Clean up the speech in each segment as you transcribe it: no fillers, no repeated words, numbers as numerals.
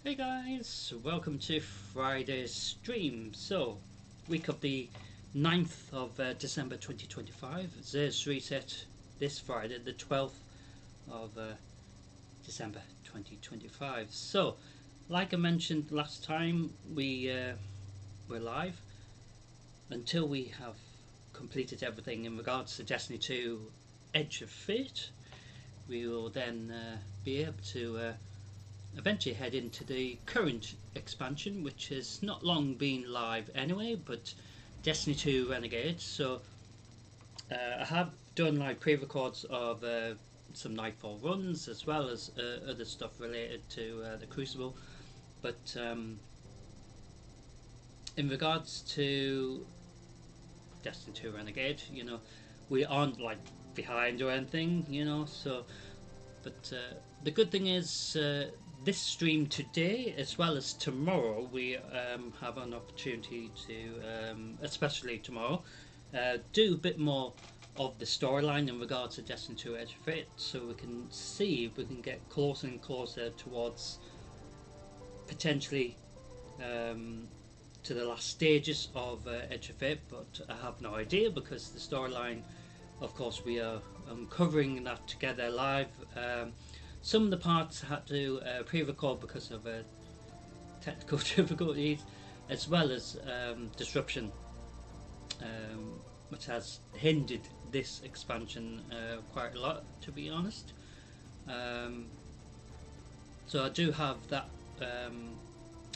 Hey guys, welcome to Friday's stream. So, week of the 9th of December 2025. There's reset this Friday, the 12th of December 2025. So, like I mentioned last time, we're live until we have completed everything in regards to Destiny 2 Edge of Fate. We will then be able to eventually head into the current expansion, which has not long been live anyway, but Destiny 2 Renegade. So I have done like pre-records of some Nightfall runs as well as other stuff related to the Crucible. But in regards to Destiny 2 Renegade, we aren't like behind or anything, so but the good thing is this stream today as well as tomorrow we have an opportunity to especially tomorrow do a bit more of the storyline in regards to Destiny 2 Edge of Fate, so we can see if we can get closer and closer towards potentially to the last stages of Edge of Fate, but I have no idea because the storyline, of course, we are covering that together live. Some of the parts I had to pre-record because of technical difficulties, as well as disruption, which has hindered this expansion quite a lot, to be honest. So I do have that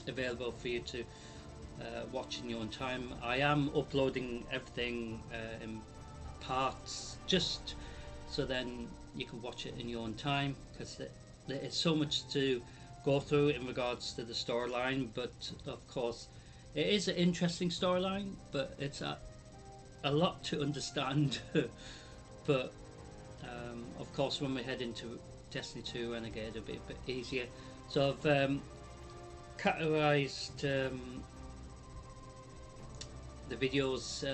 available for you to watch in your own time. I am uploading everything in parts just so then you can watch it in your own time, because there is so much to go through in regards to the storyline. But of course it is an interesting storyline, but it's a lot to understand. But of course when we head into Destiny 2 Renegade it'll be a bit easier. So I've categorized the videos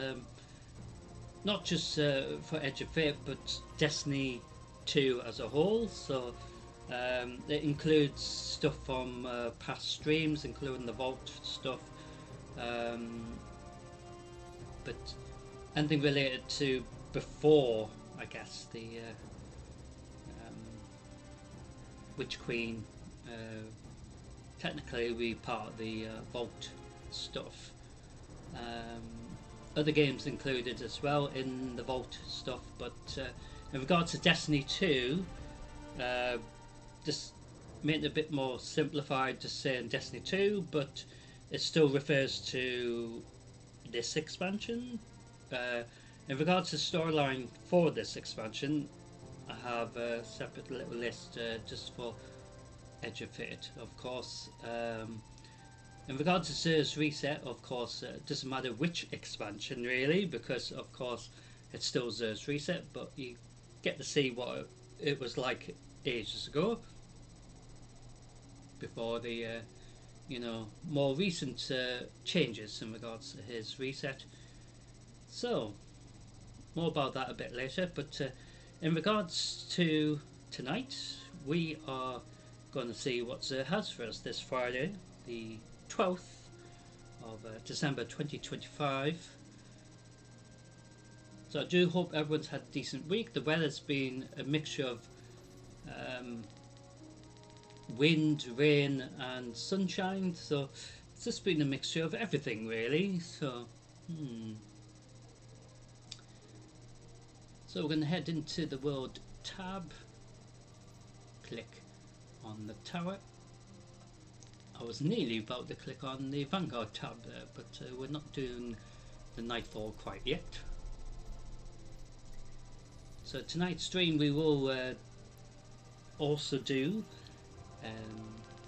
not just for Edge of Fate but Destiny 2 as a whole. So it includes stuff from past streams, including the Vault stuff, but anything related to before, I guess, the Witch Queen. Technically we part of the Vault stuff. Other games included as well in the Vault stuff, but in regards to Destiny 2, just made it a bit more simplified, just saying Destiny 2, but it still refers to this expansion. In regards to storyline for this expansion, I have a separate little list just for Edge of Fate, of course. In regards to Xur's Reset, of course, it doesn't matter which expansion really, because of course it's still Xur's Reset, but you get to see what it was like ages ago, before the more recent changes in regards to his reset. So more about that a bit later, but in regards to tonight, we are going to see what Xur has for us this Friday, the 12th of December 2025. So I do hope everyone's had a decent week. The weather's been a mixture of wind, rain and sunshine, so it's just been a mixture of everything really. So so we're going to head into the world tab, click on the tower. I was nearly about to click on the Vanguard tab there, but we're not doing the Nightfall quite yet. So tonight's stream we will also do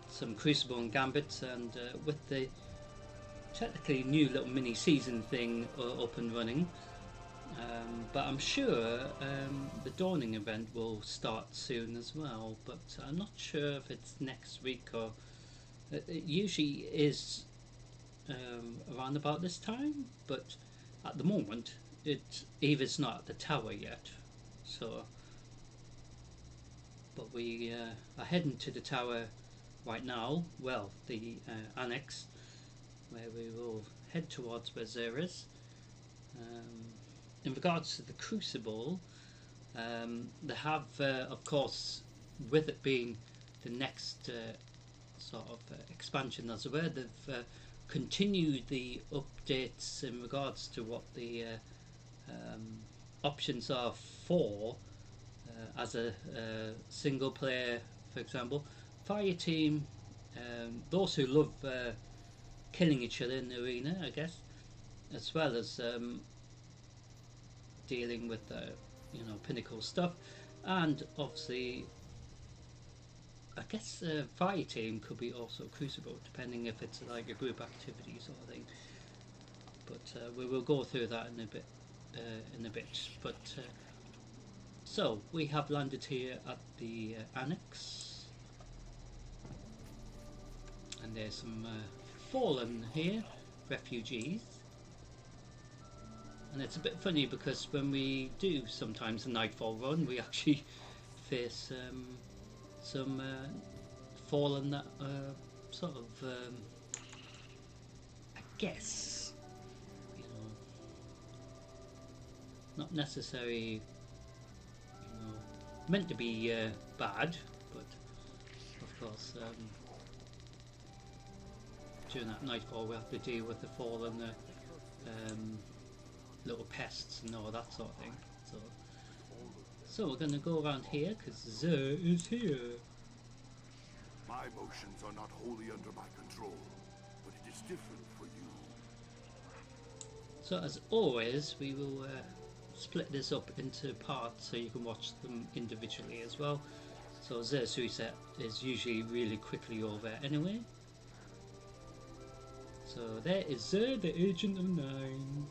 some Crucible and Gambit, and with the technically new little mini season thing up and running, but I'm sure the Dawning event will start soon as well, but I'm not sure if it's next week or it usually is around about this time, but at the moment Eva's not at the tower yet. So but we are heading to the tower right now, well, the annex, where we will head towards where Xur is. In regards to the Crucible, they have, of course, with it being the next sort of expansion, as it were, they've continued the updates in regards to what the options are for as a single player, for example. Fire team, those who love killing each other in the arena, I guess, as well as dealing with pinnacle stuff, and obviously I guess fire team could be also Crucible, depending if it's like a group activity sort of thing. But we will go through that in a bit. But so we have landed here at the annex, and there's some fallen here, refugees. And it's a bit funny because when we do sometimes a Nightfall run, we actually face some fallen that sort of, I guess, not necessarily, meant to be bad, but of course, during that Nightfall we have to deal with the fallen little pests and all that sort of thing. So we're going to go around here because Xur is here. My emotions are not wholly under my control, but it is different for you. So as always, we will split this up into parts so you can watch them individually as well. So Xur's reset is usually really quickly over anyway. So there is Xur, the Agent of Nine.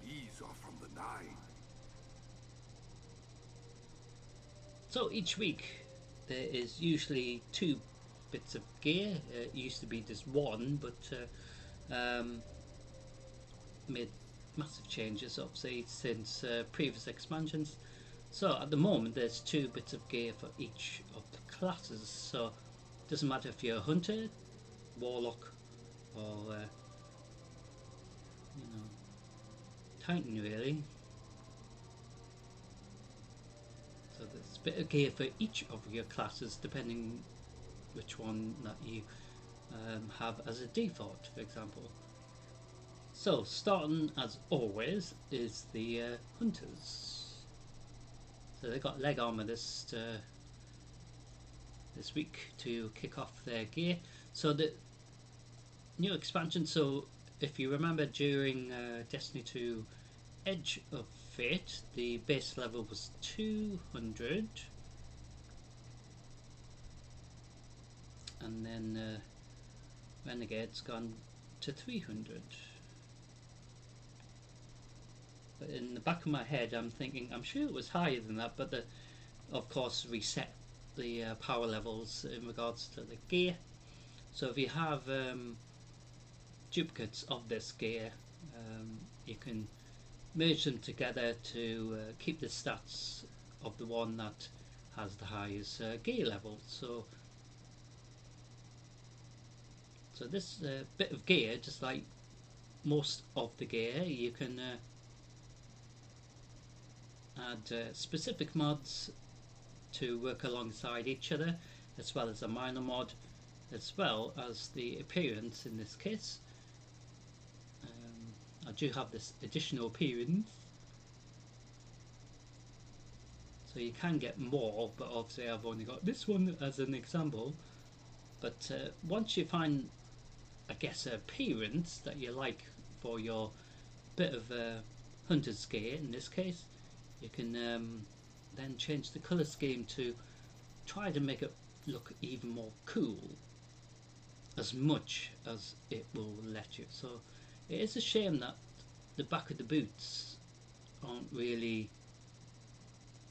These are from the Nine. So each week there is usually 2 bits of gear. It used to be just 1, but made massive changes obviously since previous expansions. So at the moment there's 2 bits of gear for each of the classes. So it doesn't matter if you're a hunter, warlock, or Titan really. So there's a bit of gear for each of your classes depending which one that you have as a default, for example. So starting as always is the hunters. So they got leg armor this week to kick off their gear. So the new expansion, so if you remember during Destiny 2 Edge of Fate, the base level was 200, and then Renegade's gone to 300. But in the back of my head I'm thinking, I'm sure it was higher than that, but of course reset the power levels in regards to the gear. So if you have duplicates of this gear, you can merge them together to keep the stats of the one that has the highest gear level. So this bit of gear, just like most of the gear, you can add specific mods to work alongside each other, as well as a minor mod, as well as the appearance in this case. I do have this additional appearance, so you can get more, but obviously I've only got this one as an example. But once you find, I guess, an appearance that you like for your bit of hunter's gear in this case, you can then change the colour scheme to try to make it look even more cool, as much as it will let you. So it is a shame that the back of the boots aren't really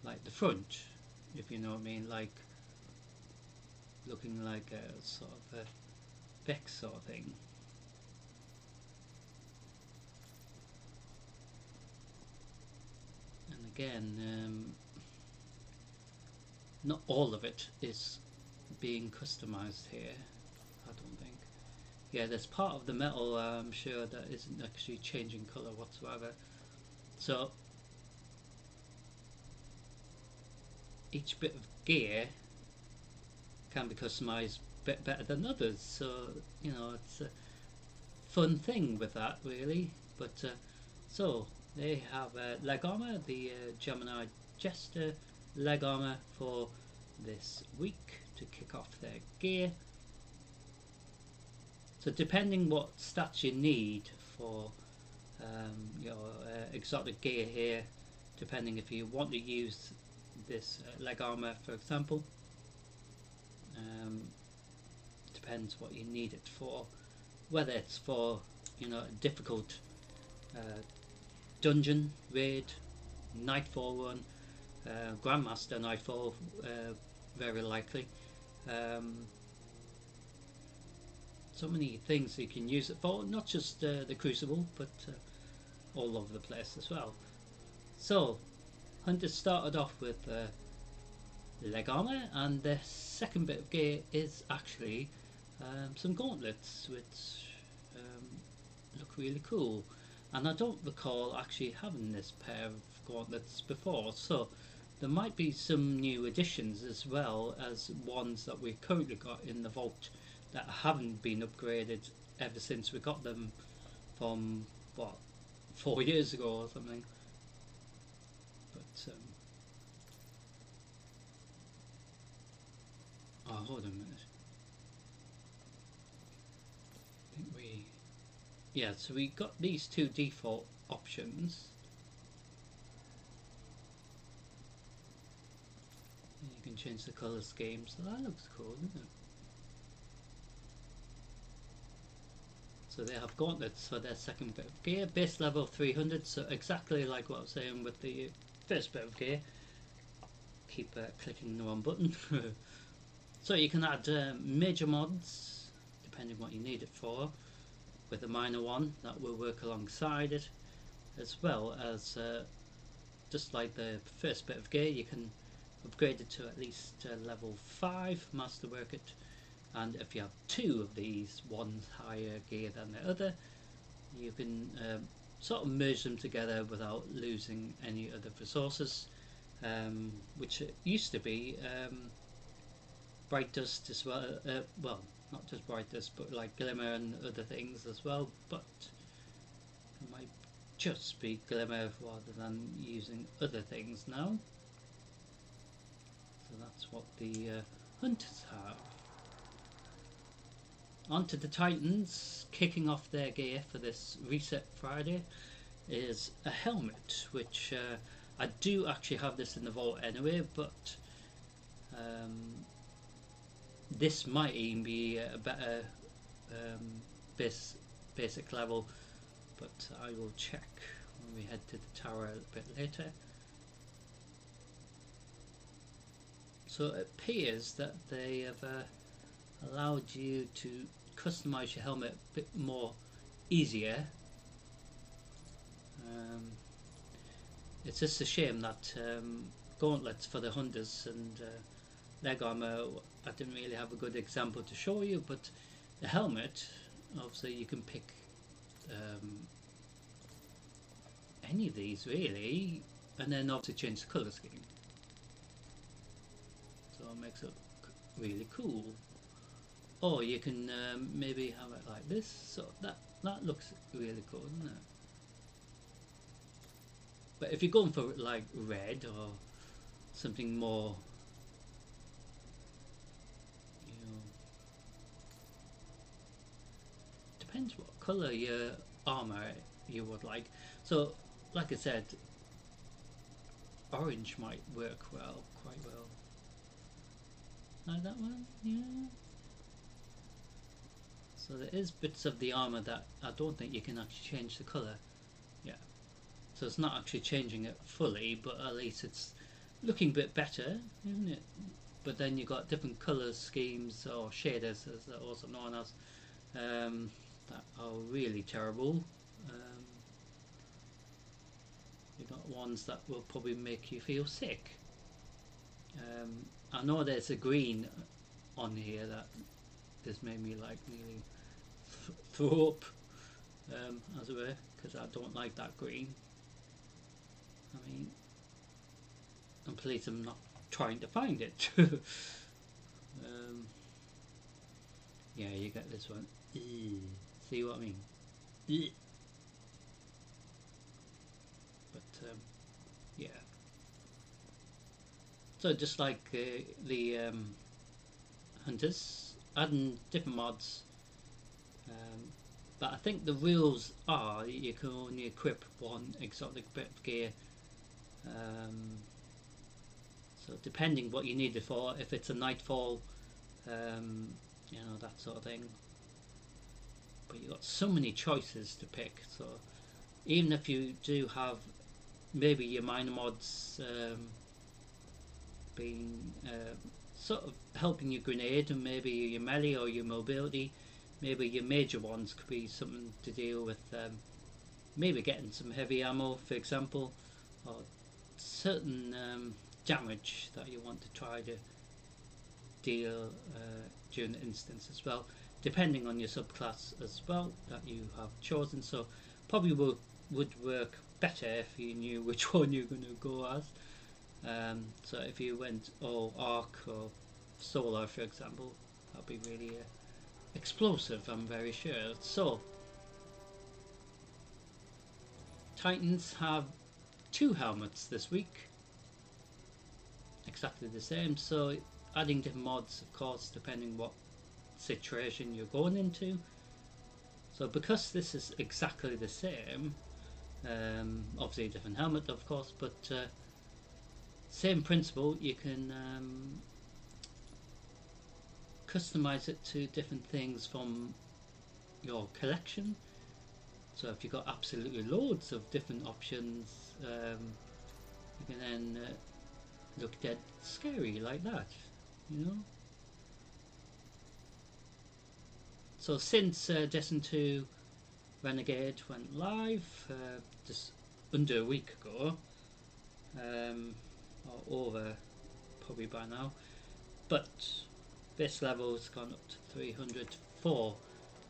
like the front, if you know what I mean, like looking like a sort of a Vex sort of thing. And again, not all of it is being customized here. I don't think. Yeah, there's part of the metal I'm sure that isn't actually changing colour whatsoever. So each bit of gear can be customized a bit better than others. So you know, it's a fun thing with that really. But so they have leg armor, the Gemini Jester leg armor for this week to kick off their gear. So depending what stats you need for your exotic gear here, depending if you want to use this leg armor for example, depends what you need it for, whether it's for, you know, a difficult dungeon raid, Nightfall one, Grandmaster Nightfall, very likely. So many things you can use it for, not just the Crucible, but all over the place as well. So, Hunters started off with leg armor, and the second bit of gear is actually some gauntlets, which look really cool. And I don't recall actually having this pair of gauntlets before, so there might be some new additions as well as ones that we've currently got in the vault that haven't been upgraded ever since we got them from, what, 4 years ago or something. But oh, hold on a minute. I think we, yeah, so we got these two default options. And you can change the color scheme, so that looks cool, doesn't it? So they have gauntlets for their second bit of gear, base level 300, so exactly like what I was saying with the first bit of gear. Keep clicking the wrong button. So you can add major mods, depending what you need it for, with a minor one that will work alongside it, as well as just like the first bit of gear, you can upgrade it to at least level 5 masterwork it. And if you have two of these, one's higher gear than the other, you can sort of merge them together without losing any other resources, which it used to be bright dust as well. Well, not just bright dust, but like glimmer and other things as well. But it might just be glimmer rather than using other things now. So that's what the hunters have. Onto the Titans, kicking off their gear for this Reset Friday is a helmet, which I do actually have this in the vault anyway, but this might even be a better basic level, but I will check when we head to the tower a bit later. So it appears that they have allowed you to customize your helmet a bit more easier. It's just a shame that gauntlets for the hunters and leg armor, I didn't really have a good example to show you, but the helmet, obviously you can pick any of these really, and then obviously change the colour scheme, so it makes it really cool. Or you can maybe have it like this, so that looks really cool, doesn't it? But if you're going for like red or something more, you know, depends what colour your armour you would like. So like I said, orange might work well, quite well. Like that one, yeah. So there is bits of the armour that I don't think you can actually change the colour. Yeah. So it's not actually changing it fully, but at least it's looking a bit better, isn't it? But then you've got different colour schemes, or shaders as they're also known as, that are really terrible. You've got ones that will probably make you feel sick. I know there's a green on here that has made me like nearly throw up, as it were, because I don't like that green. I mean, and please, I'm not trying to find it. Yeah, you get this one. See what I mean? But yeah. So just like the hunters, adding different mods. But I think the rules are you can only equip one exotic bit of gear. So depending what you need it for, if it's a nightfall, you know, that sort of thing. But you've got so many choices to pick, so even if you do have maybe your minor mods being sort of helping your grenade and maybe your melee or your mobility, maybe your major ones could be something to deal with, maybe getting some heavy ammo, for example, or certain damage that you want to try to deal during the instance as well, depending on your subclass as well that you have chosen. So probably would work better if you knew which one you're going to go as. So if you went all arc or solar, for example, that'd be really explosive, I'm very sure. So Titans have 2 helmets this week, exactly the same. So adding different mods, of course, depending what situation you're going into. So because this is exactly the same, obviously a different helmet, of course, but same principle, you can customize it to different things from your collection. So if you've got absolutely loads of different options, you can then look dead scary like that, you know. So since Destiny 2 Renegade went live just under a week ago, or over probably by now, but base level's gone up to 300 for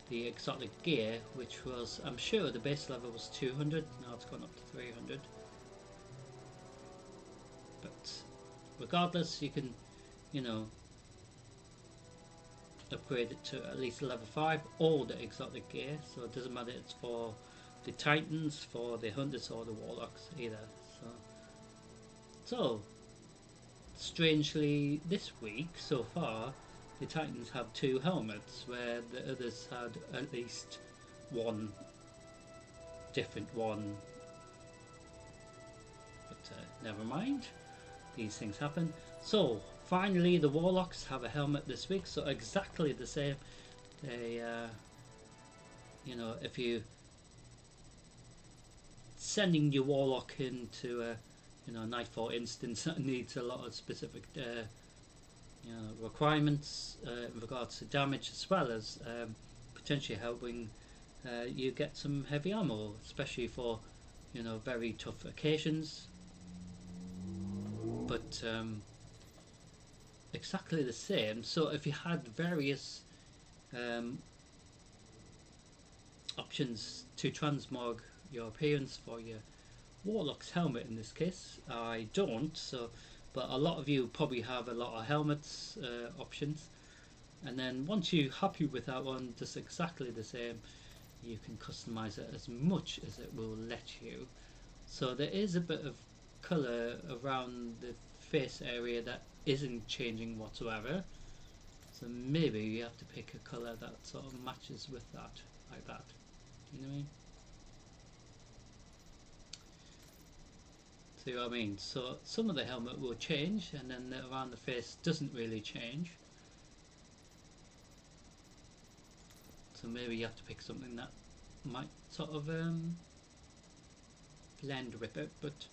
the exotic gear, which was, I'm sure the base level was 200, now it's gone up to 300. But regardless, you can, you know, upgrade it to at least level 5, all the exotic gear, so it doesn't matter it's for the Titans, for the Hunters or the Warlocks either. So strangely this week so far, the Titans have 2 helmets, where the others had at least one different one. But never mind, these things happen. So finally the Warlocks have a helmet this week, so exactly the same. They you know, if you sending your Warlock into a, you know, Nightfall instance that needs a lot of specific you know, requirements in regards to damage, as well as potentially helping you get some heavy ammo, especially for, you know, very tough occasions. But exactly the same. So if you had various options to transmog your appearance for your Warlock's helmet, in this case, I don't. So, but a lot of you probably have a lot of helmets options, and then once you're happy with that one, just exactly the same, you can customize it as much as it will let you. So there is a bit of color around the face area that isn't changing whatsoever, so maybe you have to pick a color that sort of matches with that, like that, you know what I mean? See what I mean? So some of the helmet will change, and then around the face doesn't really change. So maybe you have to pick something that might sort of blend with it, but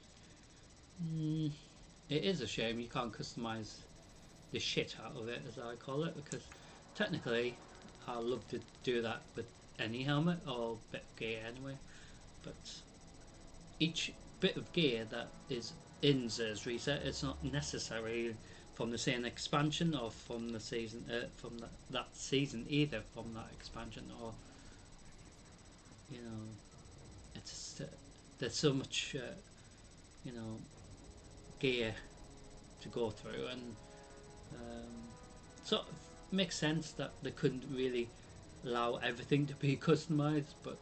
it is a shame you can't customize the shit out of it, as I call it, because technically I love to do that with any helmet or bit of gear anyway, but each bit of gear that is in Xur's Reset, it's not necessarily from the same expansion or from the season from that season either, from that expansion, or you know, it's there's so much you know, gear to go through, and sort of makes sense that they couldn't really allow everything to be customized, but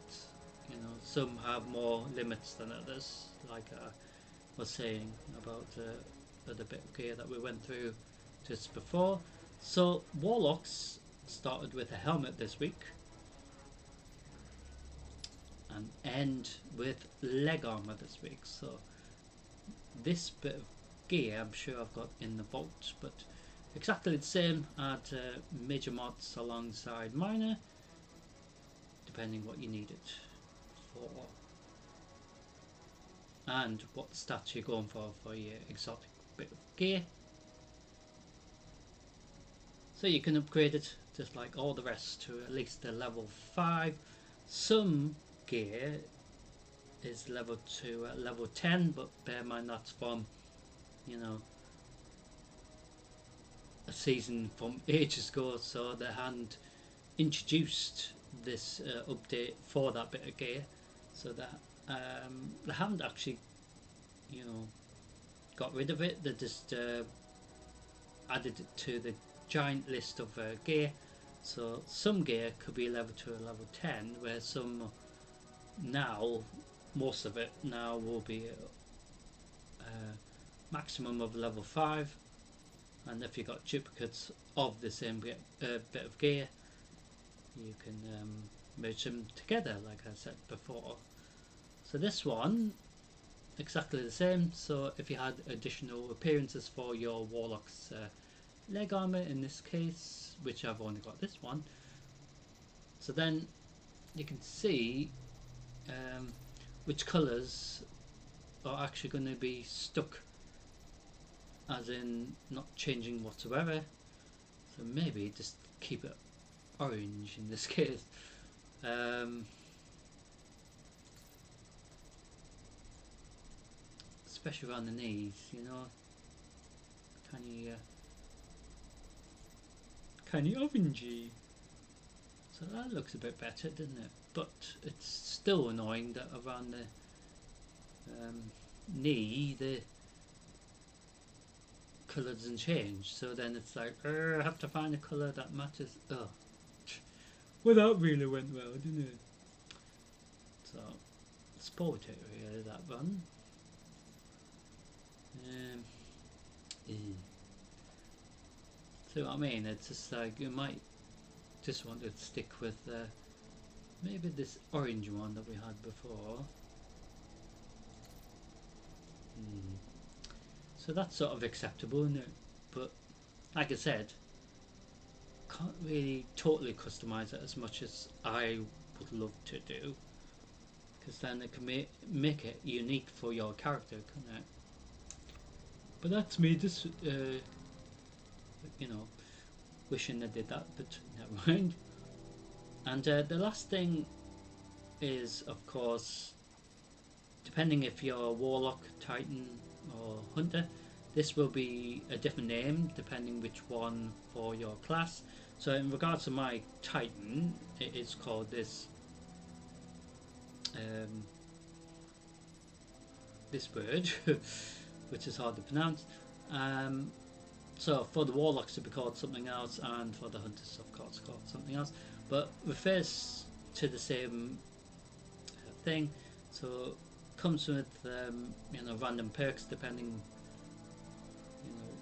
you know, some have more limits than others, like I was saying about the bit of gear that we went through just before. So Warlocks started with a helmet this week and end with leg armor this week. So this bit of gear I'm sure I've got in the vault, but exactly the same at major mods alongside minor, depending what you need it for and what stats you're going for your exotic bit of gear. So you can upgrade it just like all the rest to at least a level 5. Some gear is level to level 10, but bear in mind that's from, you know, a season from ages ago, so they hadn't introduced this update for that bit of gear, so that they haven't actually, you know, got rid of it. They just added it to the giant list of gear. So some gear could be level to a level 10, where some now, most of it now will be a maximum of level 5, and if you've got duplicates of the same bit of gear, you can merge them together like I said before. So this one, exactly the same. So if you had additional appearances for your Warlock's leg armor in this case, which I've only got this one, so then you can see which colours are actually going to be stuck, as in not changing whatsoever. So maybe just keep it orange in this case. Especially around the knees, you know. Kind of orangey. So that looks a bit better, doesn't it? But it's still annoying that around the knee the colour doesn't change. So then it's like, I have to find a colour that matches. Oh, well, that really went well, didn't it? So spoiled it really, that one. See what I mean? It's just like you might just want to stick with maybe this orange one that we had before. So that's sort of acceptable, isn't it? But like I said, can't really totally customize it as much as I would love to do, because then it can make it unique for your character, couldn't it? But that's me just you know, wishing I did that, but never mind. And the last thing is, of course, depending if you're Warlock, Titan or Hunter, this will be a different name depending which one for your class. So in regards to my Titan, it is called this this word which is hard to pronounce. So for the Warlocks it will be called something else, and for the Hunters of course called something else, but refers to the same thing. So comes with you know, random perks depending, you know,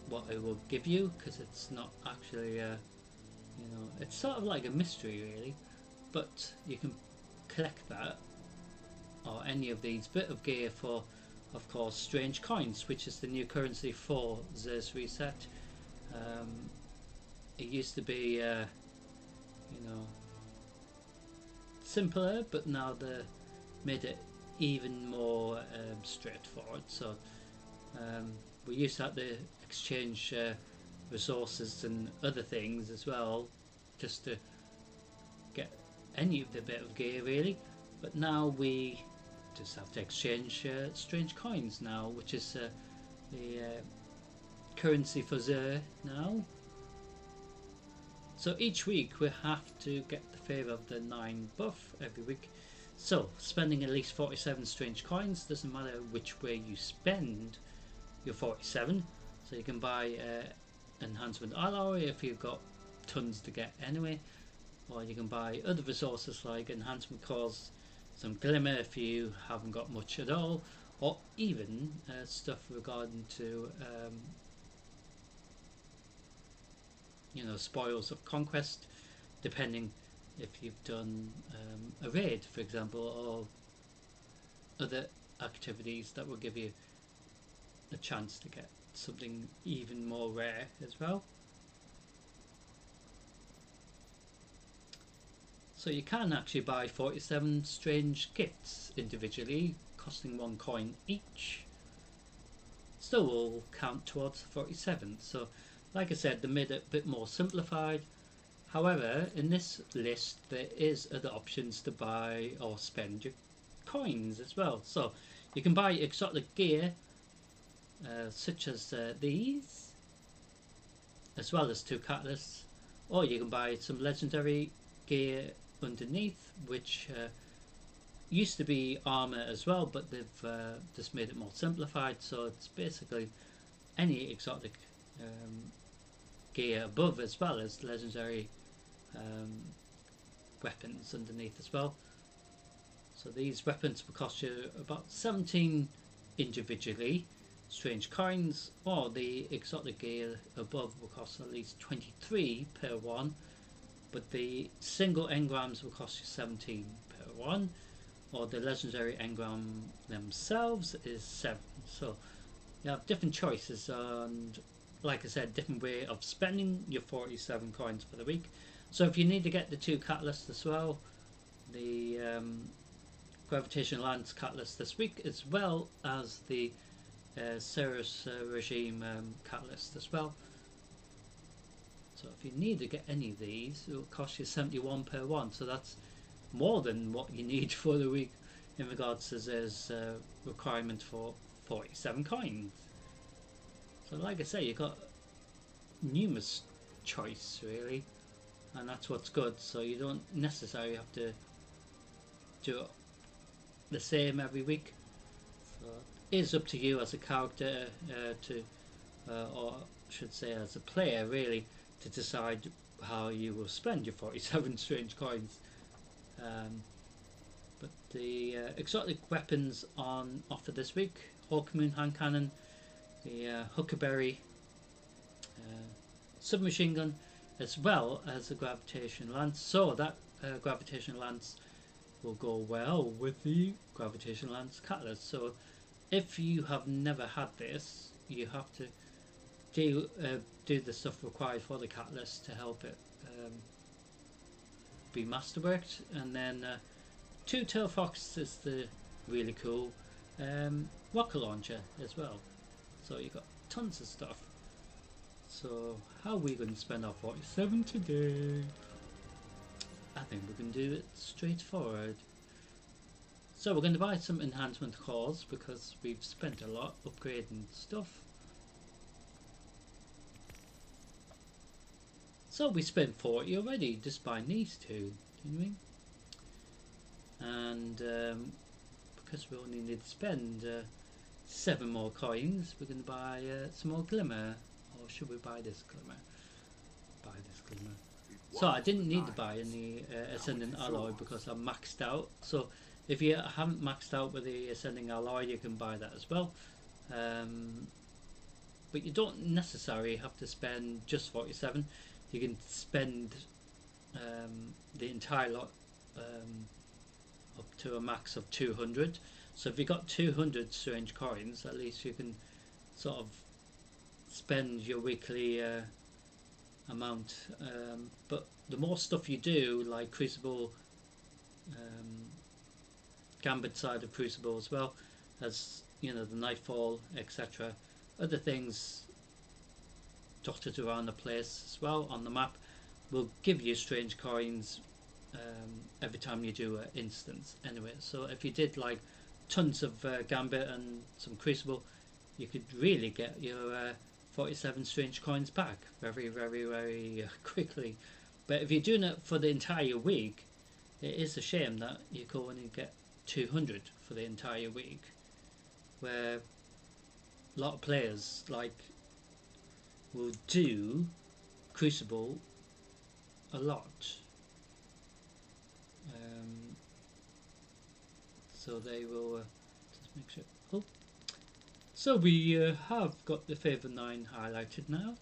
what it will give you, because it's not actually you know, it's sort of like a mystery really, but you can collect that or any of these bit of gear for, of course, strange coins, which is the new currency for Xur Reset. It used to be you know, simpler, but now they made it even more straightforward. So we used to have to exchange resources and other things as well, just to get any of the bit of gear really, but now we just have to exchange strange coins now, which is the currency for Zer now. So each week we have to get the favour of the 9 buff every week. So spending at least 47 strange coins, doesn't matter which way you spend your 47. So you can buy enhancement alloy if you've got tons to get anyway, or you can buy other resources like enhancement cores, some glimmer if you haven't got much at all, or even stuff regarding to you know, spoils of conquest, depending if you've done a raid, for example, or other activities that will give you a chance to get something even more rare as well. So you can actually buy 47 strange gifts individually, costing 1 coin each. Still will count towards 47. So like I said, they made it a bit more simplified. However, in this list there is other options to buy or spend your coins as well. So you can buy exotic gear such as these, as well as 2 catalysts, or you can buy some legendary gear underneath, which used to be armor as well, but they've just made it more simplified. So it's basically any exotic gear above, as well as legendary weapons underneath as well. So these weapons will cost you about 17 individually strange coins, or the exotic gear above will cost at least 23 per one, but the single engrams will cost you 17 per one, or the legendary engram themselves is 7. So you have different choices, and like I said, different way of spending your 47 coins for the week. So if you need to get the 2 catalysts as well, the Gravitation Lance catalyst this week, as well as the Cerus Regime catalyst as well. So if you need to get any of these, it will cost you 71 per one. So that's more than what you need for the week in regards to there's requirement for 47 coins. So like I say, you've got numerous choice really, and that's what's good. So you don't necessarily have to do it the same every week. So it is up to you as a character or I should say as a player really, to decide how you will spend your 47 strange coins. But the exotic weapons on offer this week: Hawk Moon hand cannon, the Huckleberry submachine gun, as well as a gravitation lance. So that gravitation lance will go well with the gravitation lance catalyst. So if you have never had this, you have to do the stuff required for the catalyst to help it be masterworked. And then 2 Tail Fox is the really cool rocket launcher as well. So you've got tons of stuff. So how are we going to spend our 47 today? I think we can do it straightforward. So we're going to buy some enhancement cores because we've spent a lot upgrading stuff. So we spent 40 already just buying these 2, didn't we? And because we only need to spend 7 more coins, we're going to buy some more glimmer. Or should we buy this glimmer? Buy this glimmer. So I didn't need to buy any ascending alloy because I'm maxed out. So if you haven't maxed out with the ascending alloy, you can buy that as well. But you don't necessarily have to spend just 47. You can spend the entire lot up to a max of 200. So if you've got 200 strange coins, at least you can sort of spend your weekly amount. But the more stuff you do, like Crucible, Gambit side of Crucible, as well as, you know, the Nightfall, etc., other things dotted around the place as well on the map will give you strange coins every time you do an instance anyway. So if you did like tons of Gambit and some Crucible, you could really get your 47 strange coins back very, very, very quickly. But if you're doing it for the entire week, it is a shame that you can only get 200 for the entire week, where a lot of players like will do Crucible a lot. So they will just make sure. Oh, so we have got the Favor 9 highlighted now.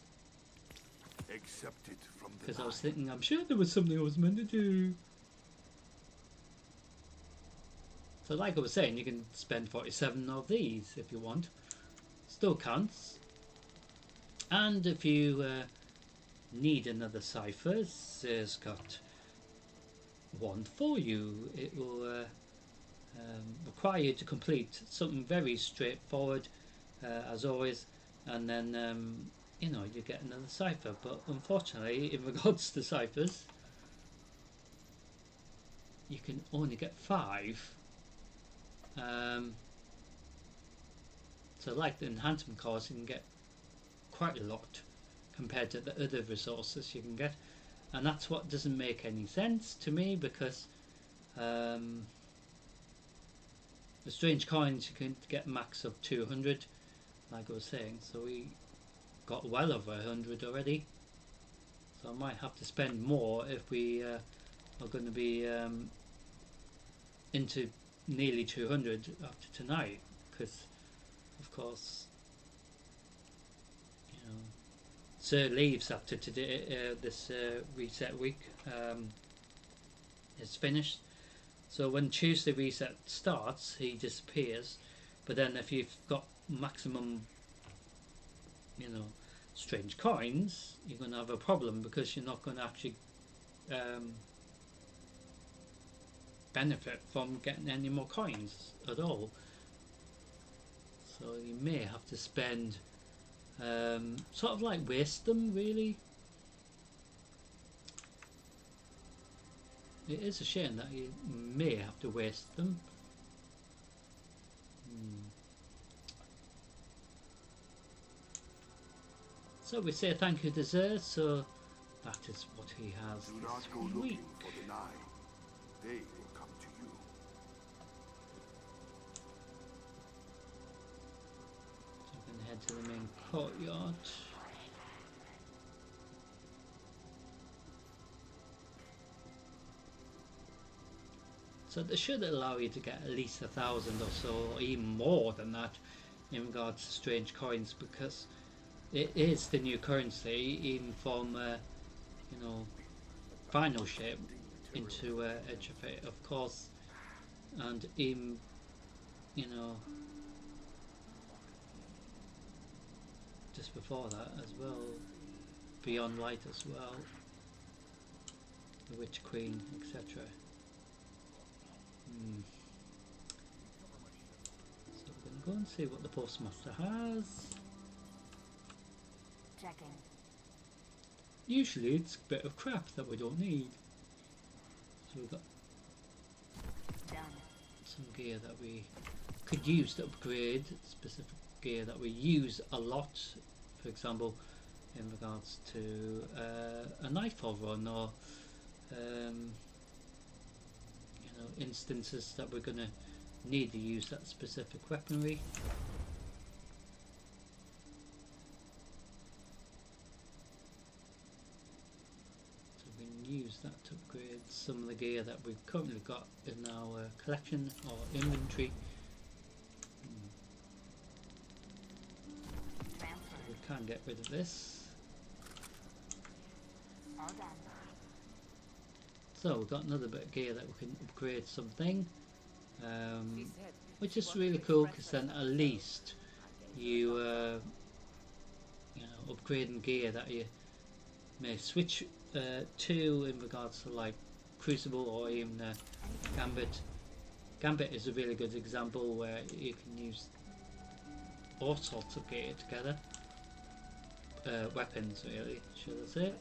Accept it from the Because I was nine. thinking, I'm sure there was something I was meant to do. So like I was saying, you can spend 47 of these if you want. Still counts. And if you need another cipher, there's got one for you. It will require you to complete something very straightforward, as always, and then you know, you get another cipher. But unfortunately, in regards to ciphers, you can only get 5. So like the enhancement cards, you can get quite a lot compared to the other resources you can get, and that's what doesn't make any sense to me, because the strange coins you can get max of 200, like I was saying, so we got well over 100 already, so I might have to spend more if we are going to be into nearly 200 after tonight, because of course, you know, Sir leaves after today. This reset week is finished. So when Tuesday reset starts, he disappears. But then if you've got maximum, you know, strange coins, you're going to have a problem, because you're not going to actually benefit from getting any more coins at all. So you may have to spend sort of like waste them, really. It is a shame that you may have to waste them. So we say thank you to Zer, so that is what he has Do not go this looking week. for the 9. They will come to you. So we can head to the main courtyard. So they should allow you to get at least 1,000 or so, or even more than that, in regards to strange coins, because it is the new currency, even from you know, final shape into Edge of Fate, of course, and even, you know, just before that as well, Beyond Light as well, the Witch Queen, etc. So we're going to go and see what the Postmaster has. Checking. Usually it's a bit of crap that we don't need. So we've got Done. some gear that we could use to upgrade, specific gear that we use a lot, for example in regards to a Nightfall run, or you know, instances that we're going to need to use that specific weaponry. So we can use that to upgrade some of the gear that we've currently got in our collection or inventory. Transfer. We can get rid of this. All done. So we've got another bit of gear that we can upgrade something, which is really cool, because then at least you you know, upgrading gear that you may switch to in regards to like Crucible or even Gambit. Gambit is a really good example where you can use all sorts of gear together, weapons really, should I say.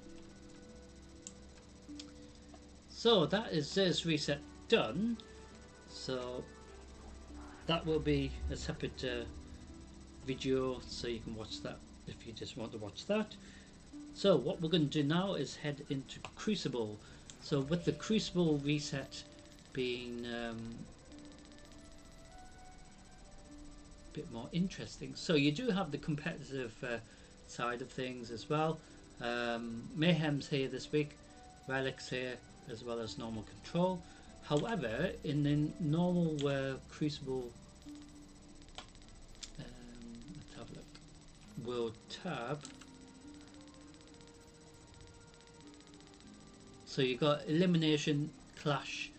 So that is this reset done, so that will be a separate video, so you can watch that if you just want to watch that. So what we're going to do now is head into Crucible. So with the Crucible reset being a bit more interesting, so you do have the competitive side of things as well. Mayhem's here this week, Relic's here, as well as normal control. However, in the normal Crucible, let's have a look, World tab, so you got Elimination, Clash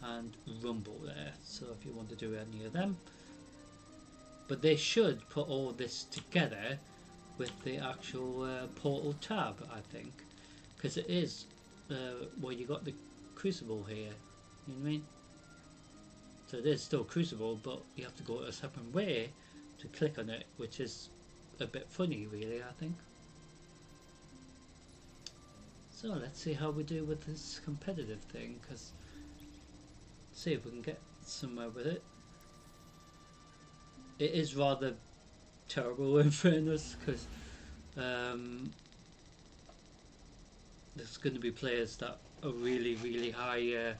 and Rumble there, so if you want to do any of them. But they should put all this together with the actual Portal tab, I think, because it is well, you got the Crucible here, you know what I mean? So it is still Crucible, but you have to go a separate way to click on it, which is a bit funny really, I think. So let's see how we do with this competitive thing, because see if we can get somewhere with it. It is rather terrible in fairness, because there's going to be players that are really high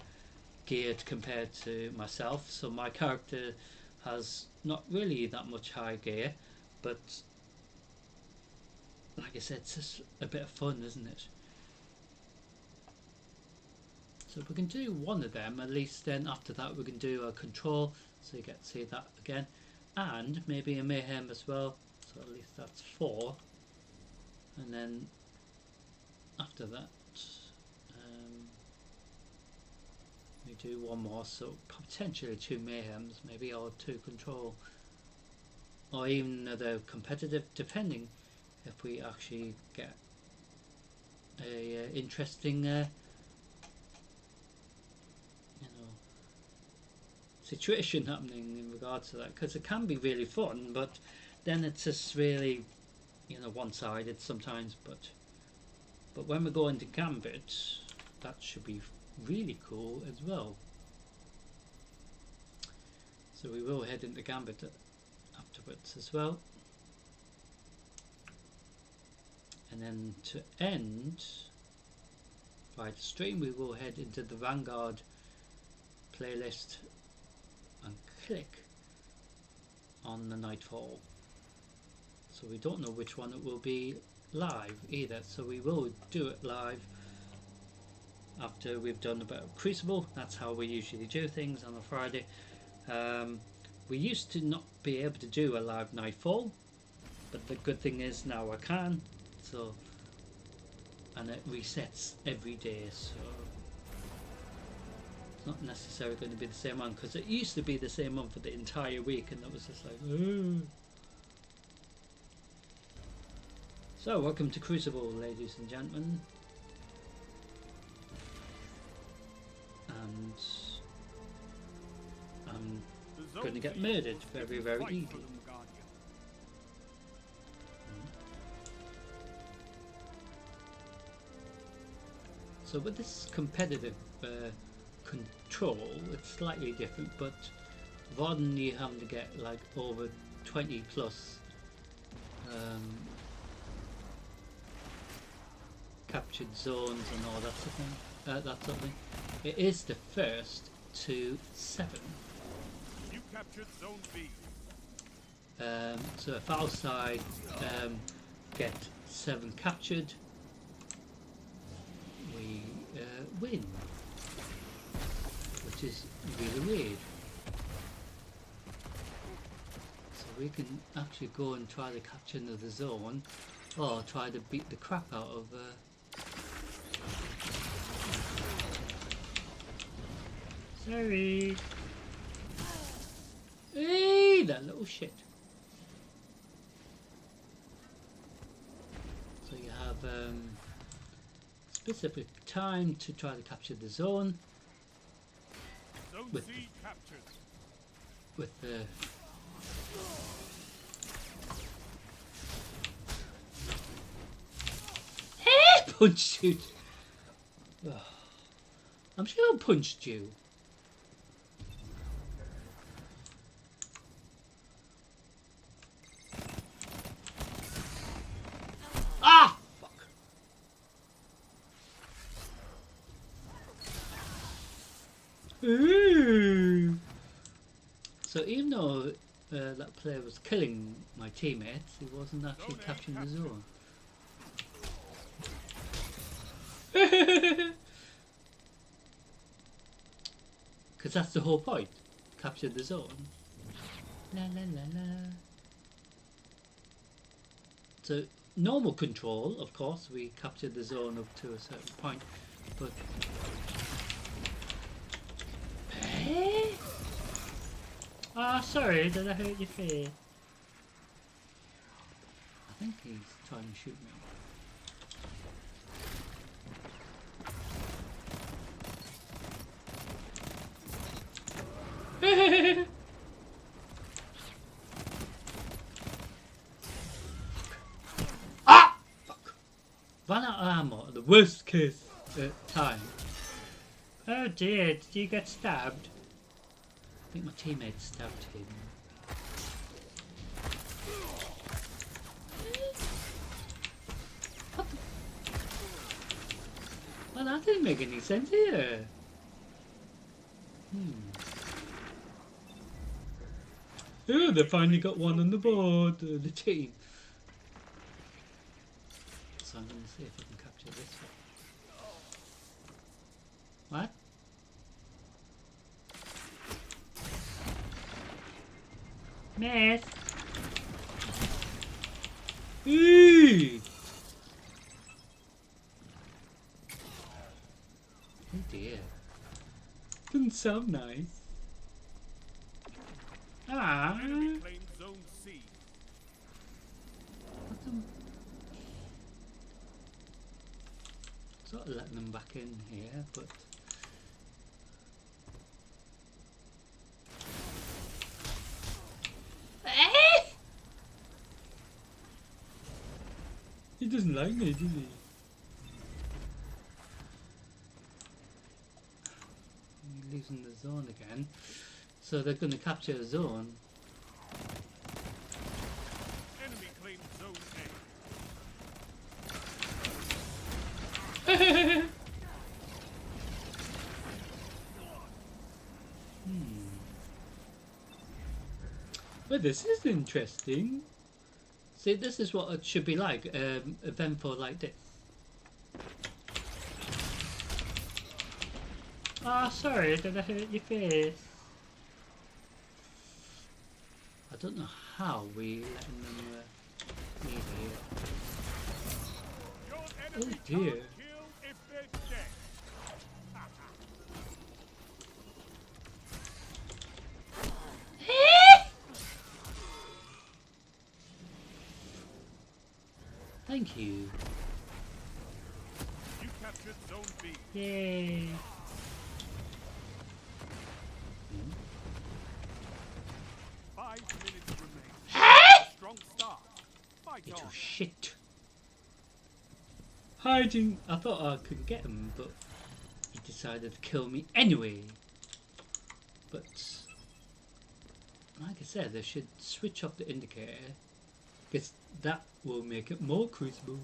geared compared to myself, so my character has not really that much high gear, but like I said, it's just a bit of fun, isn't it? So if we can do one of them, at least then after that we can do a control, so you get to see that again, and maybe a mayhem as well, so at least that's 4, and then after that we do one more, so potentially 2 mayhems maybe, or 2 control, or even another competitive, depending if we actually get a interesting situation happening in regards to that, because it can be really fun, but then it's just really, you know, one-sided sometimes. But when we go into Gambit, that should be really cool as well. So we will head into Gambit afterwards as well, and then to end by the stream we will head into the Vanguard playlist and click on the Nightfall. So we don't know which one it will be live either, so we will do it live after we've done about Crucible. That's how we usually do things on a Friday. We used to not be able to do a live Nightfall, but the good thing is now I can, so, and it resets every day, so not necessarily going to be the same one, because it used to be the same one for the entire week, and that was just like, ooh. So welcome to Crucible, ladies and gentlemen, and I'm going to get murdered very easily. So with this competitive control, it's slightly different, but rather than you having to get like over 20 plus captured zones and all that sort of thing, it is the first to 7. You captured Zone B. So if our side get 7 captured, we win, which is really weird. So we can actually go and try to capture another zone, or try to beat the crap out of sorry. Hey, that little shit. So you have specific time to try to capture the zone. Zone C captured. With the punched you. Oh, I'm sure I punched you. Ooh. So even though that player was killing my teammates, he wasn't actually capturing the zone. Because that's the whole point. Capture the zone. La la la la. So normal control, of course, we capture the zone up to a certain point, but ah, sorry, did I hurt your face? I think he's trying to shoot me. Ah! Fuck. Ran out of ammo at the worst case time. Oh dear, did you get stabbed? I think my teammate stabbed him. What the? Well, that didn't make any sense here. Oh, they finally got one on the board, the team. So I'm going to see if I can capture this one. What? Miss! Eee! Oh dear. Doesn't sound nice. Ah! Enemy claimed Zone C. Sort of letting them back in here, but he doesn't like me, does he? He's losing the zone again, so they're going to capture a zone. Enemy claimed Zone Well, this is interesting. See, this is what it should be like, eventful like this. Ah, sorry, did I hurt your face? I don't know how we letting them leave here. Your enemy Oh dear. can't kill if they're dead. Thank you. You captured Zone B. Yay. 5 minutes remain. Strong start. Fight Little on. shit. Hiding. I thought I could get him, but he decided to kill me anyway. But like I said, I should switch off the indicator, because that will make it more crucible.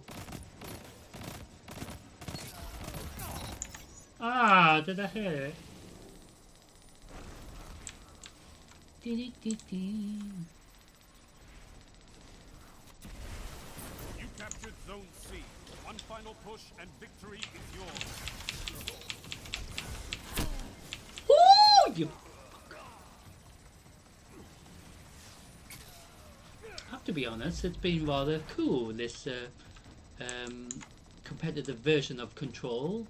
Ah, did I hurt? You captured Zone C. One final push and victory is yours. Ooh, you I have to be honest, it's been rather cool, this competitive version of Control,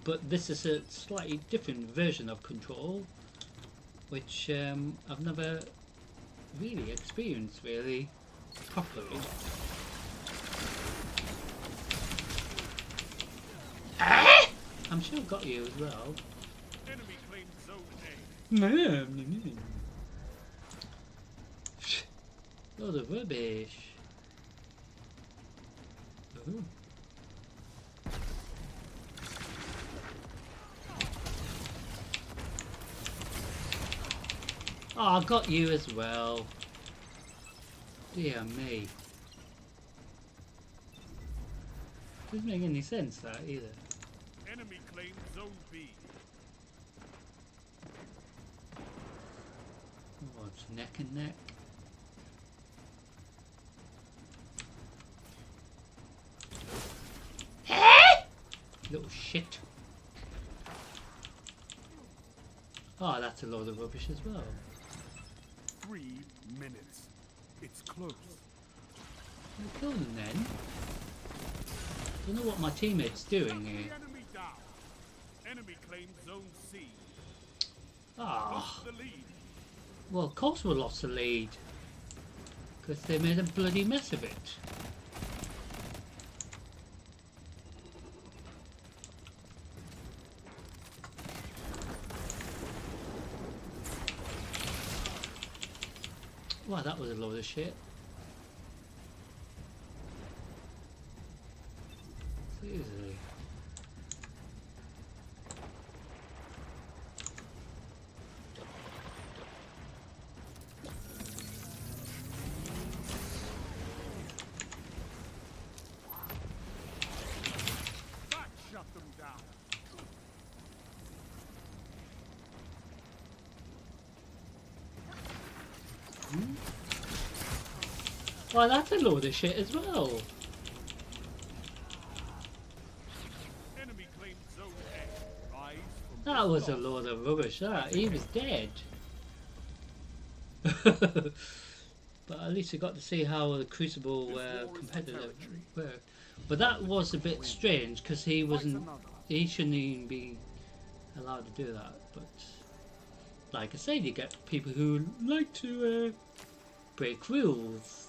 but this is a slightly different version of Control, which I've never really experienced really properly. I'm sure I've got you as well. Enemy claimed Zone A. Load of rubbish. Ooh. Oh, I got you as well. Dear me. Doesn't make any sense that either. Enemy claimed Zone B. Oh, it's neck and neck. Little shit. Oh, that's a load of rubbish as well. 3 minutes. It's close. We'll kill them then. Don't know what my teammate's doing here. Enemy down. Enemy claims zone C. Ah, Lost the lead. well, of course we lost the lead. Because they made a bloody mess of it. Wow, that was a load of shit. Seriously. That shut them down. Well, that's a load of shit as well. Enemy claims zone A. Rise from That this was a loss. load of rubbish. That he was dead. But at least I got to see how the Crucible competitive worked. But that was a bit strange because he wasn't. He shouldn't even be allowed to do that. But like I said, you get people who like to break rules.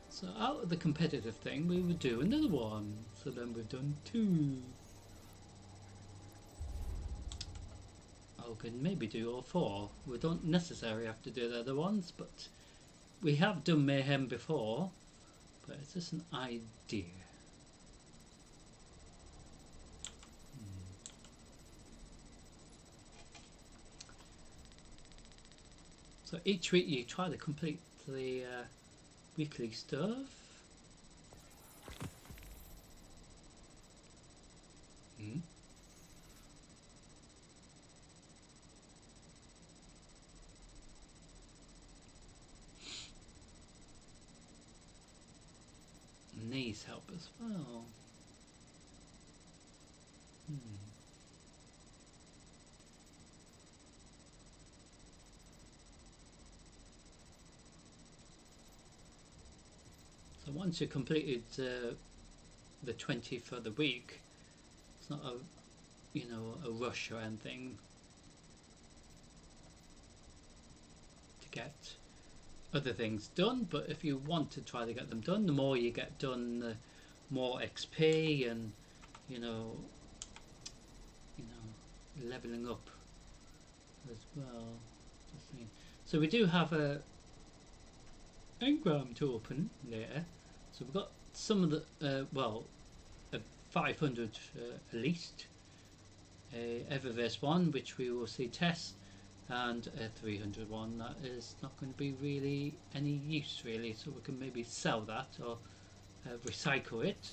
So out of the competitive thing, we would do another one. So then we've done 2. Oh, we can maybe do all 4. We don't necessarily have to do the other ones, but we have done Mayhem before. But it's just an idea. So each week you try to complete the weekly stuff. And these help as well. So once you completed the 20 for the week, it's not a rush or anything to get other things done. But if you want to try to get them done, the more you get done, the more XP and leveling up as well. So we do have a engram to open later. So we've got some of the a 500 at least, a Eververse one which we will see test, and a 300 one that is not going to be really any use really. So we can maybe sell that or recycle it,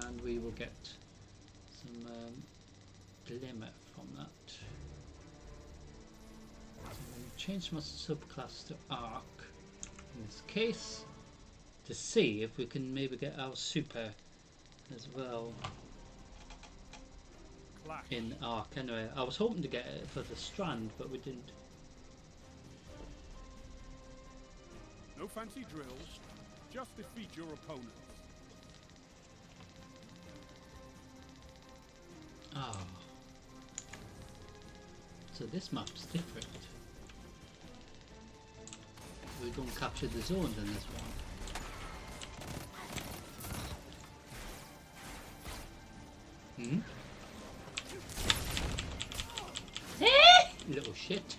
and we will get some glimmer from that. So we change my subclass to Arc in this case to see if we can maybe get our super as well Clash. in Arc. Anyway, I was hoping to get it for the Strand, but we didn't. No fancy drills. Just defeat your opponents. Ah. So this map's different. We don't capture the zones in this one. Little shit.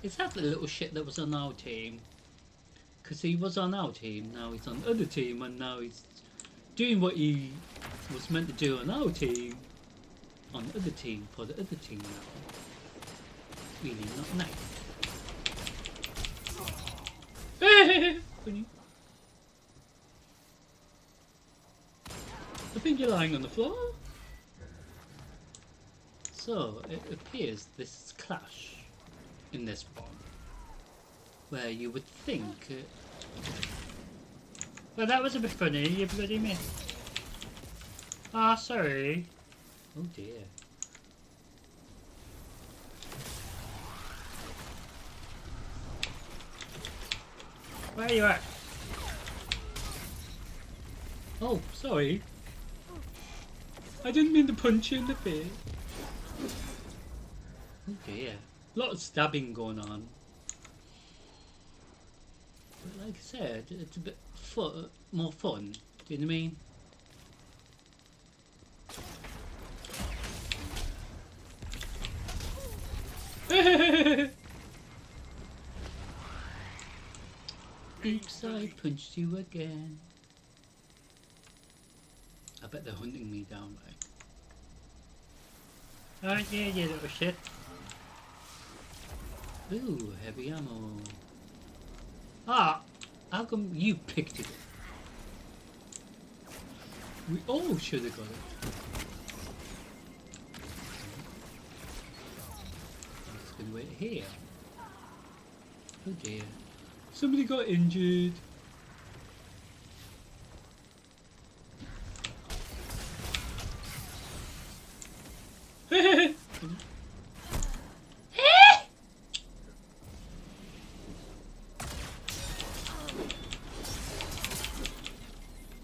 Is that the little shit that was on our team? Because he was on our team, now he's on the other team, and now he's doing what he was meant to do on our team, on the other team, for the other team now. Really not nice. Funny. I think you're lying on the floor. So it appears this clash in this one, where you would think. Well, that was a bit funny. You bloody missed. Ah, sorry. Oh dear. Where are you at? Oh, sorry. I didn't mean to punch you in the face. Oh dear. A lot of stabbing going on. But like I said, it's a bit more fun. Do you know what I mean? Oops, I punched you again. I bet they're hunting me down, like. Oh yeah, you little shit. Ooh, heavy ammo. Ah, how come you picked it up? We all should have got it. Let's go wait here. Oh dear. Somebody got injured.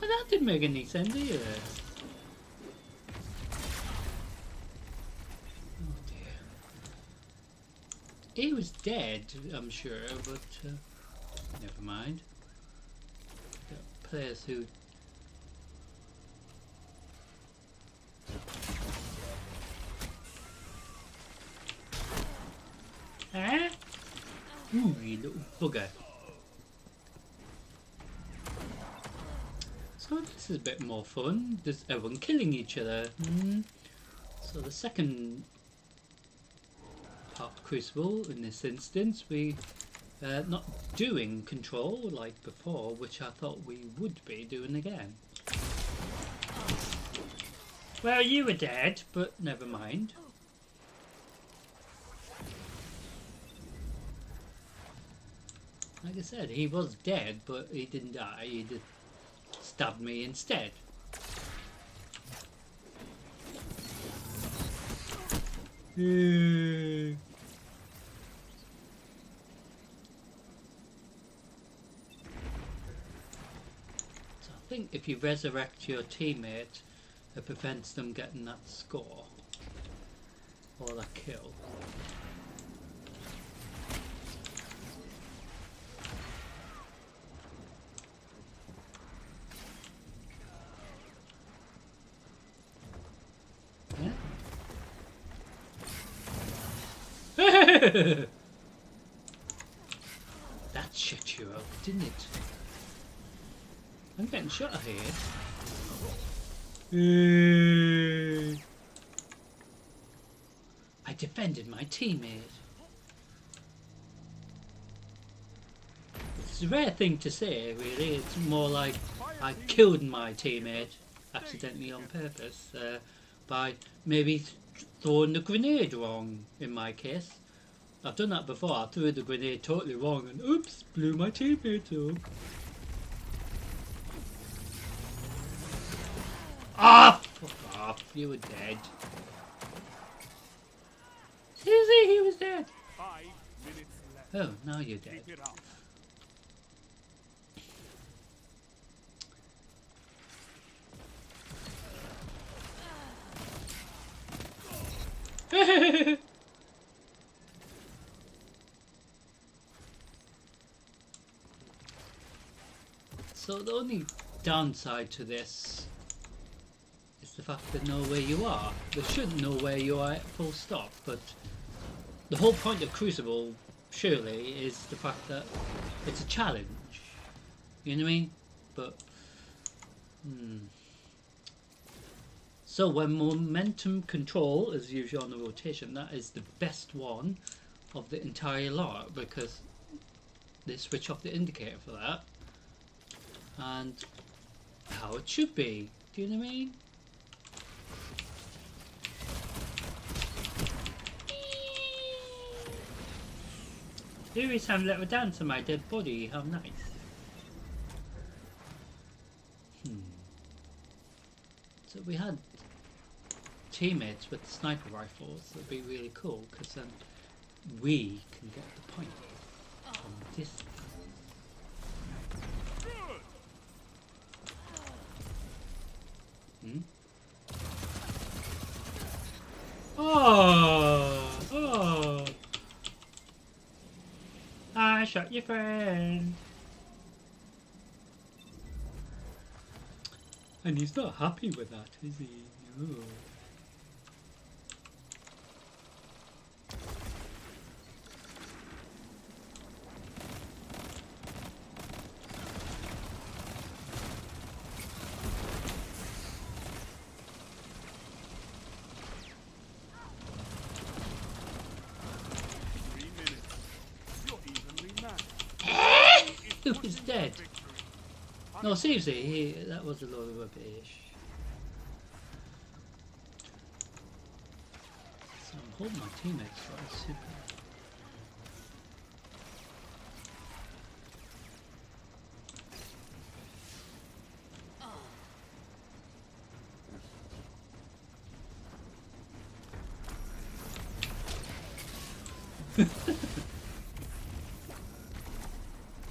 Well, that didn't make any sense either. Oh dear. He was dead, I'm sure, but never mind. Got players who. Huh? Ooh, you little bugger. So this is a bit more fun. There's everyone killing each other. So the second part of Crucible, in this instance, we not doing control like before, which I thought we would be doing again. Well, you were dead, but never mind. Like I said, he was dead, but he didn't die. He just stabbed me instead. So I think if you resurrect your teammate, it prevents them getting that score or that kill. That shut you up, didn't it? I'm getting shot here. I defended my teammate. It's a rare thing to say, really. It's more like I killed my teammate accidentally on purpose by maybe throwing the grenade wrong, in my case. I've done that before. I threw the grenade totally wrong and oops, blew my teammate up. Ah, fuck off, you were dead. Seriously, he was dead. 5 minutes left. Oh, now you're dead. Keep it up. So the only downside to this is the fact they know where you are. They should know where you are, full stop, but the whole point of Crucible, surely, is the fact that it's a challenge. You know what I mean? But so when momentum control is usually on the rotation, that is the best one of the entire lot, because they switch off the indicator for that, and how it should be. Do you know what I mean? Louis have a little dance on my dead body. How nice. So we had teammates with sniper rifles. That'd be really cool because then we can get the point from this. Oh! I shot your friend. And he's not happy with that, is he? No. Who is dead? No, seriously, that was a load of rubbish. So I'm holding my teammates right, super.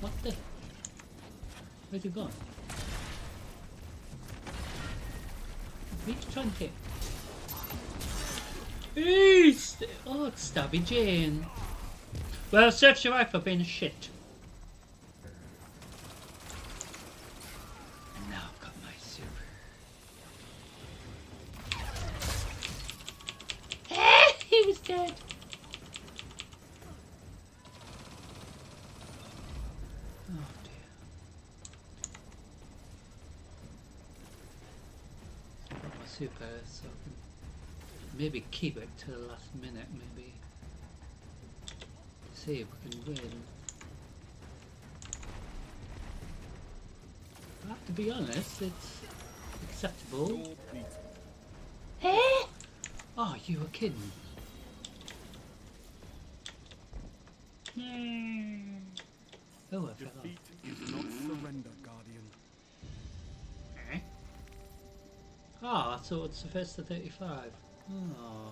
What the? Where's he gone? Who's trying to hit? Oh, it's Stabby Jane. Well, search your wife for being a shit. And now I've got my super. He was dead. Oh dear. I've got my super, so I can maybe keep it to the last minute, maybe. See if we can win. I have to be honest, it's acceptable. Eh? Oh, you were kidding. Oh, I fell off. Defeat is not surrender, Guardian. Eh? Ah, I thought it's the first to 35. Oh,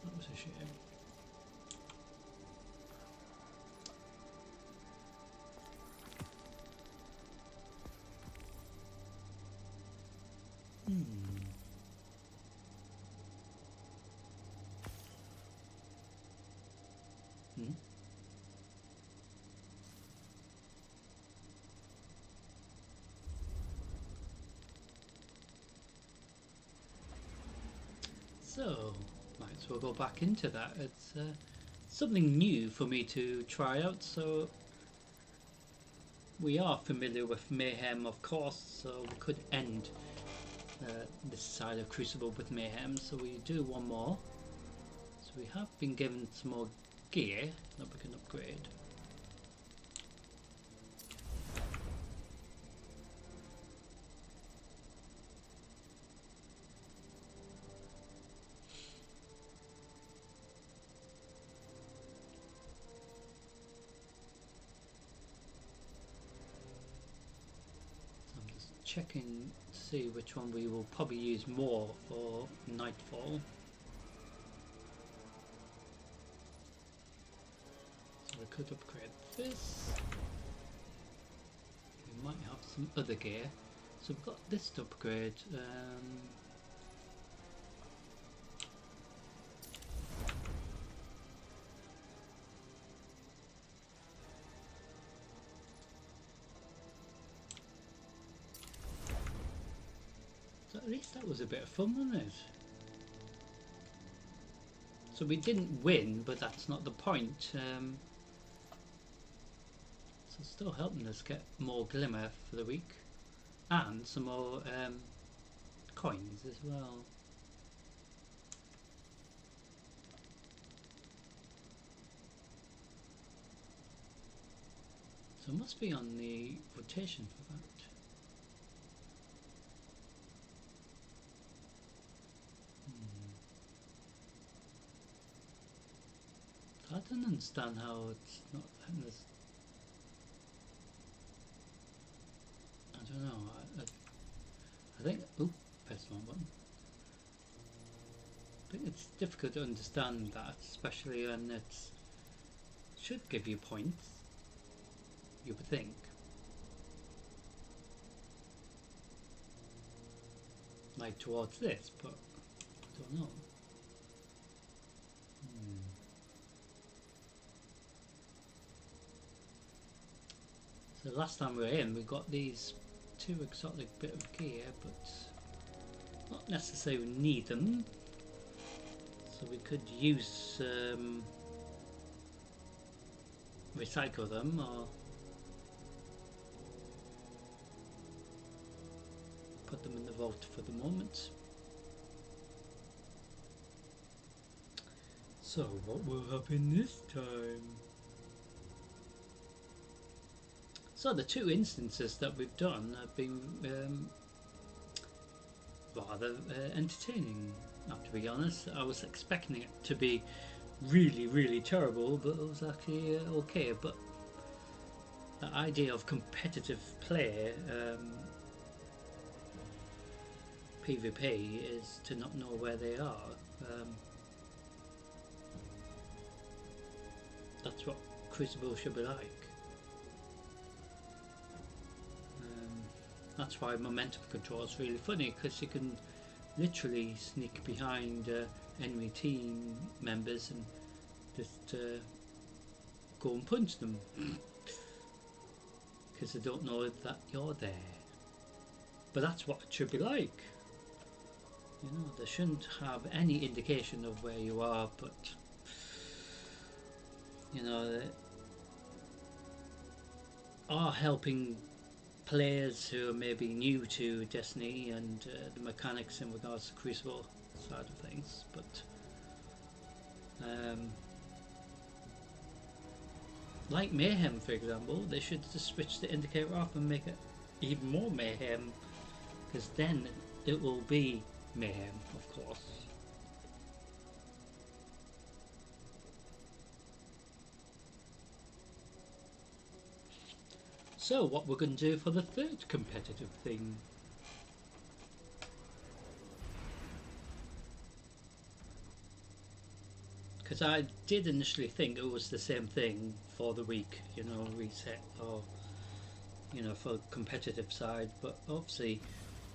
that was a shame. So, might as well go back into that. It's something new for me to try out, so we are familiar with Mayhem, of course, so we could end this side of Crucible with Mayhem, so we do one more. So we have been given some more gear that we can upgrade. Checking to see which one we will probably use more for Nightfall. So we could upgrade this. We might have some other gear. So we've got this to upgrade. So at least that was a bit of fun, wasn't it? So we didn't win, but that's not the point. So it's still helping us get more glimmer for the week. And some more coins as well. So it must be on the rotation for that. Hard don't understand how it's not letting us. I don't know. I think. Oh, press the wrong button. I think it's difficult to understand that, especially when it should give you points. You would think. Like towards this, but I don't know. So last time we were in, we got these two exotic bit of gear, but not necessarily need them. So we could use recycle them or put them in the vault for the moment. So what will happen this time? So the two instances that we've done have been rather entertaining. I have to be honest. I was expecting it to be really, really terrible, but it was actually okay. But the idea of competitive play, PvP, is to not know where they are. That's what Crucible should be like. That's why momentum control is really funny, because you can literally sneak behind enemy team members and just go and punch them because they don't know that you're there. But that's what it should be like. You know, they shouldn't have any indication of where you are, but you know, they are helping players who are maybe new to Destiny and the mechanics in regards to Crucible side of things, but like Mayhem, for example, they should just switch the indicator off and make it even more Mayhem, because then it will be Mayhem, of course. So what we're going to do for the third competitive thing. Because I did initially think it was the same thing for the week, you know, reset, or you know, for competitive side, but obviously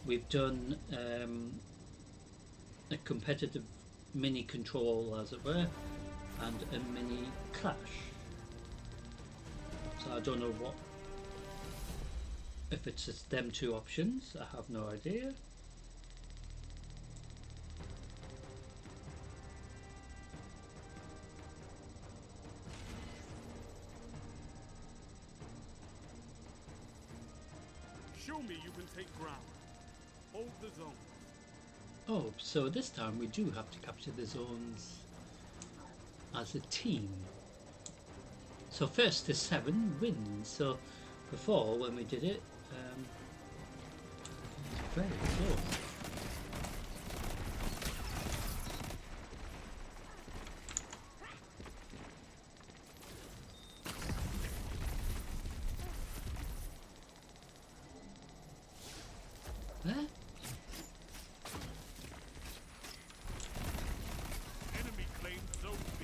we've done a competitive mini control, as it were, and a mini clash. So I don't know what, if it's just them two options, I have no idea. Show me you can take ground. Hold the zone. Oh, so this time we do have to capture the zones as a team. So first to 7 wins. So before, when we did it, very close. Huh? Enemy claims zone B.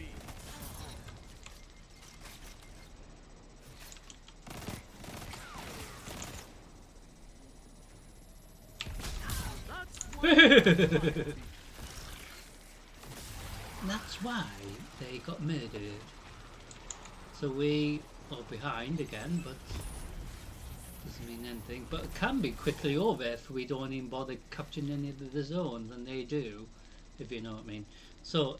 That's why they got murdered. So we are behind again, but doesn't mean anything. But it can be quickly over if we don't even bother capturing any of the zones, and they do, if you know what I mean. So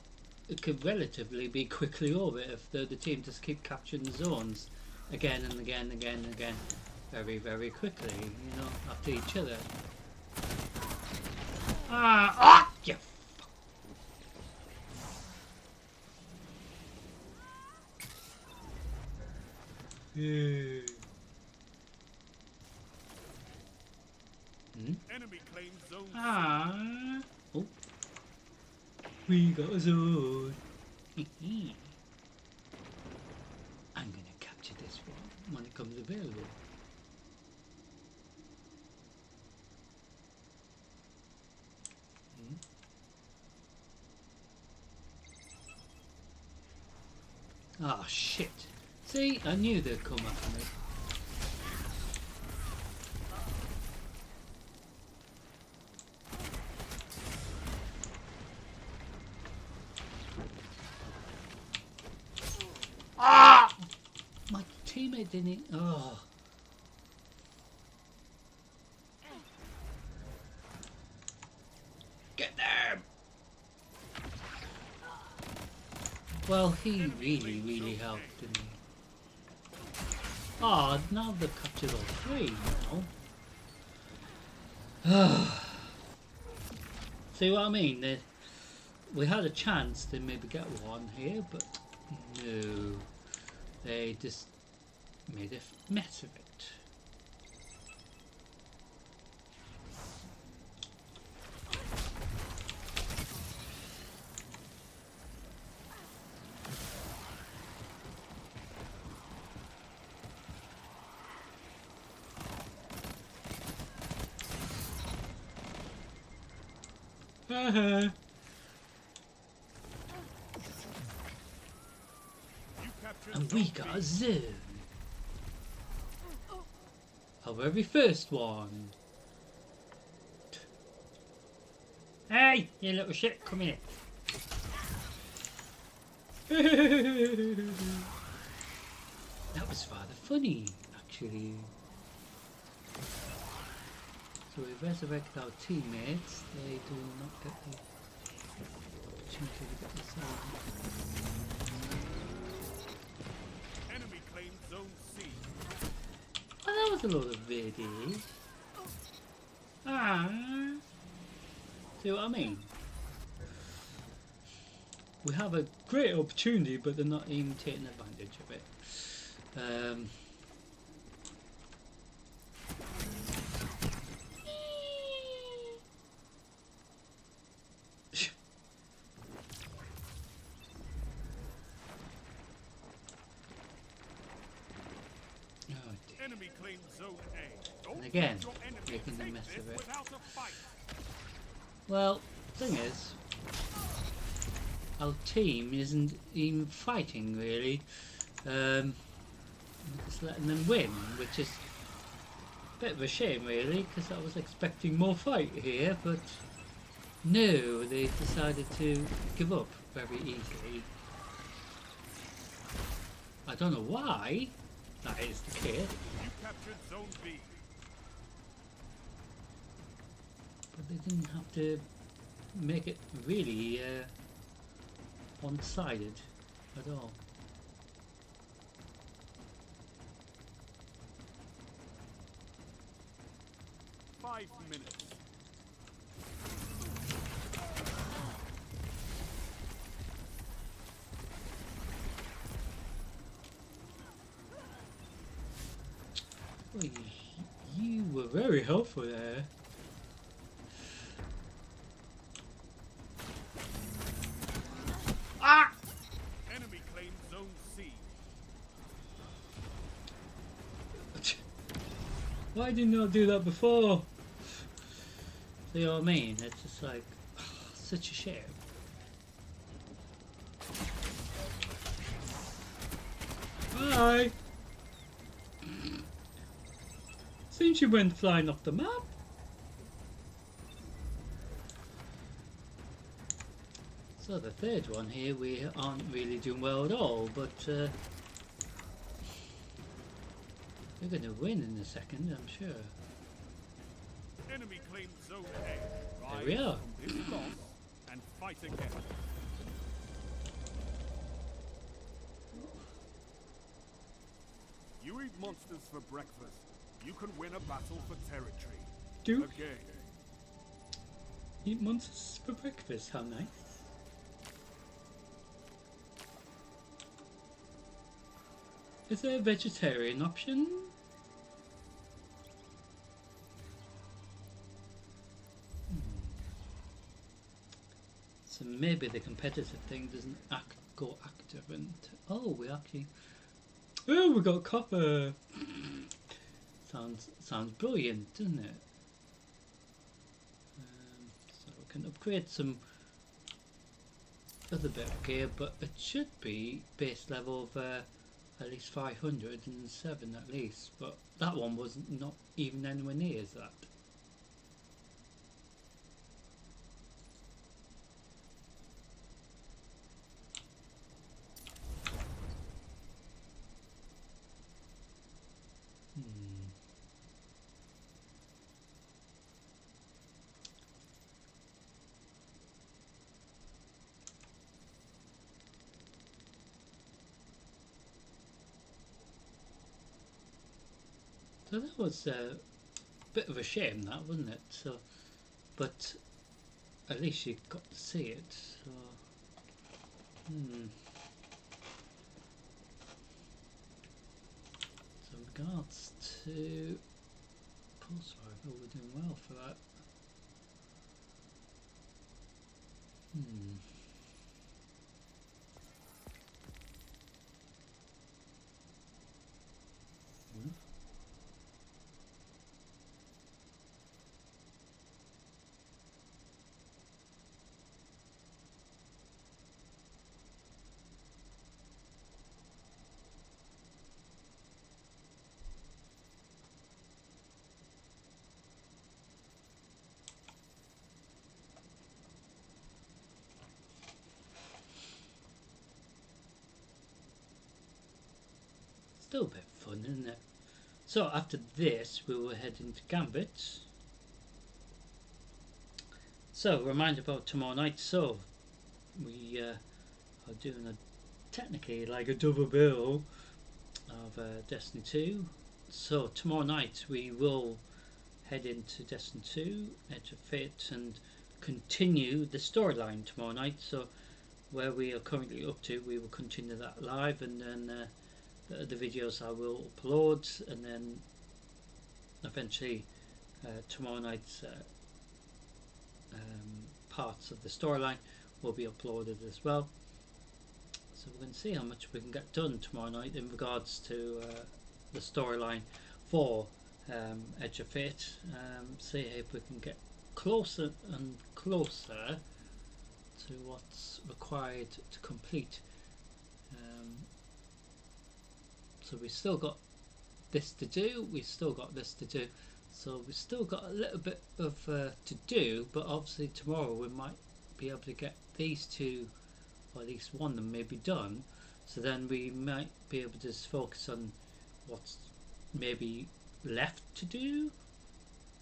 it could relatively be quickly over if the team just keep capturing the zones again and again and again and again, very, very quickly, you know, after each other. You fuck. Yeah. Enemy claims zone C. Oh. We got a zone. becomes available. Ah, shit. See, I knew they'd come after me. Ah! My teammate didn't. Oh. Get them! Well, he really helped, didn't he? Ah, now they've captured all three now. See what I mean? We had a chance to maybe get one here, but no. They just made a mess of it. You captured And we Zone got B. a zone. Our very first one. Hey, you little shit, come here. That was rather funny, actually. So we resurrect our teammates. They do not get the opportunity to get the zone. Enemy claimed Zone C. Oh, that was a lot of videos. Ah. See what I mean? We have a great opportunity, but they're not even taking advantage of it. Oh dear. Enemy claimed Zone A. Don't And again, let your enemy making a take mess this of it. without a fight. Well, thing is, our team isn't even fighting really. We're just letting them win, which is a bit of a shame really, because I was expecting more fight here, but no, they decided to give up very easily. I don't know why that is the case, You captured Zone B. but they didn't have to make it really one-sided at all. Five minutes. Well, you were very helpful there. Ah! Enemy claimed Zone C. Why didn't I do that before? See what I mean? It's just like such a shame. Bye. Since you went flying off the map. So the third one here, we aren't really doing well at all, but we're going to win in a second, I'm sure. Enemy claimed Zone A. There we are. Rise from this loss and fight again. You eat monsters for breakfast. You can win a battle for territory. Do Again. eat monsters for breakfast, how nice. Is there a vegetarian option? So maybe the competitive thing doesn't go active and oh, we actually Oh, we got copper. Sounds brilliant, doesn't it? So we can upgrade some other bit of gear, but it should be base level of at least 507 at least. But that one was not even anywhere near as that. So that was a bit of a shame, that, wasn't it? So, but at least you got to see it. So, so in regards to pulse rifle, we're doing well for that. Still a bit fun, isn't it? So after this, we will head into Gambit. So, reminder about tomorrow night. So, we are doing technically like a double bill of Destiny 2. So, tomorrow night we will head into Destiny 2, Edge of Fate, and continue the storyline tomorrow night. So, where we are currently up to, we will continue that live, and then the videos I will upload, and then eventually tomorrow night's parts of the storyline will be uploaded as well. So we're going to see how much we can get done tomorrow night in regards to the storyline for Edge of Fate. See if we can get closer and closer to what's required to complete. So we've still got this to do, so we've still got a little bit of to do, but obviously tomorrow we might be able to get these two, or at least one of them maybe done, so then we might be able to just focus on what's maybe left to do,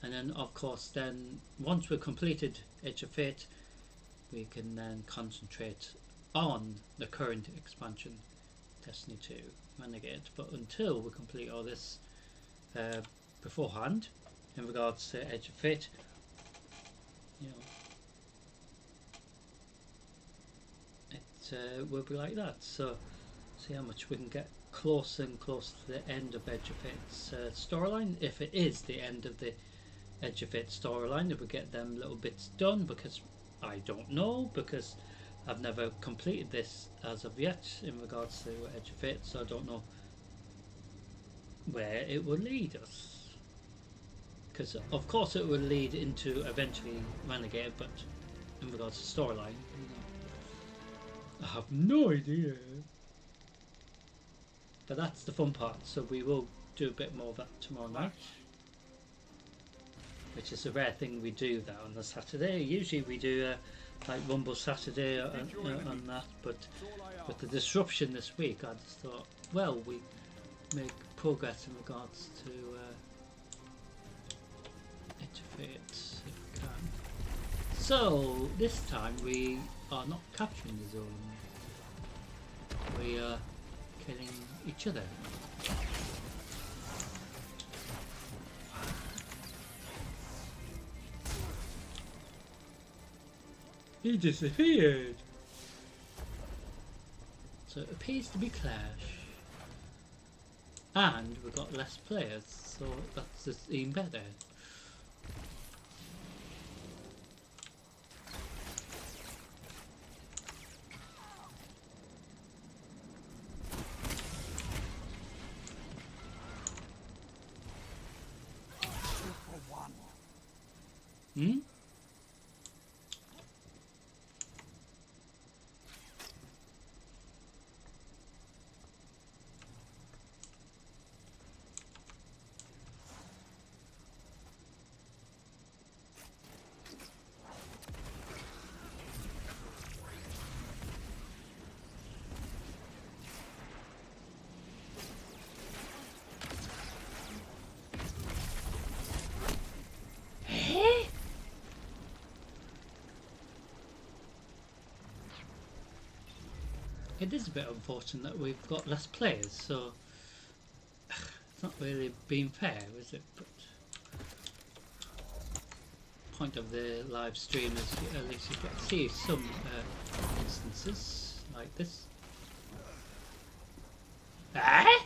and then of course then once we've completed Edge of Fate, we can then concentrate on the current expansion, Destiny 2 Renegade. But until we complete all this beforehand, in regards to Edge of Fate, you know, it will be like that. So see how much we can get closer and closer to the end of Edge of Fate's storyline, if it is the end of the Edge of Fate storyline, if we get them little bits done, because I don't know, because I've never completed this as of yet in regards to Edge of Fate, so I don't know where it will lead us. Because of course it will lead into eventually Renegade, but in regards to storyline, I have no idea. But that's the fun part, so we will do a bit more of that tomorrow night, which is a rare thing we do that on a Saturday. Usually we do like Rumble Saturday on that, but with the disruption this week, I just thought, well, we make progress in regards to Edge of Fate if we can. So this time we are not capturing the zone, we are killing each other. He disappeared. So it appears to be Clash. And we've got less players, so that's just even better. Hmm? It is a bit unfortunate that we've got less players, so it's not really being fair, is it? But point of the live stream is at least you get to see some instances like this. Ah! I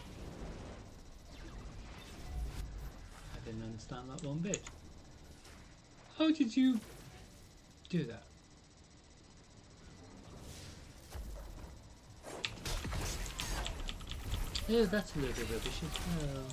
didn't understand that one bit. How did you do that? Oh, that's a little bit rubbish as well.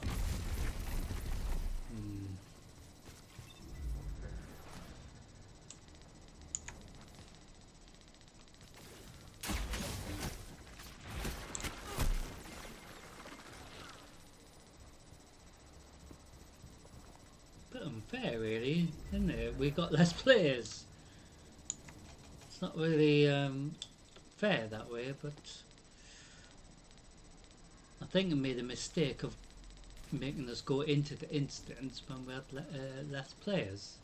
Bit unfair really, isn't it? We've got less players. It's not really fair that way, but I think I made a mistake of making us go into the instance when we had less players.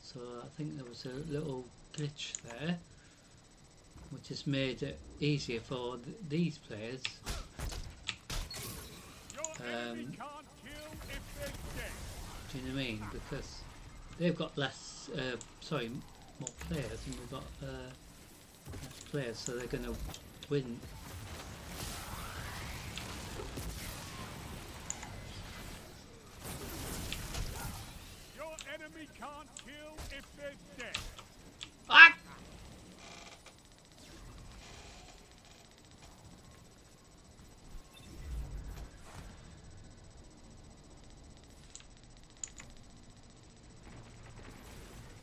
So I think there was a little glitch there, which has made it easier for these players. Do you know what I mean? Because they've got less, more players, and we've got less players, so they're going to win. Your enemy can't kill if they're dead. Ah!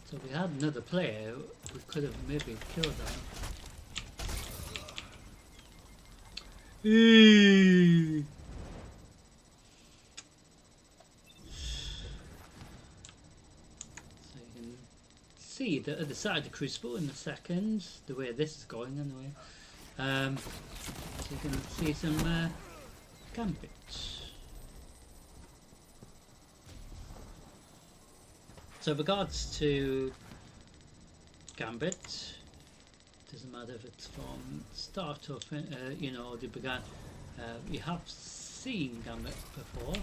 So if we had another player, we could have maybe killed them. Eee! So you can see the other side of the Crucible in a second, the way this is going anyway. So you can see some Gambit. So regards to Gambit, doesn't matter if it's from start or you know, the began. You have seen Gambit before.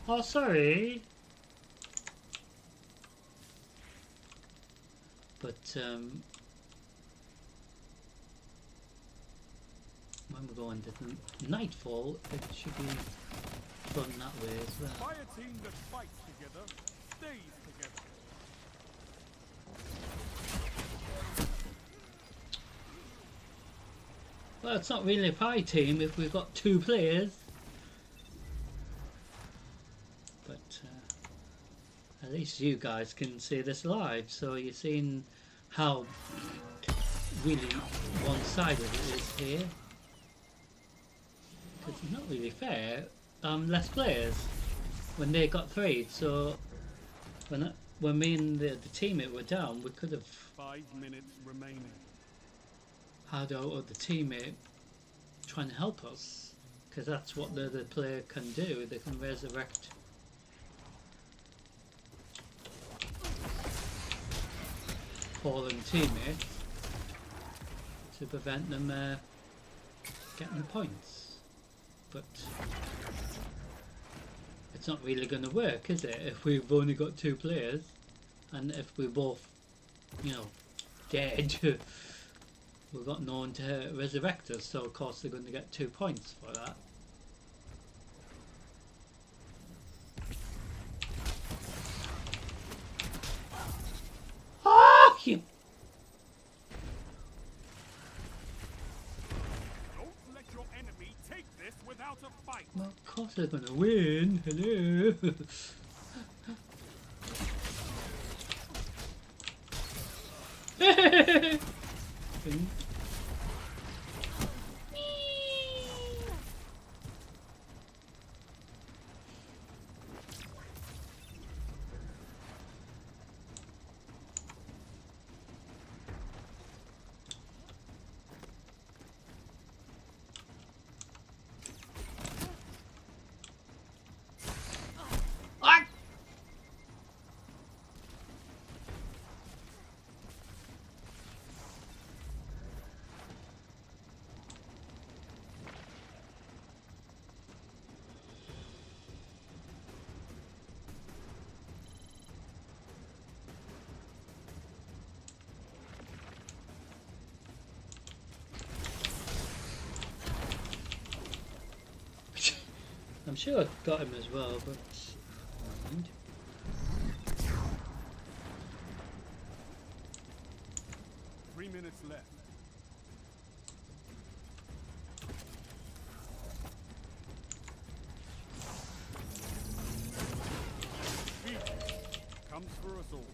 Oh, sorry. But when we go into Nightfall, it should be fun that way as well. By a team that fights together, stays together. Well, it's not really a pie team if we've got two players. But at least you guys can see this live, so you're seeing how really one-sided it is here. Because it's not really fair. Less players when they got three, so when me and the teammate were down, we could have 5 minutes remaining. had our other teammate trying to help us, because that's what the other player can do. They can resurrect fallen teammates to prevent them getting points. But it's not really going to work, is it, if we've only got two players and if we're both, you know, dead. We've got no one to resurrect us, so of course they're going to get 2 points for that. Ah! You... Don't let your enemy take this without a fight. Well, of course they're going to win. Hello. Ah! I'm sure I got him as well, but never mind. 3 minutes left. Defense comes for us all.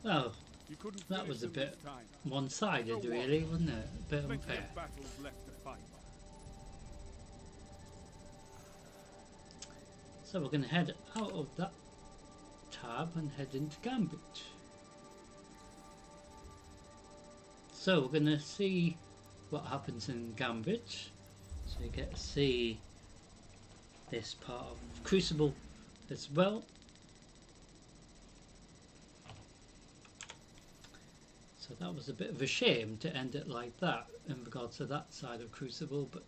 Well, You couldn't that finish was a them bit this time. one-sided, So what? really, wasn't it? A bit Plenty unfair. of battles left to fight. So we're going to head out of that tab and head into Gambit. So we're going to see what happens in Gambit. So you get to see this part of Crucible as well. So that was a bit of a shame to end it like that in regards to that side of Crucible, but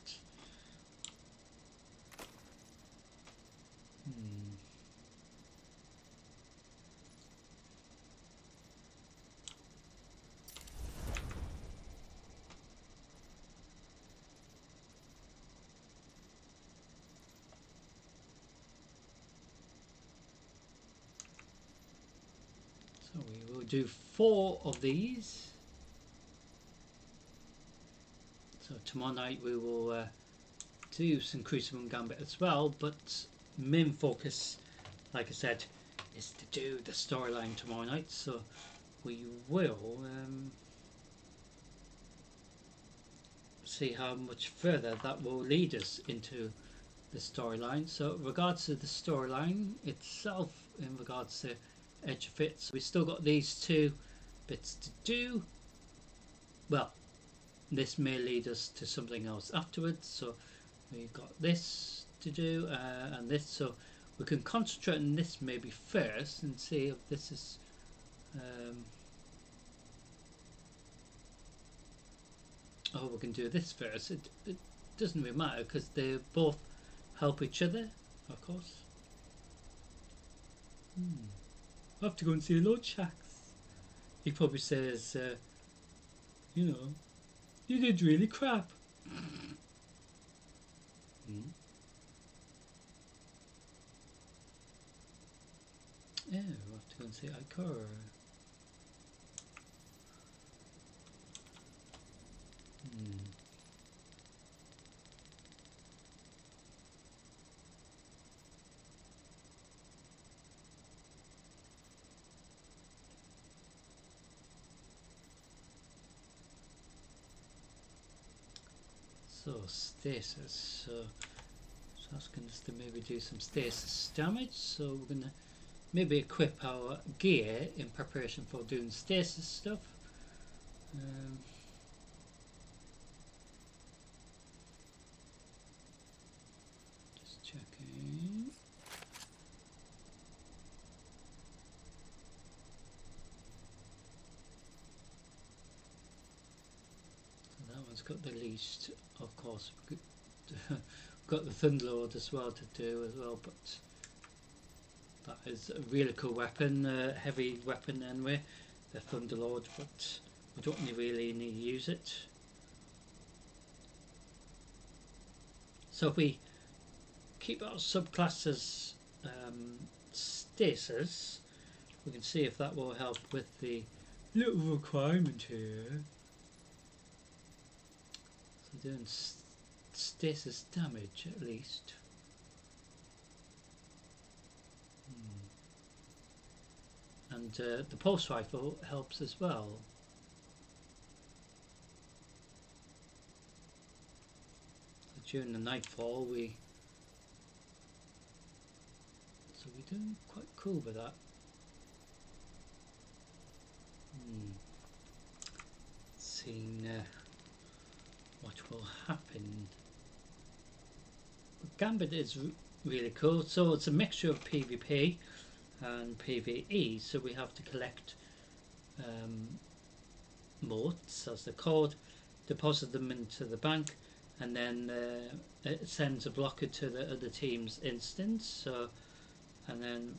so we will do 4 of these. So tomorrow night we will do some Crucible and Gambit as well, but main focus, like I said, is to do the storyline tomorrow night. So we will see how much further that will lead us into the storyline. So in regards to the storyline itself, in regards to Edge of It, so we still got these 2 bits to do. Well, this may lead us to something else afterwards, so we've got this to do and this, so we can concentrate on this maybe first and see if this is oh, we can do this first. It doesn't really matter because they both help each other, of course. I have to go and see Lord Shax. He probably says, you know, you did really crap. Yeah, we'll have to go and see Ikora. So stasis, so it's asking us to maybe do some stasis damage, so we're gonna maybe equip our gear in preparation for doing stasis stuff. Just checking. So that one's got the least, of course. We've got the Thunderlord as well to do as well, but that is a really cool weapon, heavy weapon anyway, the Thunderlord, but we don't really need to use it. So if we keep our subclasses stasis, we can see if that will help with the little requirement here. So doing stasis damage at least. and the pulse rifle helps as well. So during the nightfall we're doing quite cool with that. Seeing what will happen. Gambit is really cool. So it's a mixture of PvP and PvE. So we have to collect motes, as they're called, deposit them into the bank, and then it sends a blocker to the other team's instance. So, and then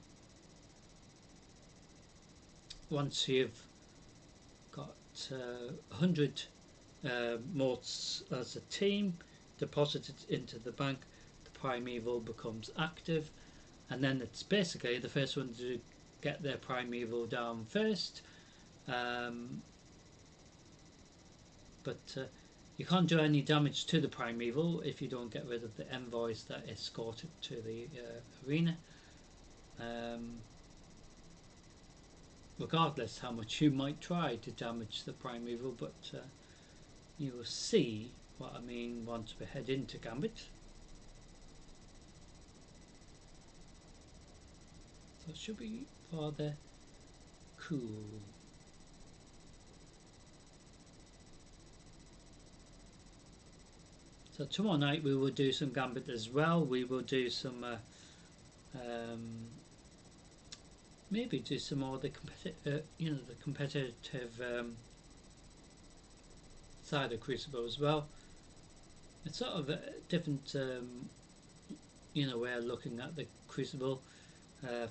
once you've got 100 motes as a team deposited into the bank, the primeval becomes active, and then it's basically the first one to get their primeval down first. But you can't do any damage to the primeval if you don't get rid of the envoys that escort it to the arena. Regardless how much you might try to damage the primeval, but you will see what I mean once we head into Gambit. So it should be rather cool. So tomorrow night we will do some Gambit as well. We will do some maybe do some more of the the competitive side of Crucible as well. It's sort of a different way of looking at the Crucible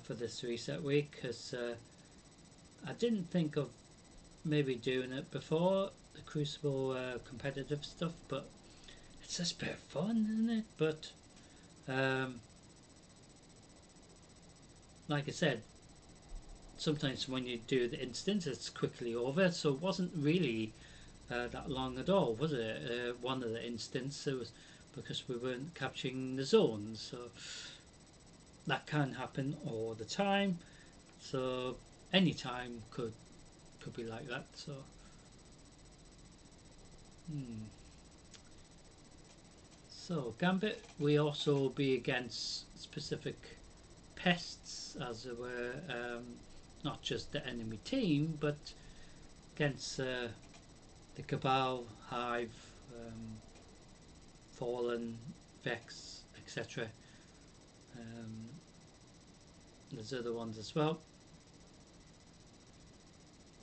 for this reset week, because I didn't think of maybe doing it before the Crucible competitive stuff, but it's just a bit of fun, isn't it? But like I said, sometimes when you do the instance it's quickly over, so it wasn't really that long at all, was it? One of the instances was because we weren't capturing the zones, so that can happen all the time. So any time could be like that. So so Gambit, we also be against specific pests, as it were, not just the enemy team, but against the Cabal, Hive, Fallen, Vex, etc. There's other ones as well.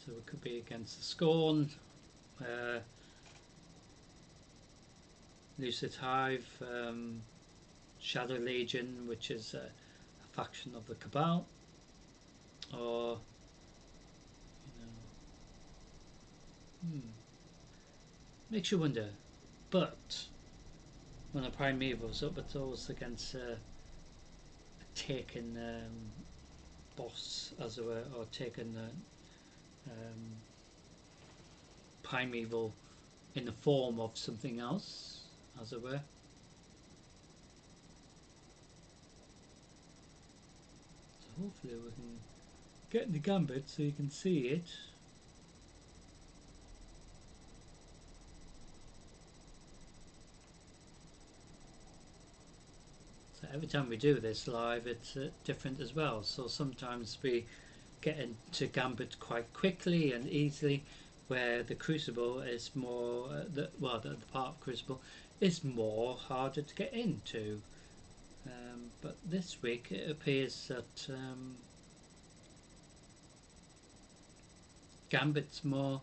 So we could be against the Scorn, Lucid Hive, Shadow Legion, which is a faction of the Cabal, or makes you wonder. But when a primeval's up, it's always against a taken boss, as it were, or taken primeval in the form of something else, as it were. So hopefully we can get in the Gambit so you can see it. So every time we do this live, it's different as well. So sometimes we get into Gambit quite quickly and easily, where the Crucible is more the part of Crucible is more harder to get into. But this week it appears that Gambit's more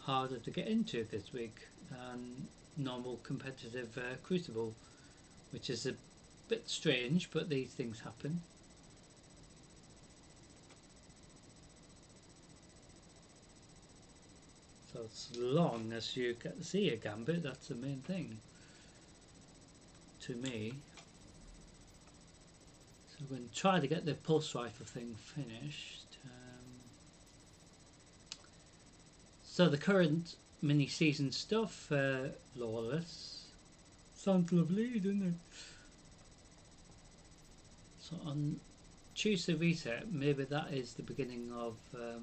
harder to get into this week than normal competitive Crucible, which is a bit strange, but these things happen. So as long as you get to see a Gambit, that's the main thing to me. So we're going to try to get the pulse rifle thing finished. So the current mini season stuff, Lawless, sounds lovely, doesn't it? So on Tuesday reset, maybe that is the beginning of the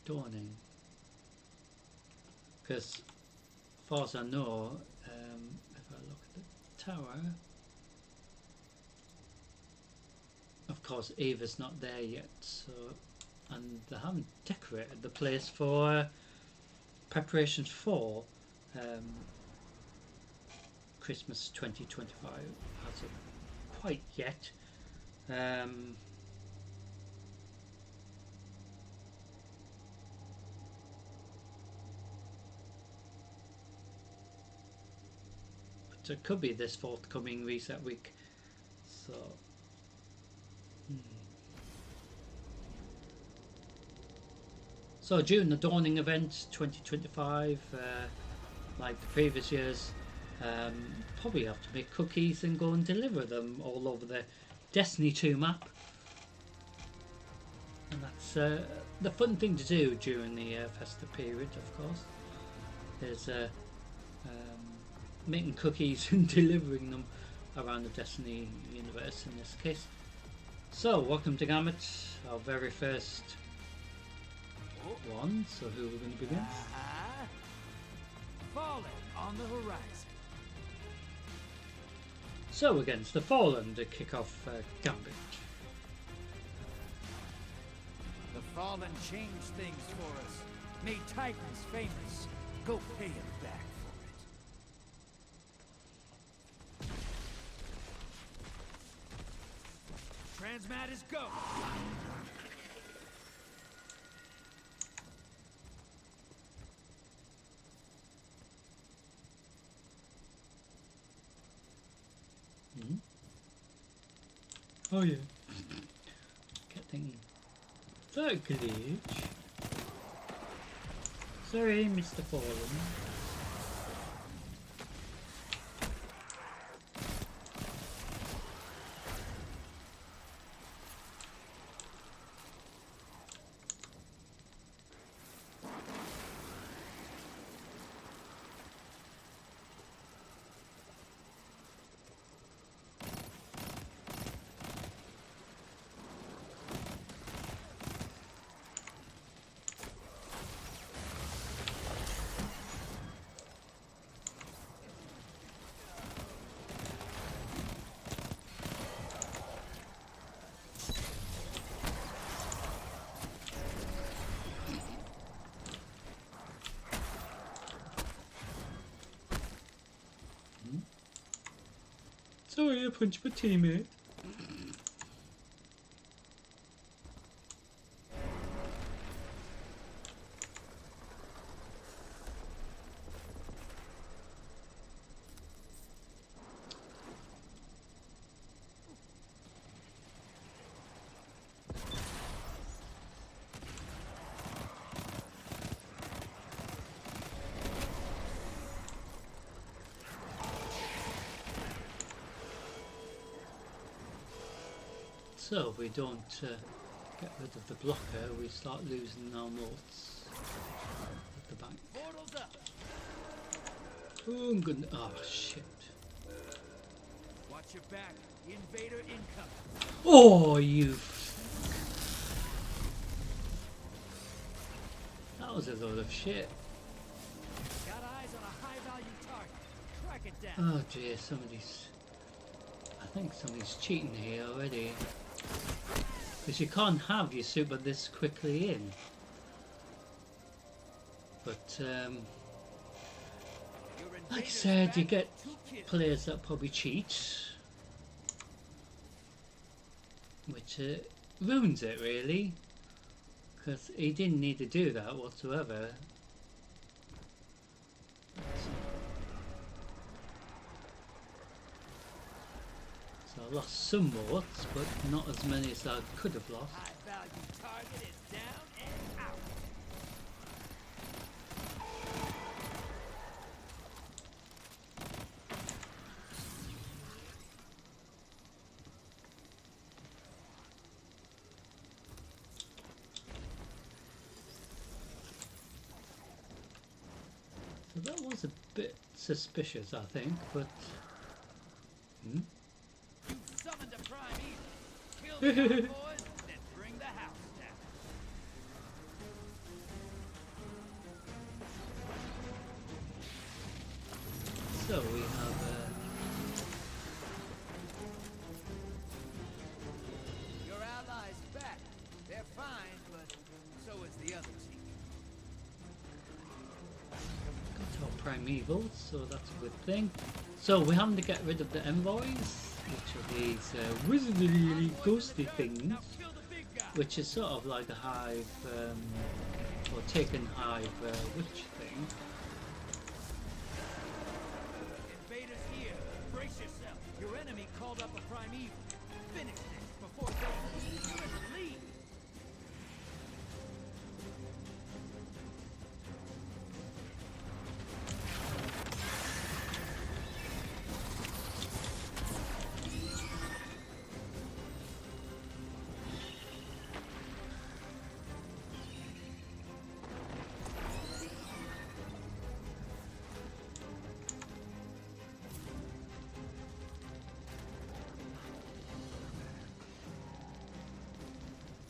dawning. Because, as far as I know, if I look at the tower, of course, Eva's not there yet, so, and they haven't decorated the place for preparations for Christmas 2025 as of quite yet. But it could be this forthcoming reset week. So. So during the Dawning event 2025, like the previous years, probably have to make cookies and go and deliver them all over the Destiny 2 map. And that's the fun thing to do during the festive period, of course, is making cookies and delivering them around the Destiny universe in this case. So, welcome to Gambit, our very first one. So who are we going to begin? Fallen on the horizon. So against the Fallen to kick off Gambit. The Fallen changed things for us, made Titans famous. Go pay him back for it. Transmat is go. Oh yeah. Getting that glitch. Sorry, Mr. Fallen. Sorry, I punched my teammate. So if we don't get rid of the blocker, we start losing our motes at the bank. Portals up. Oh, I'm gonna. Oh shit! Watch your back. Invader incoming. Oh, you! That was a load of shit. Got eyes on a high-value target. Track it down. Oh dear, somebody's. I think somebody's cheating here already. Because you can't have your super this quickly in. But like I said, you get players that probably cheat, which ruins it really. Because he didn't need to do that whatsoever. So I lost some motes, but not as many as I could have lost. High-value target is down and out. So that was a bit suspicious, I think, but Hmm? You summoned a prime evil. Kill the envoys, then bring the house down. So we have Your allies back. They're fine, but so is the other team. got our primeval, so that's a good thing. So we have to get rid of the envoys, which are these wizardly ghostly things, Now kill the big guy. which is sort of like a hive or taken hive witch thing. Invaders here. Brace yourself. Your enemy called up a prime evil. Finish this before it goes. You're in the lead.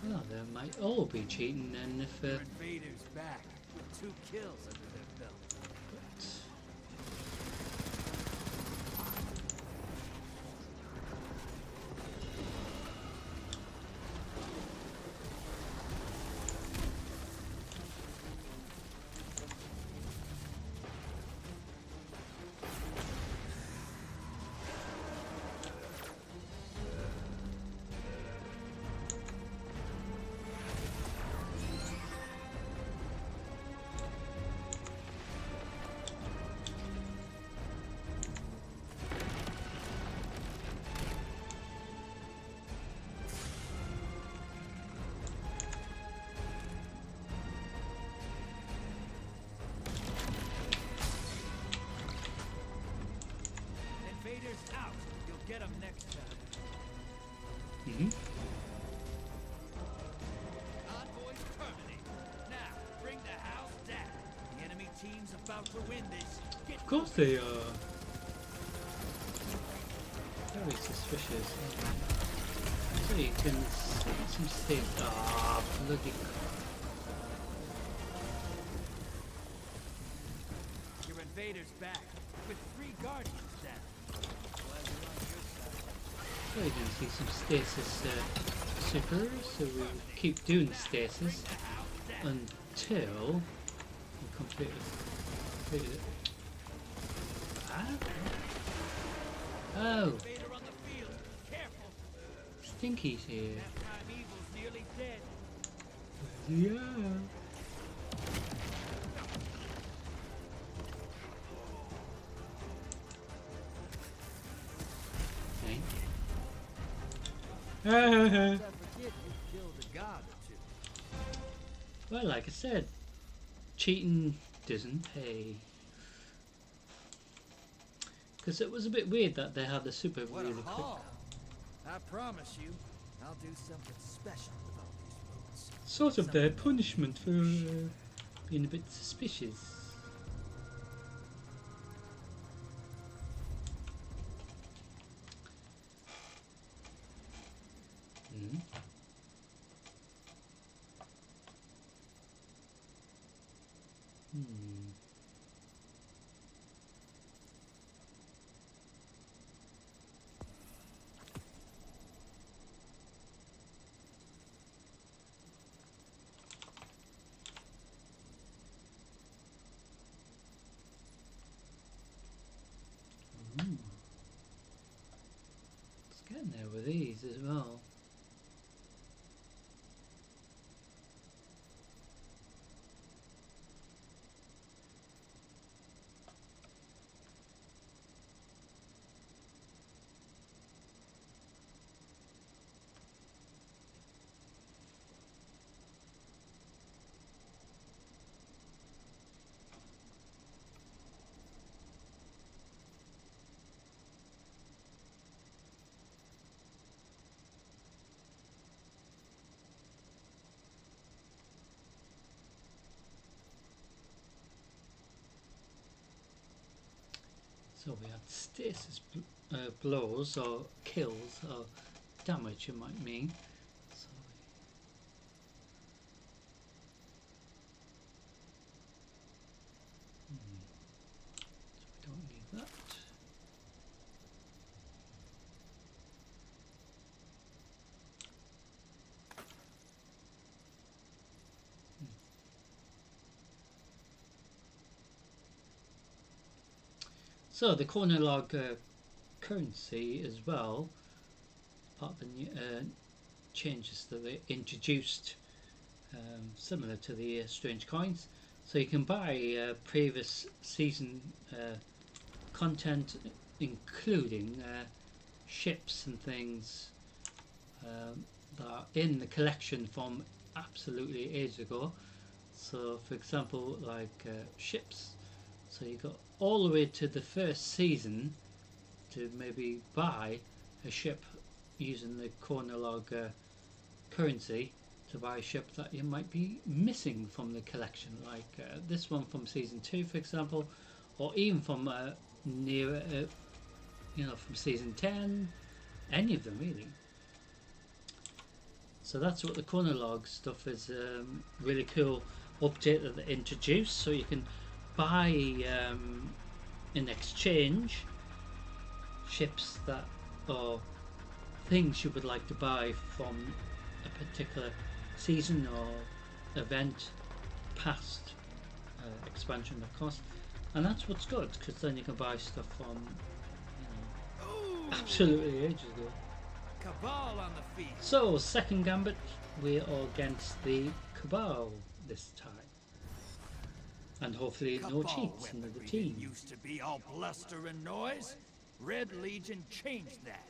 Well, they might all be cheating then if Your invaders back with 2 kills under their belt. Invaders out. You'll get them next time. Envoys terminated. Now, bring the house down. The enemy team's about to win this. Get Of course they are. Very suspicious. So you can see some state. Ah, bloody. your invaders back with 3 guardians down. Glad you're on your side. So you can see some stasis supers. So we keep doing stasis until we complete it. Ah? Oh, Invader on the field. Careful. Stinky's here. That prime evil's nearly dead. Yeah. I forget you killed a god or 2. Well, like I said, cheating doesn't pay. Because it was a bit weird that they had the super What really a quick. haul. I promise you, I'll do something special with all these roads. Sort of their punishment for being a bit suspicious. Hmm. Hmm. Ooh. It's getting there with these as well. So we had stasis blows or kills or damage, it might mean. So, so we don't need that. So the corner log currency as well, part of the new, changes that they introduced, similar to the strange coins. So you can buy previous season content, including ships and things that are in the collection from absolutely ages ago. So for example, like ships. So you got all the way to the first season to maybe buy a ship using the corner log currency to buy a ship that you might be missing from the collection, like this one from season 2 for example, or even from near from season 10, any of them really. So that's what the corner log stuff is. Really cool update that they introduced, so you can buy in exchange ships that or things you would like to buy from a particular season or event past expansion of cost. And that's what's good, because then you can buy stuff from absolutely ages ago. Cabal on the feet. So second gambit, we are against the Cabal this time. And hopefully no cheats in the team. Used to be all bluster and noise. Red Legion changed that.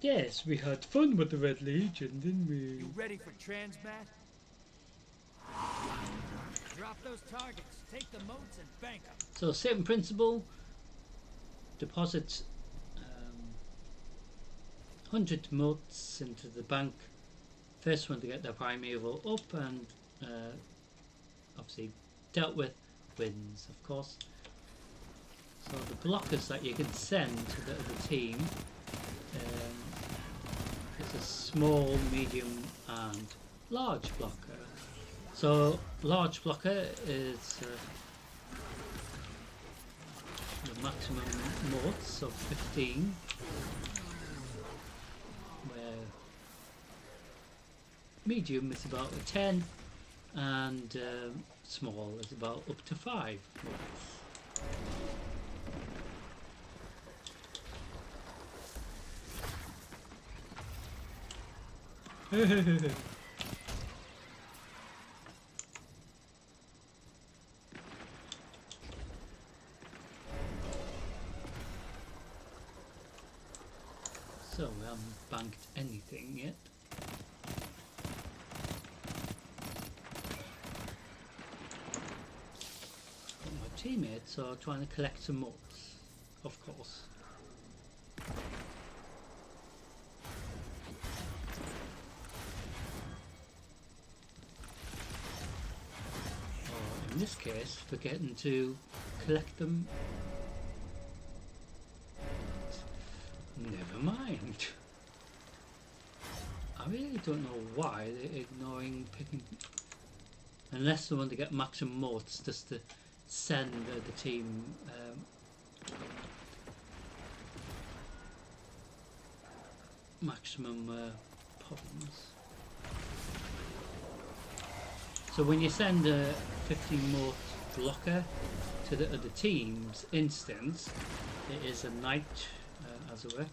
Yes, we had fun with the Red Legion, didn't we? You ready for transmat? Drop those targets, take the moats and bank them. So same principle. Deposit 100 moats into the bank. First one to get their primeval up and obviously dealt with wins, of course. So the blockers that you can send to the other team is a small, medium and large blocker. So large blocker is the maximum moats of 15, where medium is about a 10 and small is about up to 5 moats. So we haven't banked anything yet. My teammates are trying to collect some moats, of course. Or in this case, forgetting to collect them. Never mind. I really don't know why they're ignoring picking, unless they want to get maximum moats just to send the team maximum problems. So when you send a 15 moat blocker to the other team's instance, it is a knight, as it were.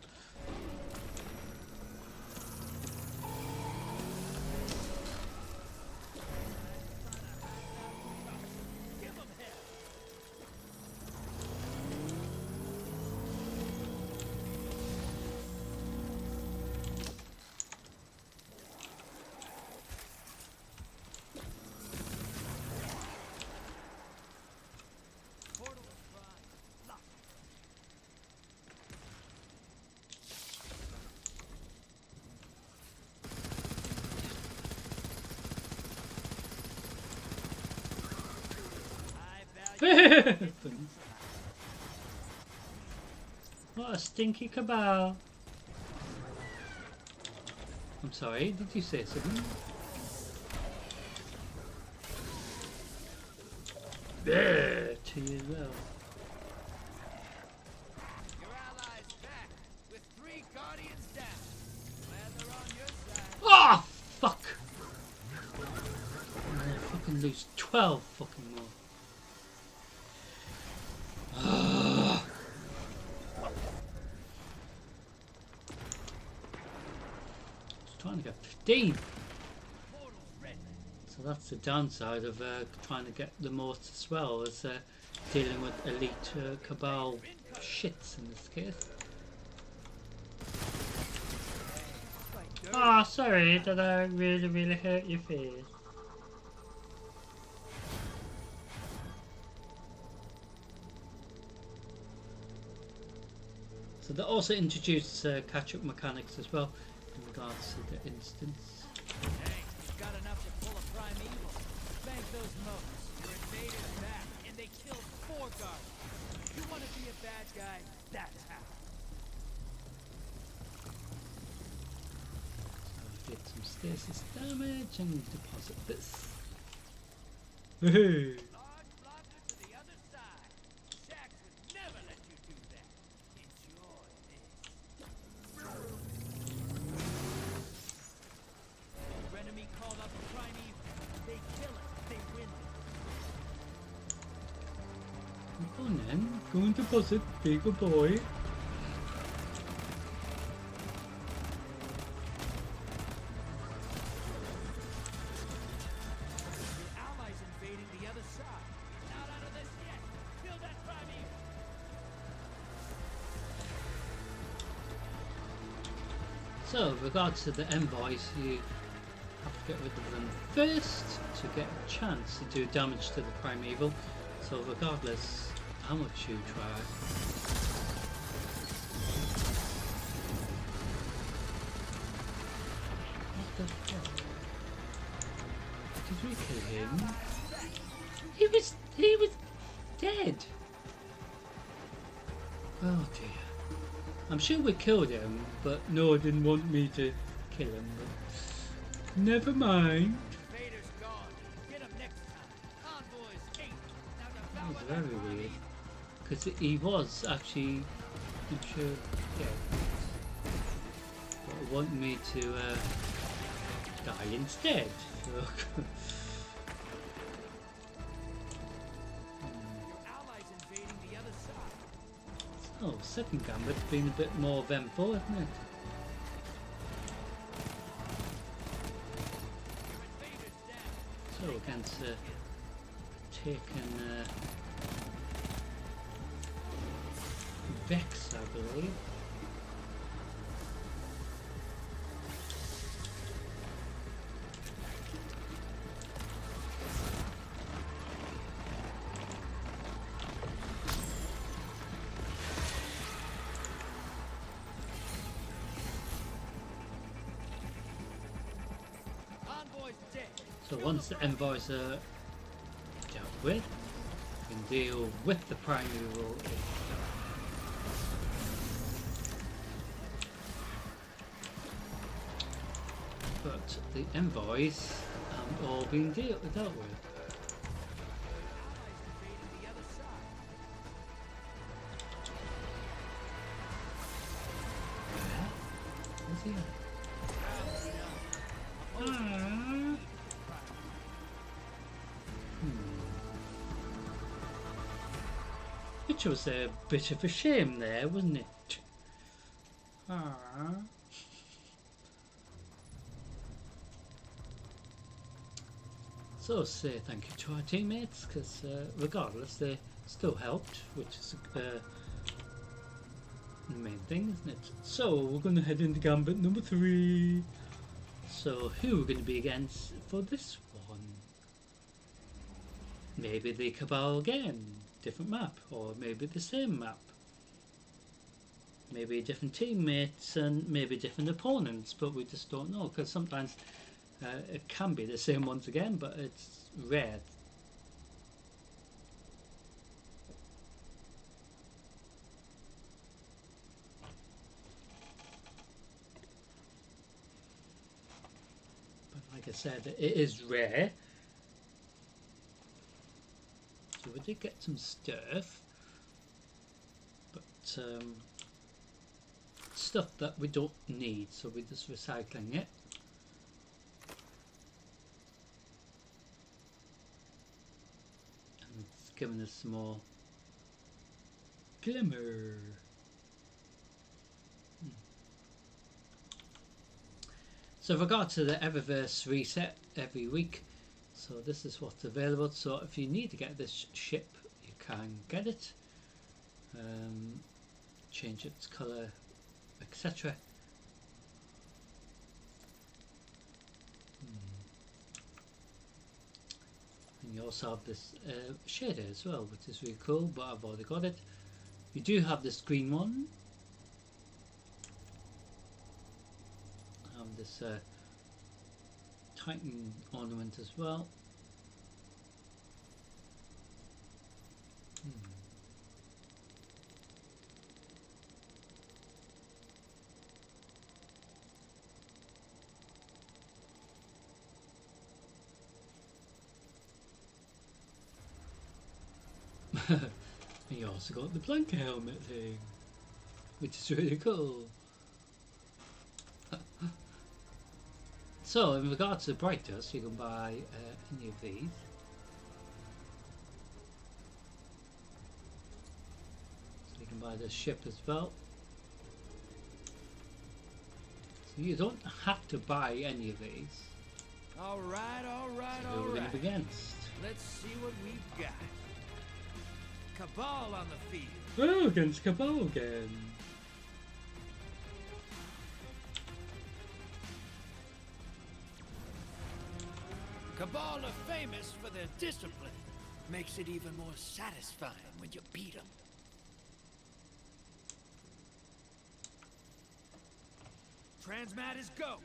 What a stinky cabal. I'm sorry, did you say something? There to you as well. Your allies back with 3 guardians down. Glad they're on your side. Oh fuck! I'm gonna fucking lose 12 fucking more. Trying to get 15. Portal's ready. So that's the downside of trying to get the most as well as dealing with elite cabal shits in this case. Ah, sorry, did I really hurt your face? So they also introduced catch-up mechanics as well in regards to the instance. Hey, you've got enough to pull a primeval. Bank those motes. Your invaders back, and they killed 4 guards. You want to be a bad guy? That's how. So get some stasis damage and deposit this. Hey. Large blocker to the other side. Shax would never let you do that. Enjoy this. Your enemy called up a primeval. They kill it. They win it. Go on then, go and deposit, big boy. Your allies invading the other side. You're not out of this yet. Kill that primeval. So, with regards to the envoys, you have to get rid of them first to get a chance to do damage to the primeval. So, regardless how much you try. What the fuck? Did we kill him? He was dead. Oh dear. I'm sure we killed him, but Noah didn't want me to kill him. But never mind. Vader's gone. Get him next time. Envoys 8. Now That was devour very that weird. primeval. Because he was actually, I'm sure, dead. But it wanted me to die instead. So Your allies invading the other side. oh, second gambit's been a bit more eventful, isn't it? Your invaders down. So against taken Vex, I believe. Envoys dead. So once the envoys are dealt with, you can deal with the primeval itself. But the envoys haven't all been dealt with. Allies invading the other side. Where's he at? Ah. Which was a bit of a shame there, wasn't it? Ah. So say thank you to our teammates, because regardless they still helped, which is the main thing, isn't it? So we're going to head into Gambit number 3. So who we're going to be against for this one? Maybe the Cabal again, different map, or maybe the same map. Maybe different teammates and maybe different opponents, but we just don't know, because sometimes it can be the same ones again, but it's rare. I said, it is rare. So we did get some stuff, but stuff that we don't need, so we're just recycling it. And it's giving us some more glimmer. So with regard to the Eververse reset every week, so this is what's available. So if you need to get this ship, you can get it, change its colour, etc. And you also have this shader as well, which is really cool, but I've already got it. You do have this green one. This Titan ornament as well. You also got the blanket helmet thing, which is really cool. So, in regards to Brightus, you can buy any of these. So you can buy this ship as well. So you don't have to buy any of these. Alright, alright, So who we're going alright. to be against? Let's see what we've got. Cabal on the field. Oh, against Cabal again. Cabal are famous for their discipline. Makes it even more satisfying when you beat them. Transmat is go.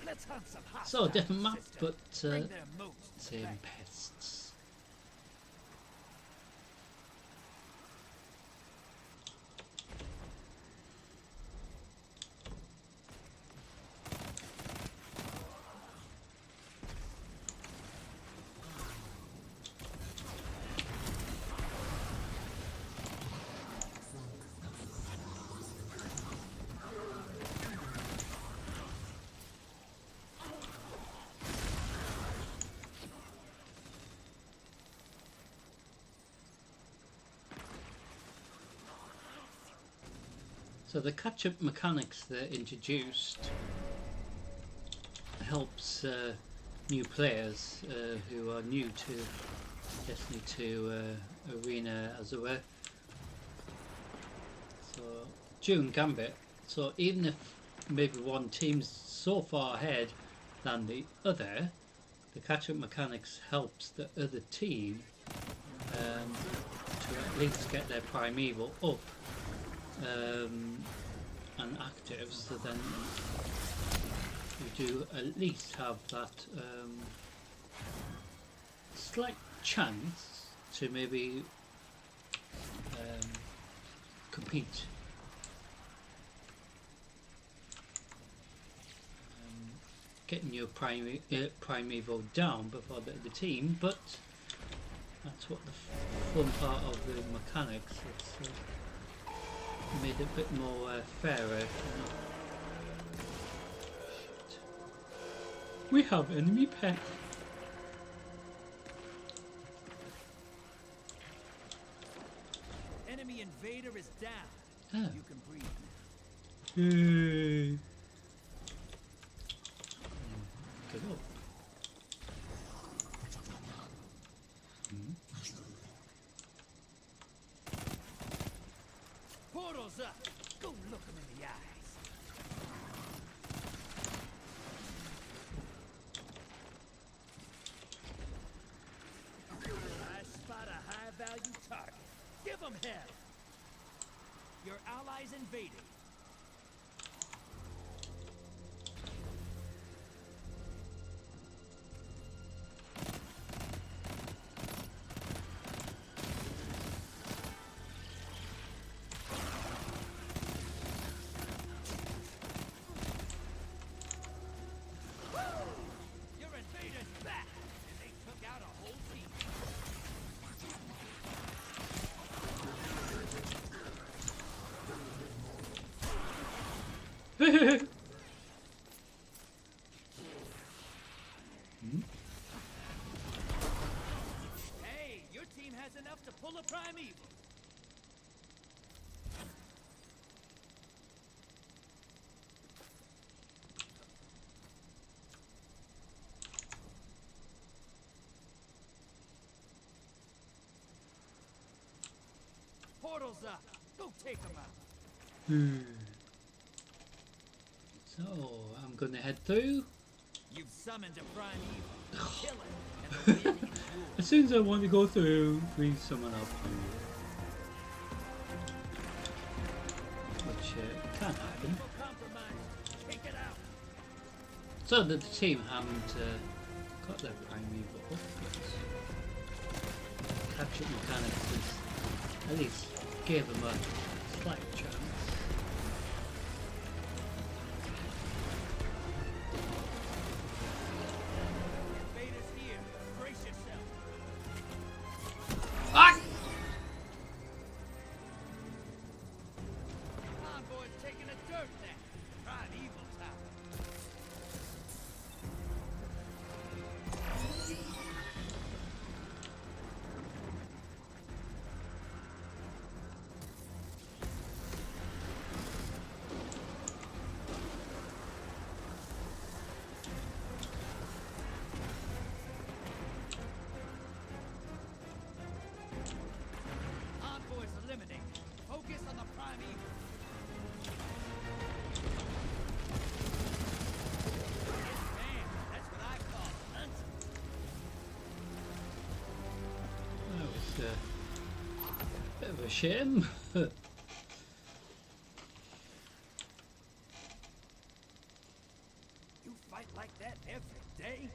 Let's hunt some So, hostiles, different map, sister. but Bring their moats to same back. pests. So the catch-up mechanics that introduced helps new players who are new to Destiny 2 Arena, as it were. So during Gambit, so even if maybe one team's so far ahead than the other, the catch-up mechanics helps the other team to at least get their primeval up and active, so then you do at least have that slight chance to maybe compete. Getting your primeval down before the team, but that's what the fun part of the mechanics. It's made it a bit more fairer. We have enemy pet. Enemy invader is down. Ah. You can breathe. Yay. Good up. Portals up. Go look him in the eyes. I spot a high-value target. Give him hell. Your allies invaded. Hey, your team has enough to pull a primeval. Portal's up. Go take them out. So I'm gonna head through. You've summoned a primeval. Kill it, and the win is yours. As soon as I want to go through, bring someone up. Which can happen. No compromise. Take it out. So the team haven't got their primeval up yet. Capture mechanics is at least gave them a slight chance. Invaders here. Brace yourself. Ah! Convoy's taking a dirt nap. Primeval time. Envoys eliminated. Focus on the primeval. Man, that's what I call hunting. That was a bit of a shame. You fight like that every day?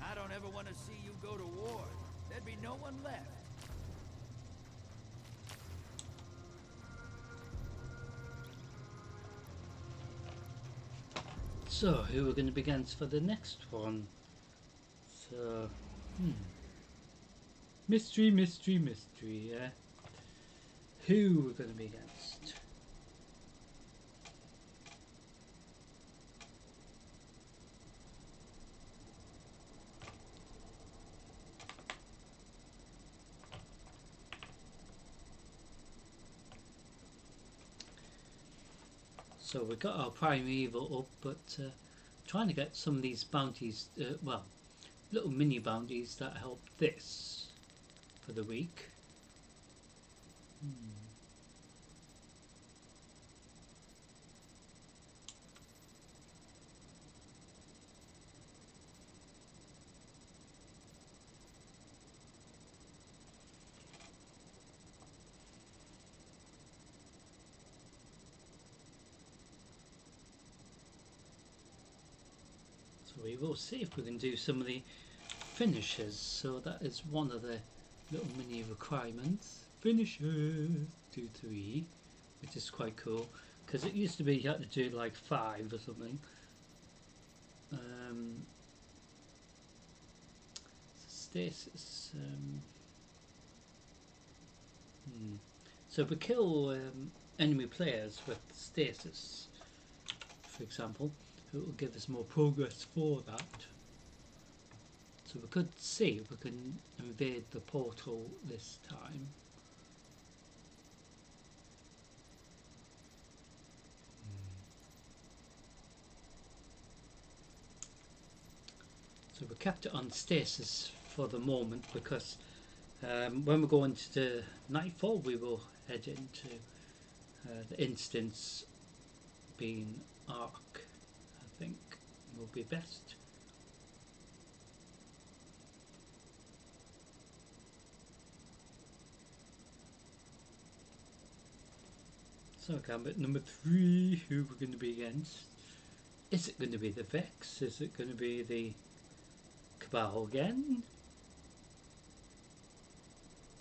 I don't ever want to see you go to war. There'd be no one left. So, who we're going to be against for the next one? So, mystery, mystery, mystery. Yeah. Who we're going to be against? So we got our primeval up, but trying to get some of these bounties, well, little mini bounties that help this for the week. So we will see if we can do some of the finishes. So that is one of the little mini requirements. Finishes 2, 3, which is quite cool because it used to be you had to do like 5 or something. Stasis. So if we kill enemy players with stasis, for example, it will give us more progress for that. So we could see if we can invade the portal this time. So we kept it on stasis for the moment because when we go into the nightfall we will head into the instance being arc, I think will be best. So gambit number 3, who we're going to be against. Is it going to be the Vex? Is it going to be the Cabal again?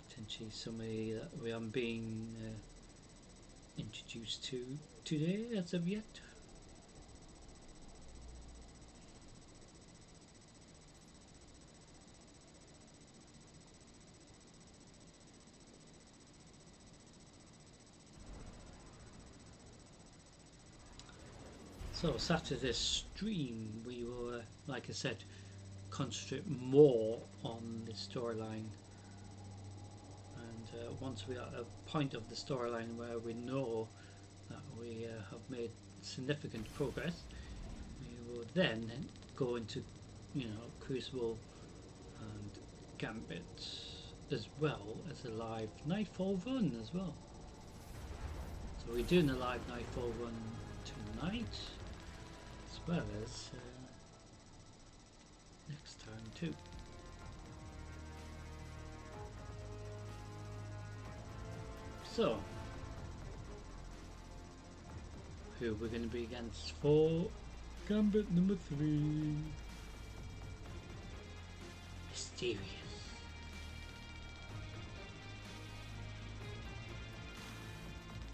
Potentially somebody that we haven't been introduced to today as of yet. So Saturday's stream, we will, like I said, concentrate more on the storyline. And once we are at a point of the storyline where we know that we have made significant progress, we will then go into, Crucible and Gambit, as well as a live Nightfall run as well. So we're doing a live Nightfall run tonight, as well as next time too. So, who we're going to be against for Gambit number 3? Mysterious.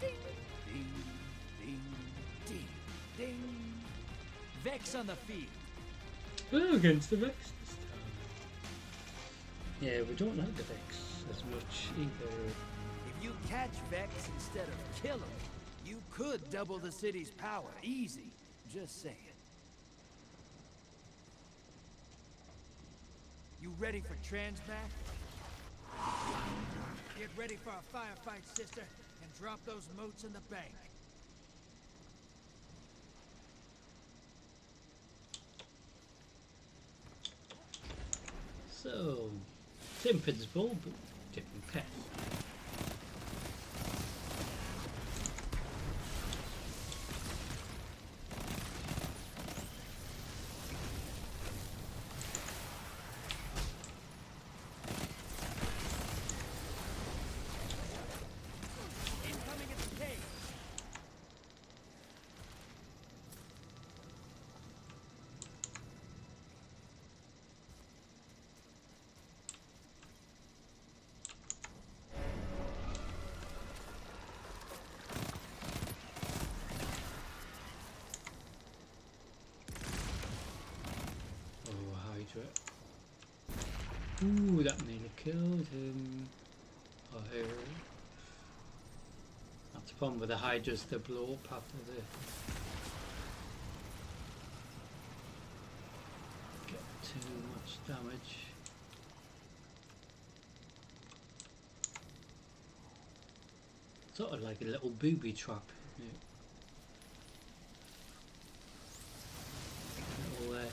Ding, ding, ding, ding. Vex on the field. Oh, against the Vex this time. Yeah, we don't like the Vex as much either. If you catch Vex instead of kill him, you could double the city's power. Easy. Just saying. You ready for transmat? Get ready for a firefight, sister, and drop those motes in the bank. So, same principle, but different path. Incoming at the cave. Oh, Hydra. Ooh, that nearly killed him. Or her. That's the problem with the Hydras, they blow up after they get too much damage. Sort of like a little booby trap. Yeah. Little,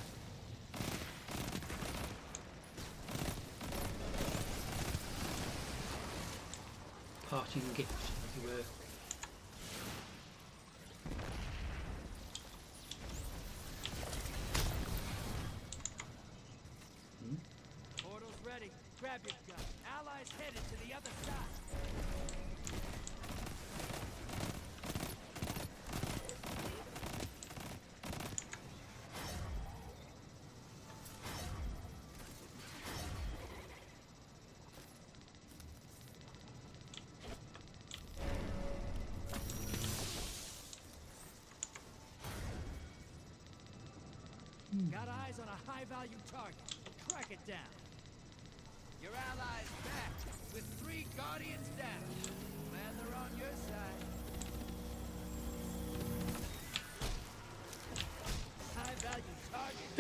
parting gift, as it were. Portal's ready. Grab your gun. Allies headed to the other side. Got eyes on a high-value target. Track it down. Your allies back with 3 Guardians down. Glad they're on your side. High-value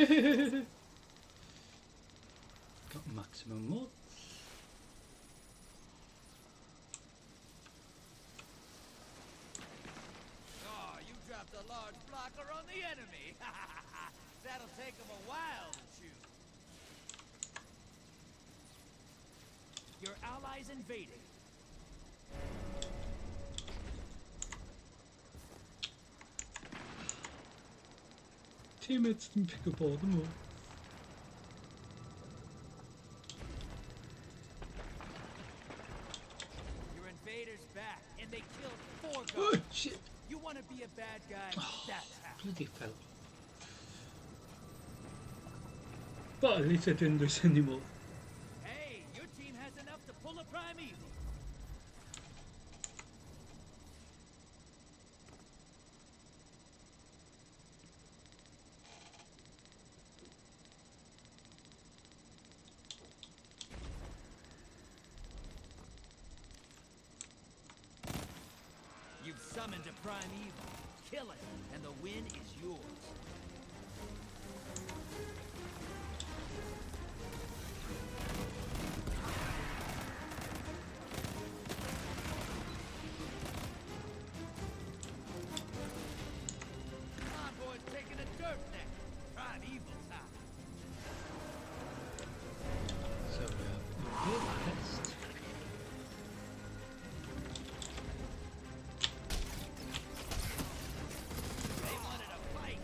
target. Got maximum mod. Oh, you dropped a large blocker on the enemy. That'll take them a while to shoot. Your allies invading. Teammates didn't pick up all the mod. Your invaders back, and they killed 4 Oh guards. shit! You want to be a bad guy? That's how. Bloody fell. But at least I didn't lose anymore. Hey, your team has enough to pull a primeval. You've summoned a primeval. kill it, and the win is yours. Come on, boys, taking a dirt neck. Primeval time. So we have a pest. They wanted a fight.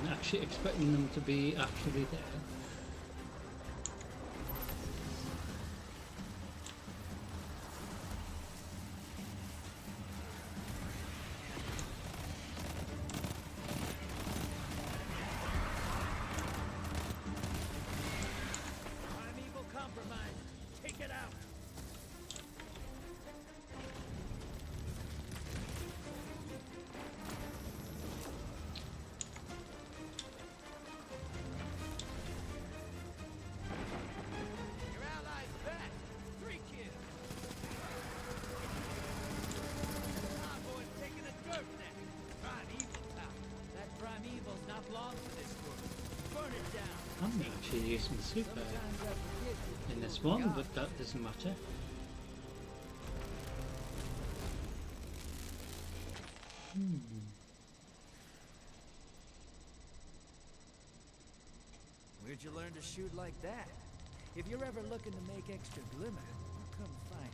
I'm actually expecting them to be actually there. Primeval compromise. Take it out. Your allies back. 3 kills. Come on, boys, taking a dirt neck. Primeval time. That primeval's not long for this world. Burn it down. I'm actually using super in this one, but that doesn't matter. Where'd you learn to shoot like that? If you're ever looking to make extra glimmer, you come find me.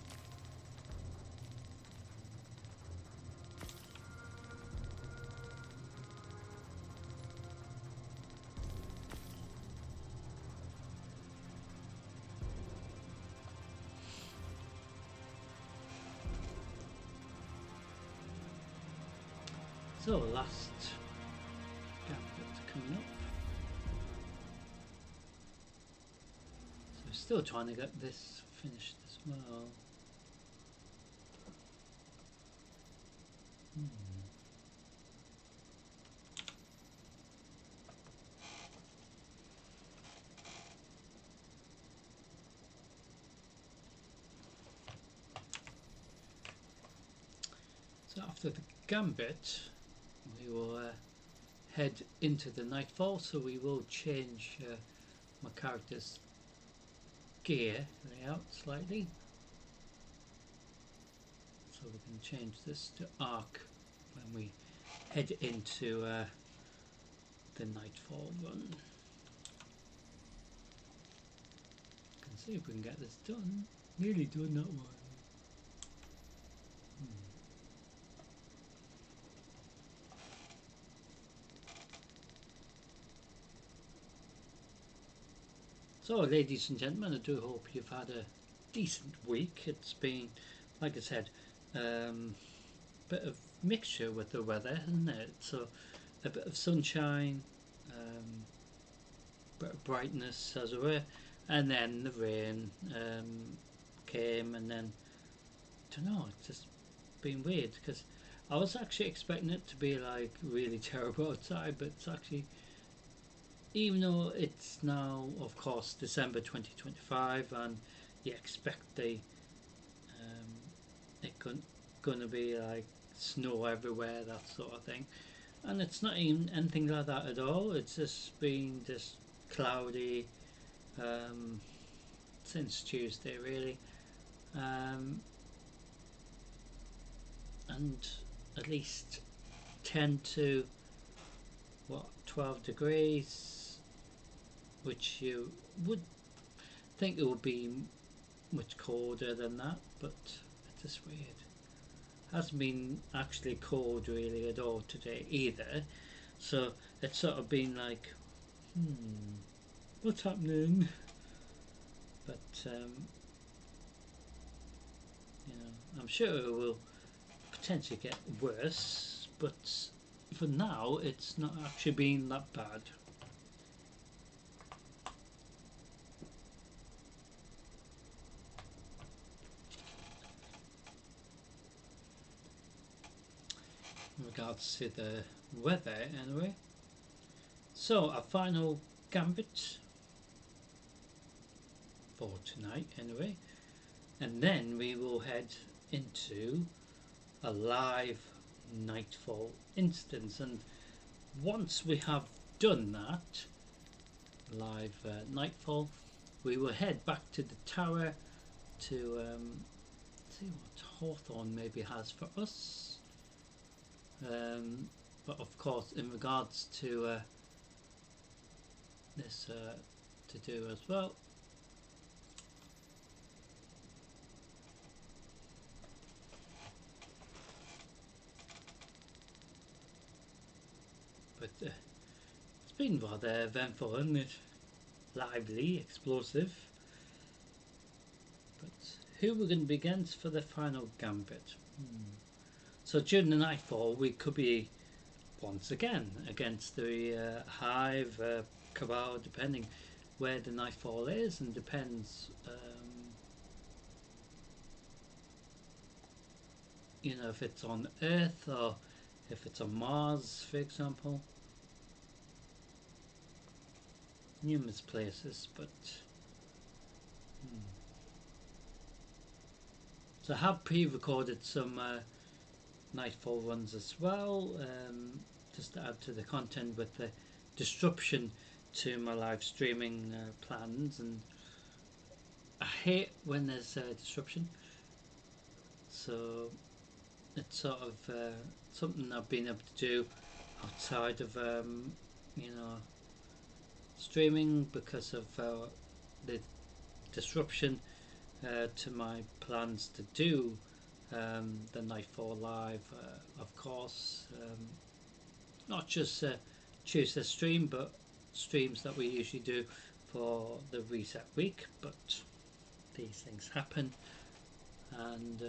So last gambit coming up. So we're still trying to get this finished as well. So after the gambit, we will head into the nightfall. So we will change my character's gear layout slightly. So we can change this to arc when we head into the nightfall run. Can see if we can get this done. Nearly done that one. So, ladies and gentlemen, I do hope you've had a decent week. It's been, like I said, bit of mixture with the weather, isn't it? So, a bit of sunshine, bit of brightness, as it were, and then the rain came, and then I don't know. It's just been weird because I was actually expecting it to be like really terrible outside, but it's actually. Even though it's now, of course, December 2025, and you expect it gonna be like snow everywhere, that sort of thing, and it's not even anything like that at all. It's just been just cloudy since Tuesday, really, and at least 10 to 12 degrees. Which you would think it would be much colder than that, but it's just weird. Hasn't been actually cold really at all today either, so it's sort of been like, what's happening? But I'm sure it will potentially get worse, but for now it's not actually been that bad. In regards to the weather anyway. So our final gambit for tonight anyway and then we will head into a live Nightfall instance. And once we have done that live Nightfall, we will head back to the tower to see what Hawthorne maybe has for us. But of course, in regards to this to do as well. But it's been rather eventful, isn't it? Lively, explosive. But who we're going to be against for the final gambit? So during the Nightfall, we could be once again against the Hive, Cabal, depending where the Nightfall is, and depends, you know, if it's on Earth or if it's on Mars, for example. Numerous places, but so I have pre-recorded some Nightfall runs as well, just to add to the content with the disruption to my live streaming plans. And I hate when there's disruption, so it's sort of something I've been able to do outside of you know, streaming, because of the disruption to my plans to do the Nightfall live, of course. Not just Tuesday stream, but streams that we usually do for the reset week. But these things happen, and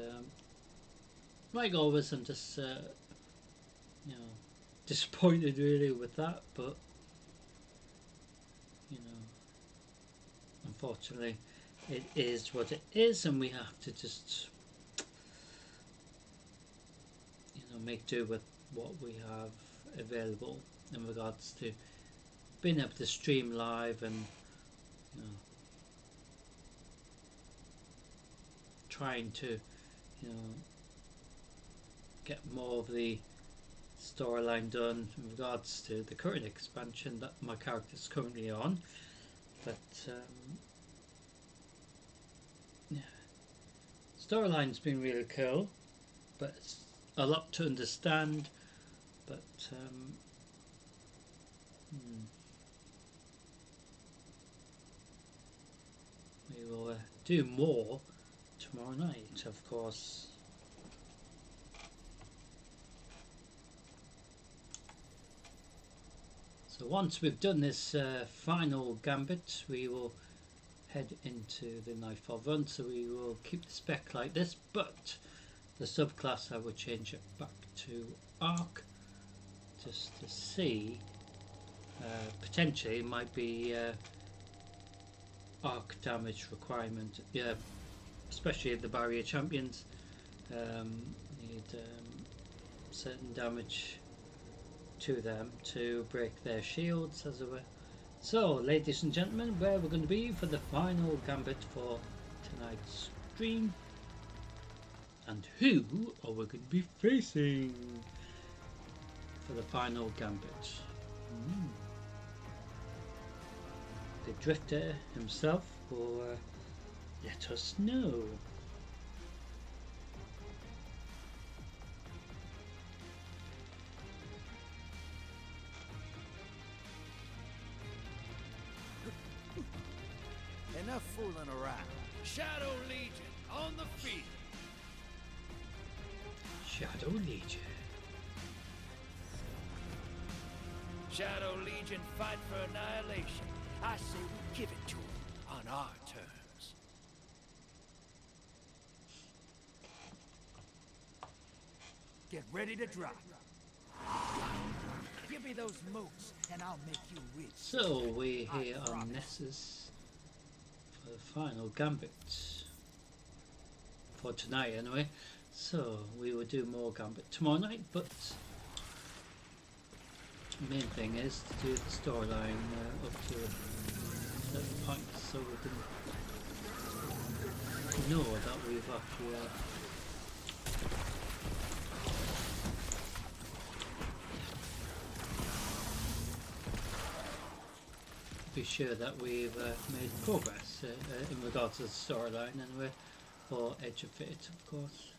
like always, I'm just you know, disappointed really with that, but you know, unfortunately it is what it is, and we have to just, you know, make do with what we have available in regards to being able to stream live, and you know, trying to, you know, get more of the storyline done in regards to the current expansion that my character is currently on. But yeah, storyline's been really cool, but it's a lot to understand. But we will do more tomorrow night, of course. So once we've done this final gambit, we will head into the Nightfall run. So we will keep the spec like this, but the subclass I will change it back to Arc, just to see. Potentially it might be arc damage requirement, yeah, especially the barrier champions need certain damage to them to break their shields, as it were. So ladies and gentlemen, where we're going to be for the final gambit for tonight's stream, and who are we going to be facing for the final gambit? The Drifter himself will let us know. Enough fooling around. Shadow Legion on the field. Shadow Legion. Shadow Legion fight for annihilation. I say we give it to them on our terms. Get ready to drop. Give me those mooks, and I'll make you rich. So we're here on Nessus for the final gambit for tonight anyway. So we will do more gambit tomorrow night, but the main thing is to do the storyline up to a certain point, so we can know that we've actually be sure that we've made progress in regards to the storyline anyway, or Edge of Fate, of course.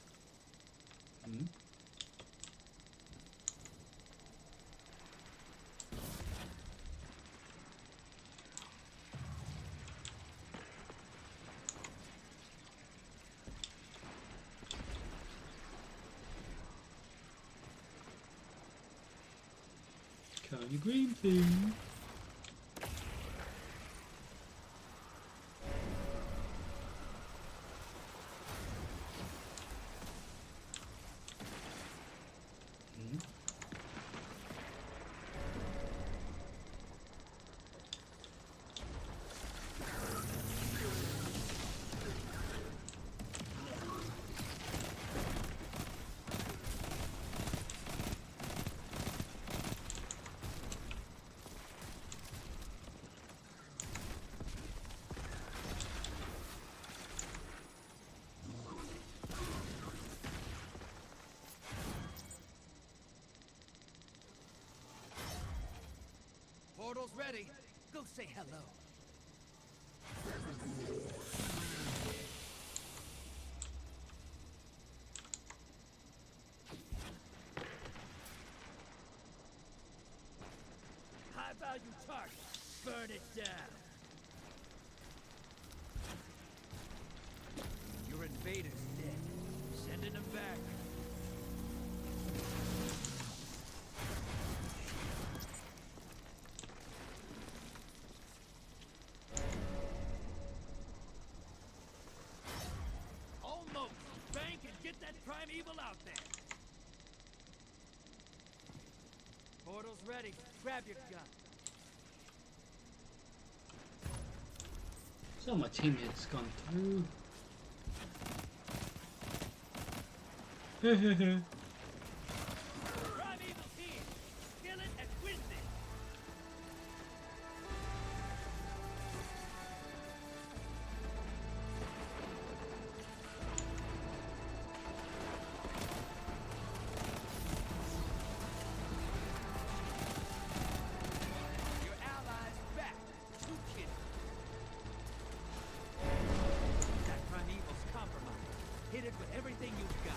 Tiny green thing. Portal's ready. Go say hello. High value target. Burn it down. Your invader's dead. Sending him back. Almost. Bank and get that primeval out there. Portal's ready. Grab your gun. So my teammate's gone through. Primeval's here. Kill it and win it. Your allies back. Too kidding. That primeval's compromised. Hit it with everything you've got.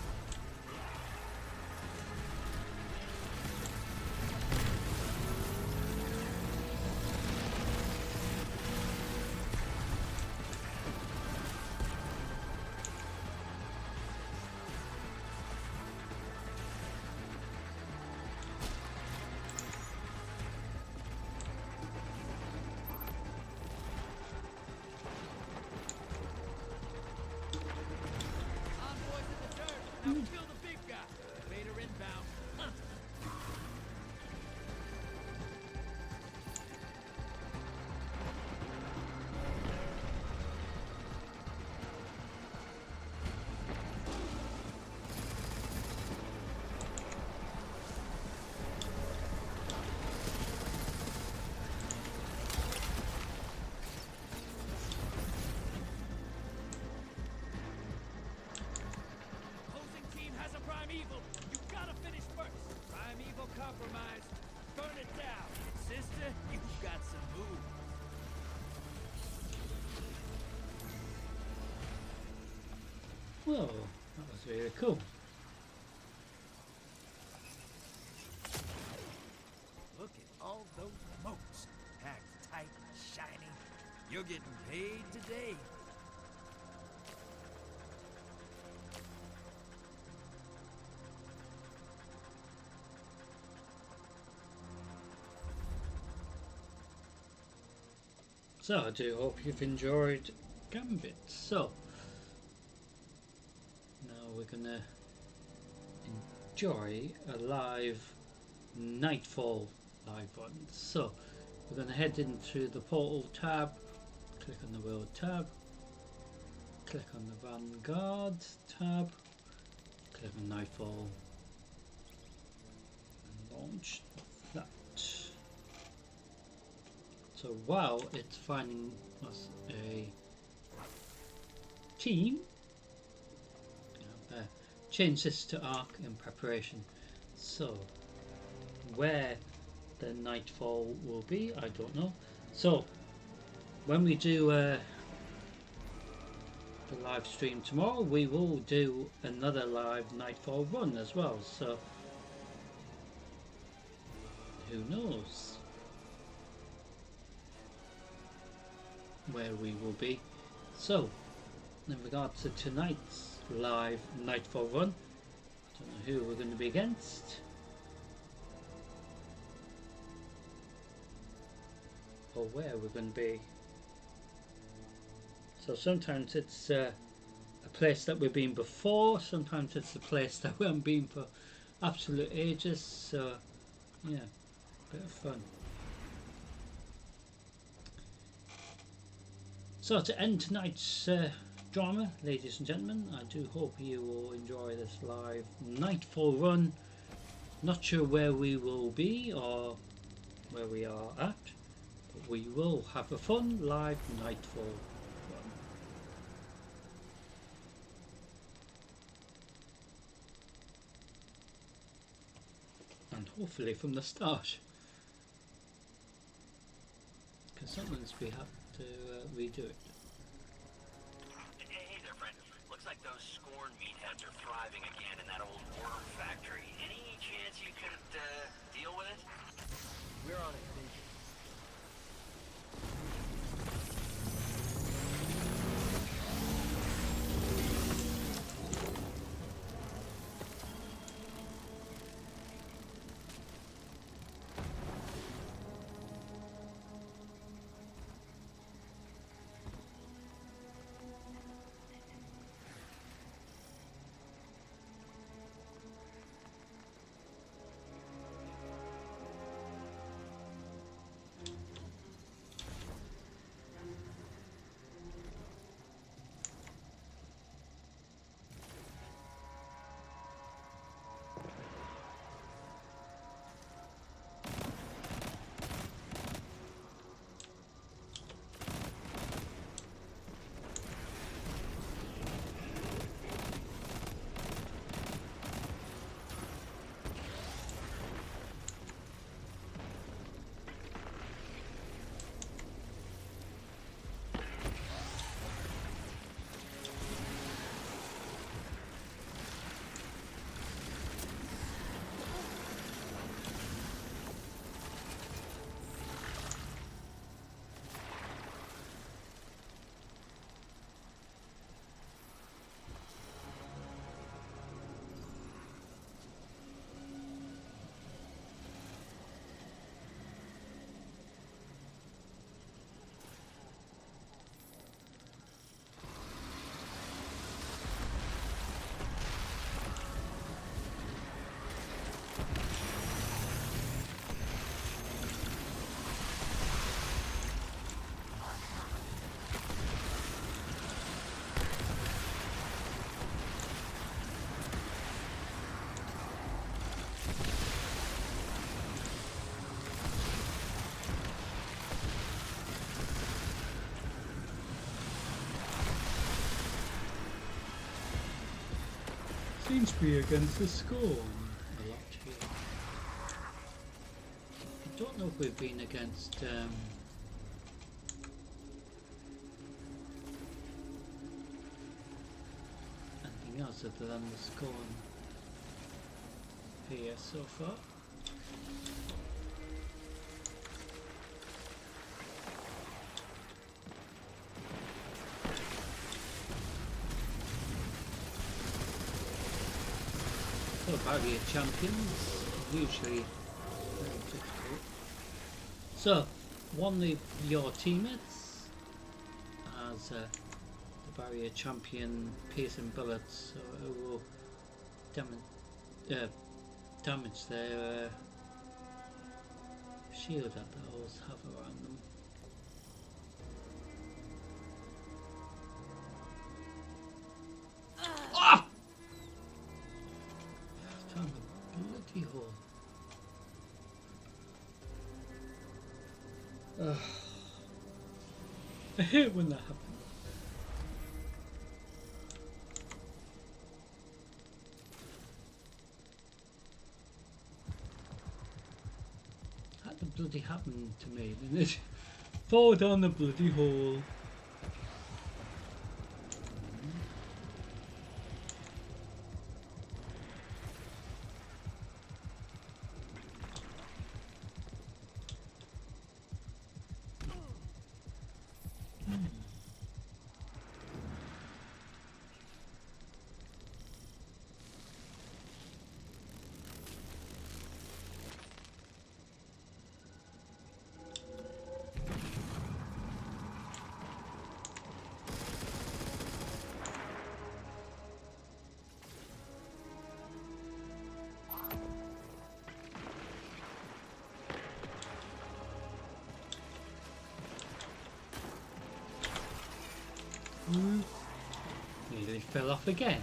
Envoys in the dirt. Now kill the big guy. Vader inbound. Hunt. Opposing team has a primeval. You gotta finish first. Primeval compromised. Burn it down. Sister, you've got some moves. Whoa, that was really cool. Look at all those moats. Packed tight and shiny. You're getting paid today. So I do hope you've enjoyed Gambit. So now we're gonna enjoy a live Nightfall live run. So we're gonna head into the portal tab, click on the world tab, click on the Vanguard tab, click on Nightfall and launch that. So while it's finding us a team, change this to arc in preparation. So where the nightfall will be, I don't know. So when we do the live stream tomorrow, we will do another live nightfall run as well, so who knows where we will be. So in regards to tonight's live nightfall run, I don't know who we're going to be against or where we're going to be. So sometimes it's a place that we've been before, sometimes it's a place that we haven't been for absolute ages, so yeah, bit of fun. So to end tonight's drama, ladies and gentlemen, I do hope you will enjoy this live nightfall run. Not sure where we will be or where we are at, but we will have a fun live nightfall run. And hopefully from the start, because sometimes we have to redo it. Hey there, friend. Looks like those Scorn meatheads are thriving again in that old worm factory. Any chance you could deal with it? We're on it, Major. Seems to be against the Scorn a lot here. I don't know if we've been against anything else other than the Scorn here so far. So barrier champions, usually very difficult. So, one of your teammates has the barrier champion piercing bullets, so it will damage their shield that they always have around them. Ah! Found a bloody hole. I hate when that happens. bloody happened to me? Didn't it fall down the bloody hole? Nearly fell off again.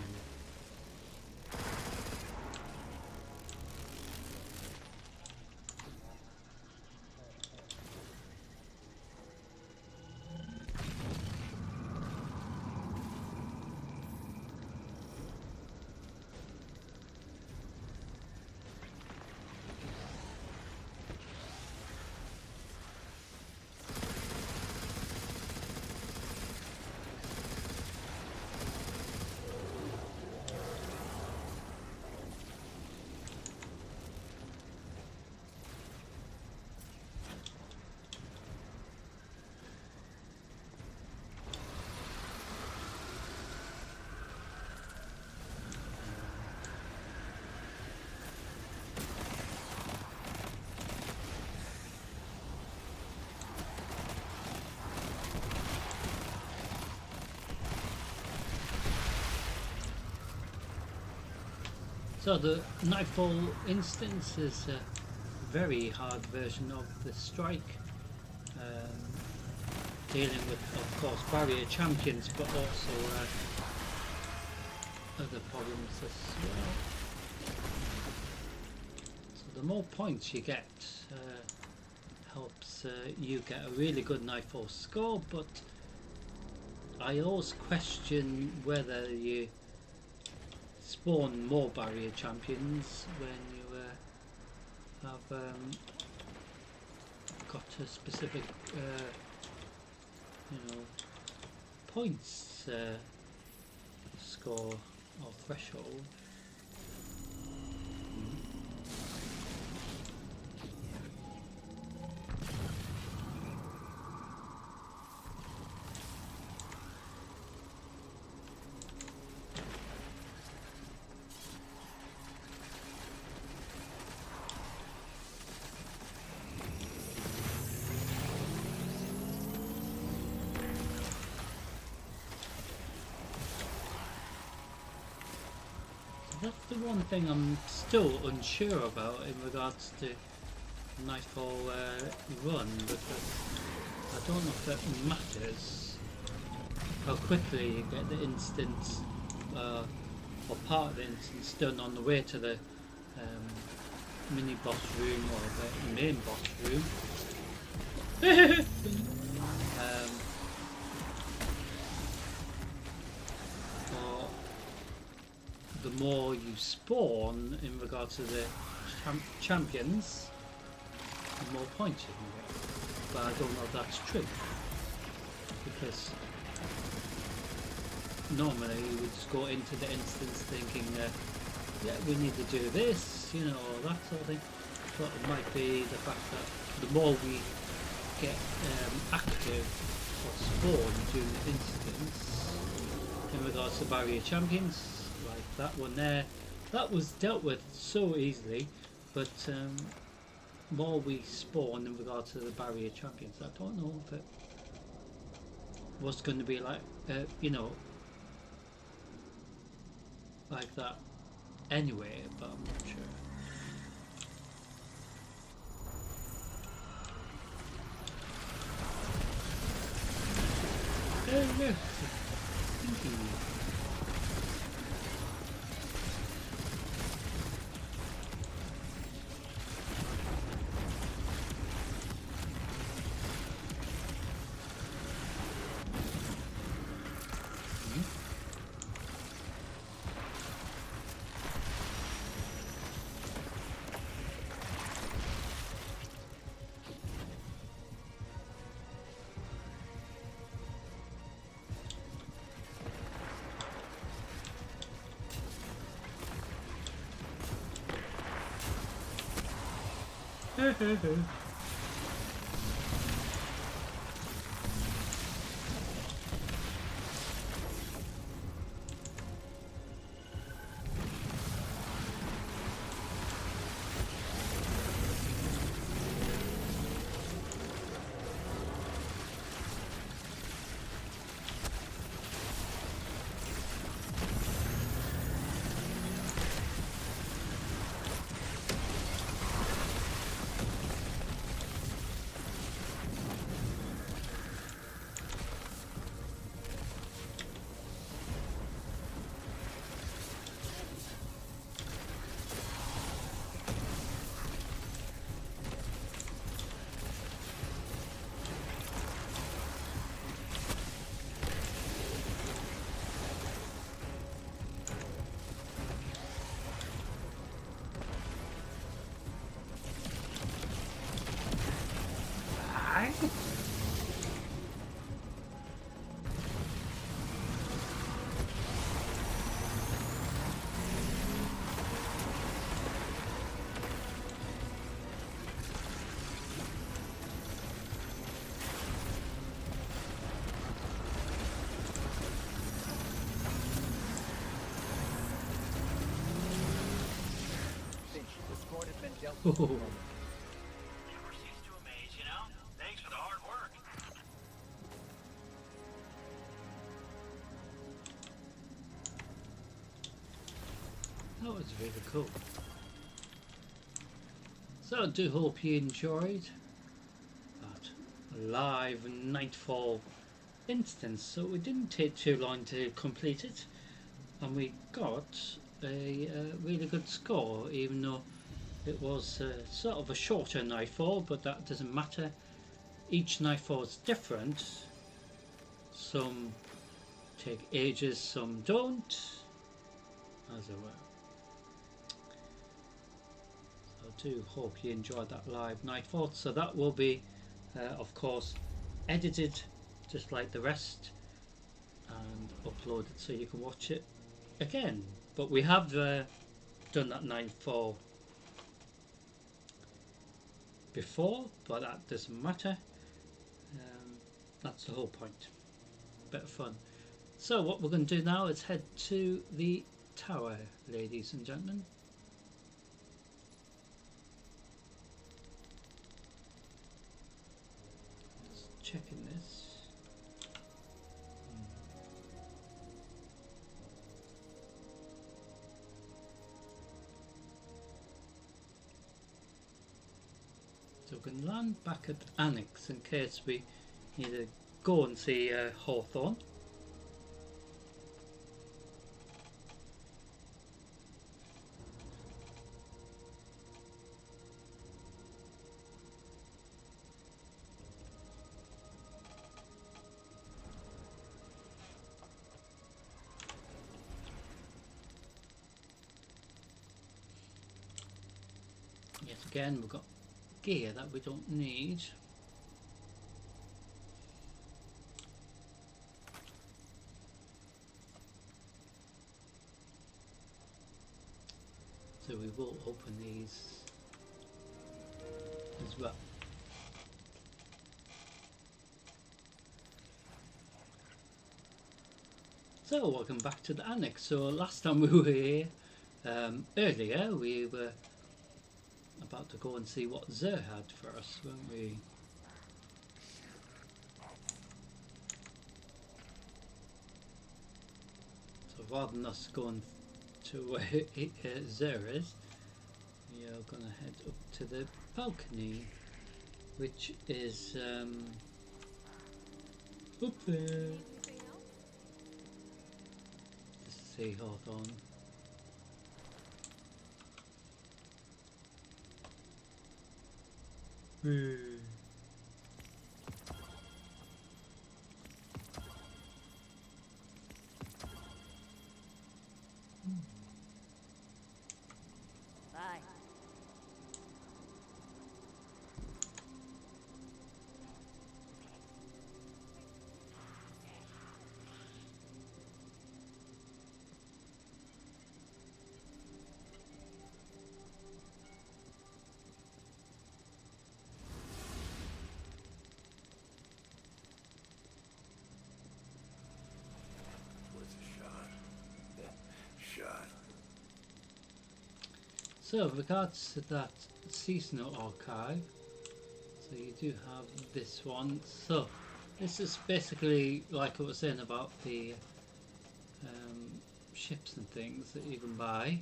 So the Nightfall instance is a very hard version of the Strike, dealing with, of course, barrier champions, but also other problems as well. So the more points you get helps you get a really good Nightfall score, but I always question whether you spawn more barrier champions when you have got a specific points score or threshold. That's the one thing I'm still unsure about in regards to Nightfall run, because I don't know if it matters how quickly you get the instance or part of the instance done on the way to the mini boss room or the main boss room. Or the more you spawn in regard to the champions, the more points you can get. But I don't know if that's true, because normally you would just go into the instance thinking yeah, we need to do this, you know, or that sort of thing. But it might be the fact that the more we get active or spawn during the instance in regards to barrier champions, like that one there, that was dealt with so easily, but more we spawn in regard to the barrier champions, I don't know if it was going to be like you know, like that anyway, but I'm not sure. Oh yes, thinking. Finch, the scorn has been dealt Oh. Never cease to amaze, you know? Thanks for the hard work. That was really cool. So I do hope you enjoyed that live Nightfall instance. So it didn't take too long to complete it, and we got a really good score, even though it was sort of a shorter Nightfall, but that doesn't matter. Each Nightfall is different. Some take ages, some don't, as it were. I do hope you enjoyed that live Nightfall. So that will be, of course, edited just like the rest and uploaded so you can watch it again. But we have done that Nightfall before, but that doesn't matter. That's the whole point. Bit of fun. So what we're going to do now is head to the tower, ladies and gentlemen. Just checking this. So we can land back at Annex in case we need to go and see Hawthorne. Yet again, we've got gear that we don't need. So we will open these as well. So welcome back to the Annex. So last time we were here, earlier we were about to go and see what Xur had for us, weren't we? So rather than us going to where Xur is, we are going to head up to the balcony, which is up there. Just see Hawthorne. Bye. So, with regards to that seasonal archive, so you do have this one. So, this is basically like I was saying about the ships and things that you can buy.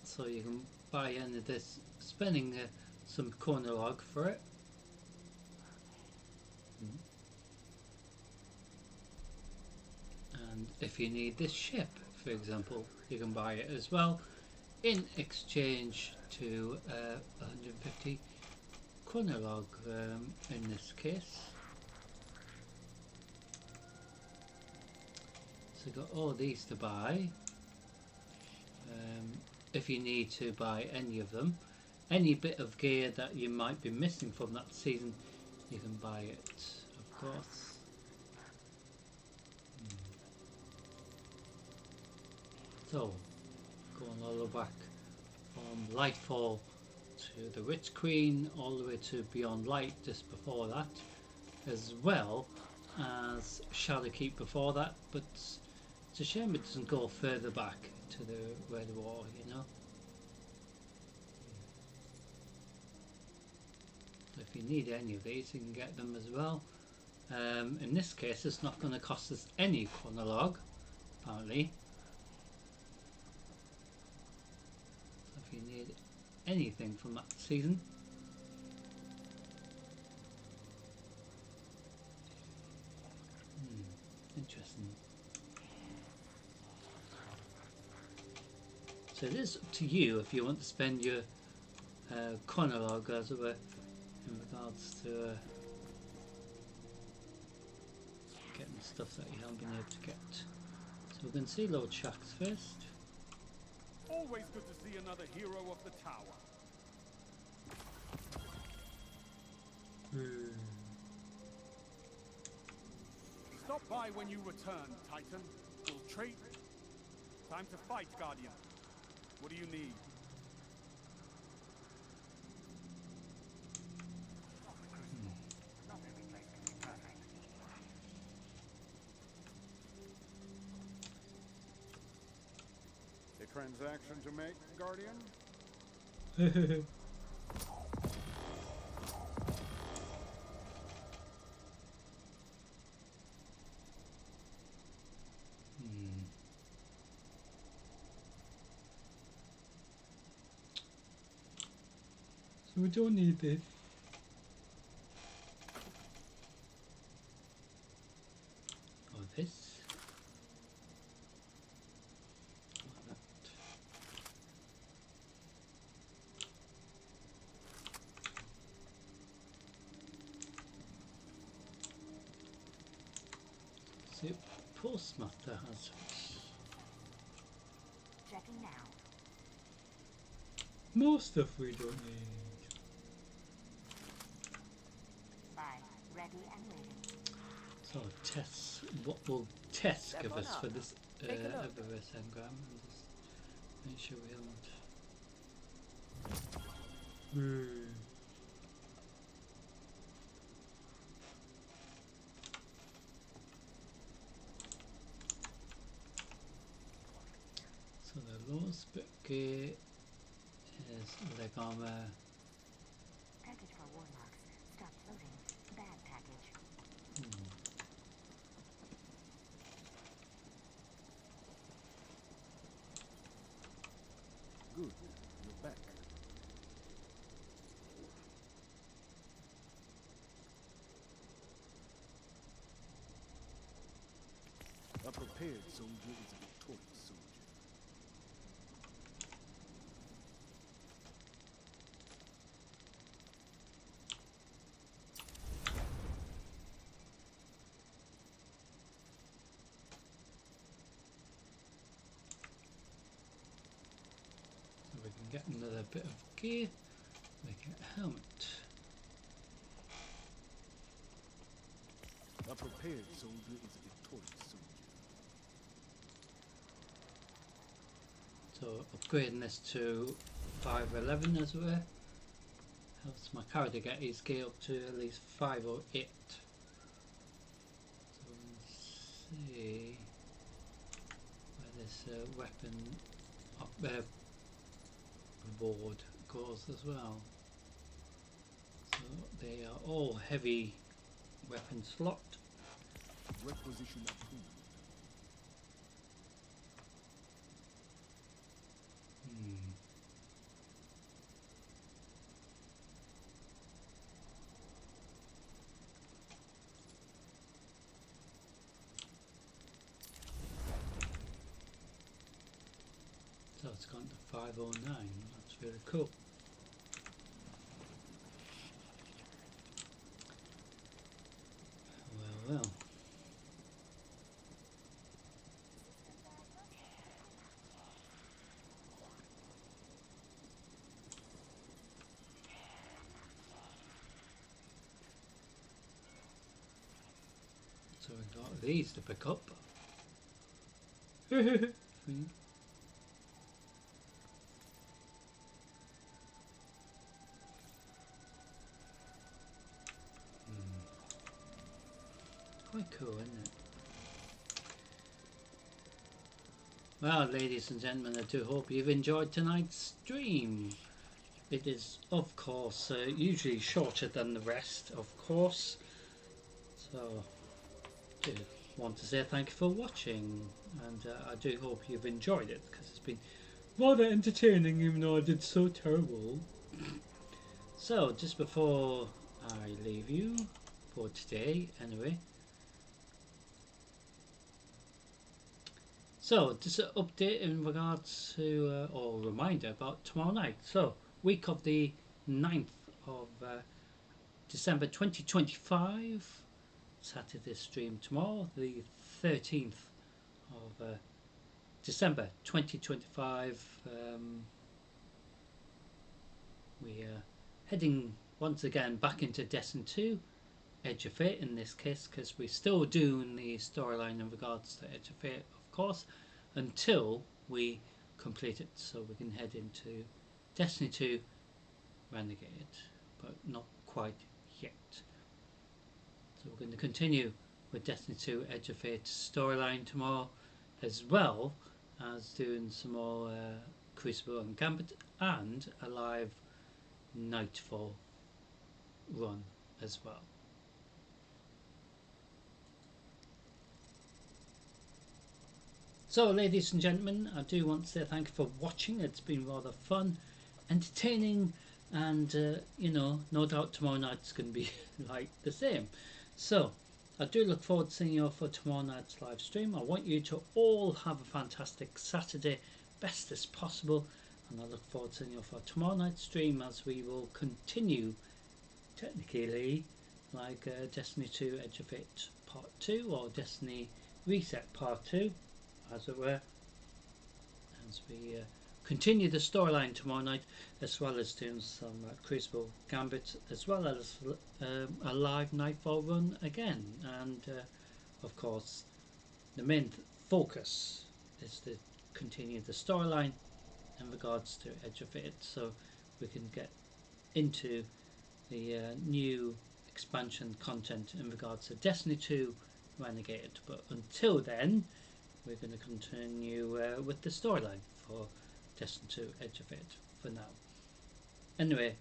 So you can buy any of this, spending some corner log for it. And if you need this ship, for example, you can buy it as well in exchange to 150 corner log in this case. So you've got all these to buy. If you need to buy any of them, any bit of gear that you might be missing from that season, you can buy it, of course. So, going all the way back from Lightfall to the Witch Queen, all the way to Beyond Light just before that, as well as Shadowkeep before that, but it's a shame it doesn't go further back to the Red War, you know. So if you need any of these, you can get them as well. In this case, it's not going to cost us any chronolog, apparently. So if you need anything from that season, interesting. So it is up to you if you want to spend your chronolog, as it were, in regards to getting stuff that you haven't been able to get. So we're going to see Lord Shaxx first. Always good to see another hero of the tower. Stop by when you return, Titan. We'll trade. Time to fight, Guardian. What do you need? A transaction to make, Guardian? So we don't need this. Or this. Or that. See, Postmaster has. Checking now. More stuff we don't need. Ready and waiting. So Tess, what will Tess give us for this Eververse engram? And just make sure we haven't. So the lowest bit gear is leg armor. Package for warlocks. Stop floating. Bad package. Good. You're back. A prepared soldier is a victorious soldier. So we can get another bit of gear. Make it a helmet. A prepared soldier is a victorious soldier. So upgrading this to 511 as well helps my character get his gear up to at least 508. So let's see where this weapon board goes as well. So they are all heavy weapon slot. Requisition approved. So it's gone to 509. That's really cool. Well, well. So we've got these to pick up. Quite cool, isn't it? Well, ladies and gentlemen, I do hope you've enjoyed tonight's stream. It is, of course, usually shorter than the rest, of course. So, I do want to say thank you for watching, and I do hope you've enjoyed it, because it's been rather entertaining, even though I did so terrible. So, just before I leave you for today, anyway. So, just an update in regards to, or reminder about tomorrow night. So, week of the 9th of December 2025, Saturday stream tomorrow, the 13th of December 2025. We are heading once again back into Destiny 2, Edge of Fate in this case, because we're still doing the storyline in regards to Edge of Fate, of course, until we complete it, so we can head into Destiny 2 Renegade, but not quite yet. So we're going to continue with Destiny 2 Edge of Fate storyline tomorrow, as well as doing some more Crucible and Gambit, and a live Nightfall run as well. So, ladies and gentlemen, I do want to say thank you for watching. It's been rather fun, entertaining, and you know, no doubt tomorrow night's going to be like the same. So, I do look forward to seeing you all for tomorrow night's live stream. I want you to all have a fantastic Saturday, best as possible, and I look forward to seeing you all for tomorrow night's stream, as we will continue, technically, like Destiny 2 Edge of Fate Part 2, or Destiny Reset Part 2. As it were, as we continue the storyline tomorrow night, as well as doing some Crucible Gambit, as well as a live Nightfall run again. And of course, the main focus is to continue the storyline in regards to Edge of Fate, so we can get into the new expansion content in regards to Destiny 2 Renegade. But until then, we're going to continue with the storyline for Destiny 2 Edge of Fate for now. Anyway,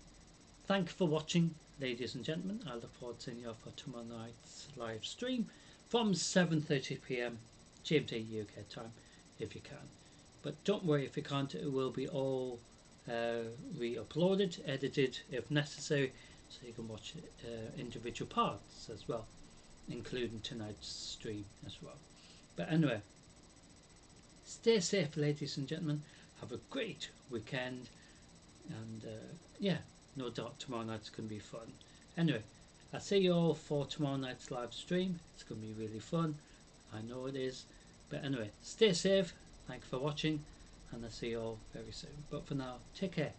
thank you for watching, ladies and gentlemen. I look forward to seeing you all for tomorrow night's live stream from 7:30 PM GMT UK time, if you can. But don't worry if you can't, it will be all re-uploaded, edited if necessary, so you can watch individual parts as well, including tonight's stream as well. But anyway, stay safe, ladies and gentlemen. Have a great weekend, and yeah, no doubt tomorrow night's going to be fun. Anyway, I'll see you all for tomorrow night's live stream. It's going to be really fun, I know it is. But anyway, stay safe, thanks for watching, and I'll see you all very soon. But for now, take care.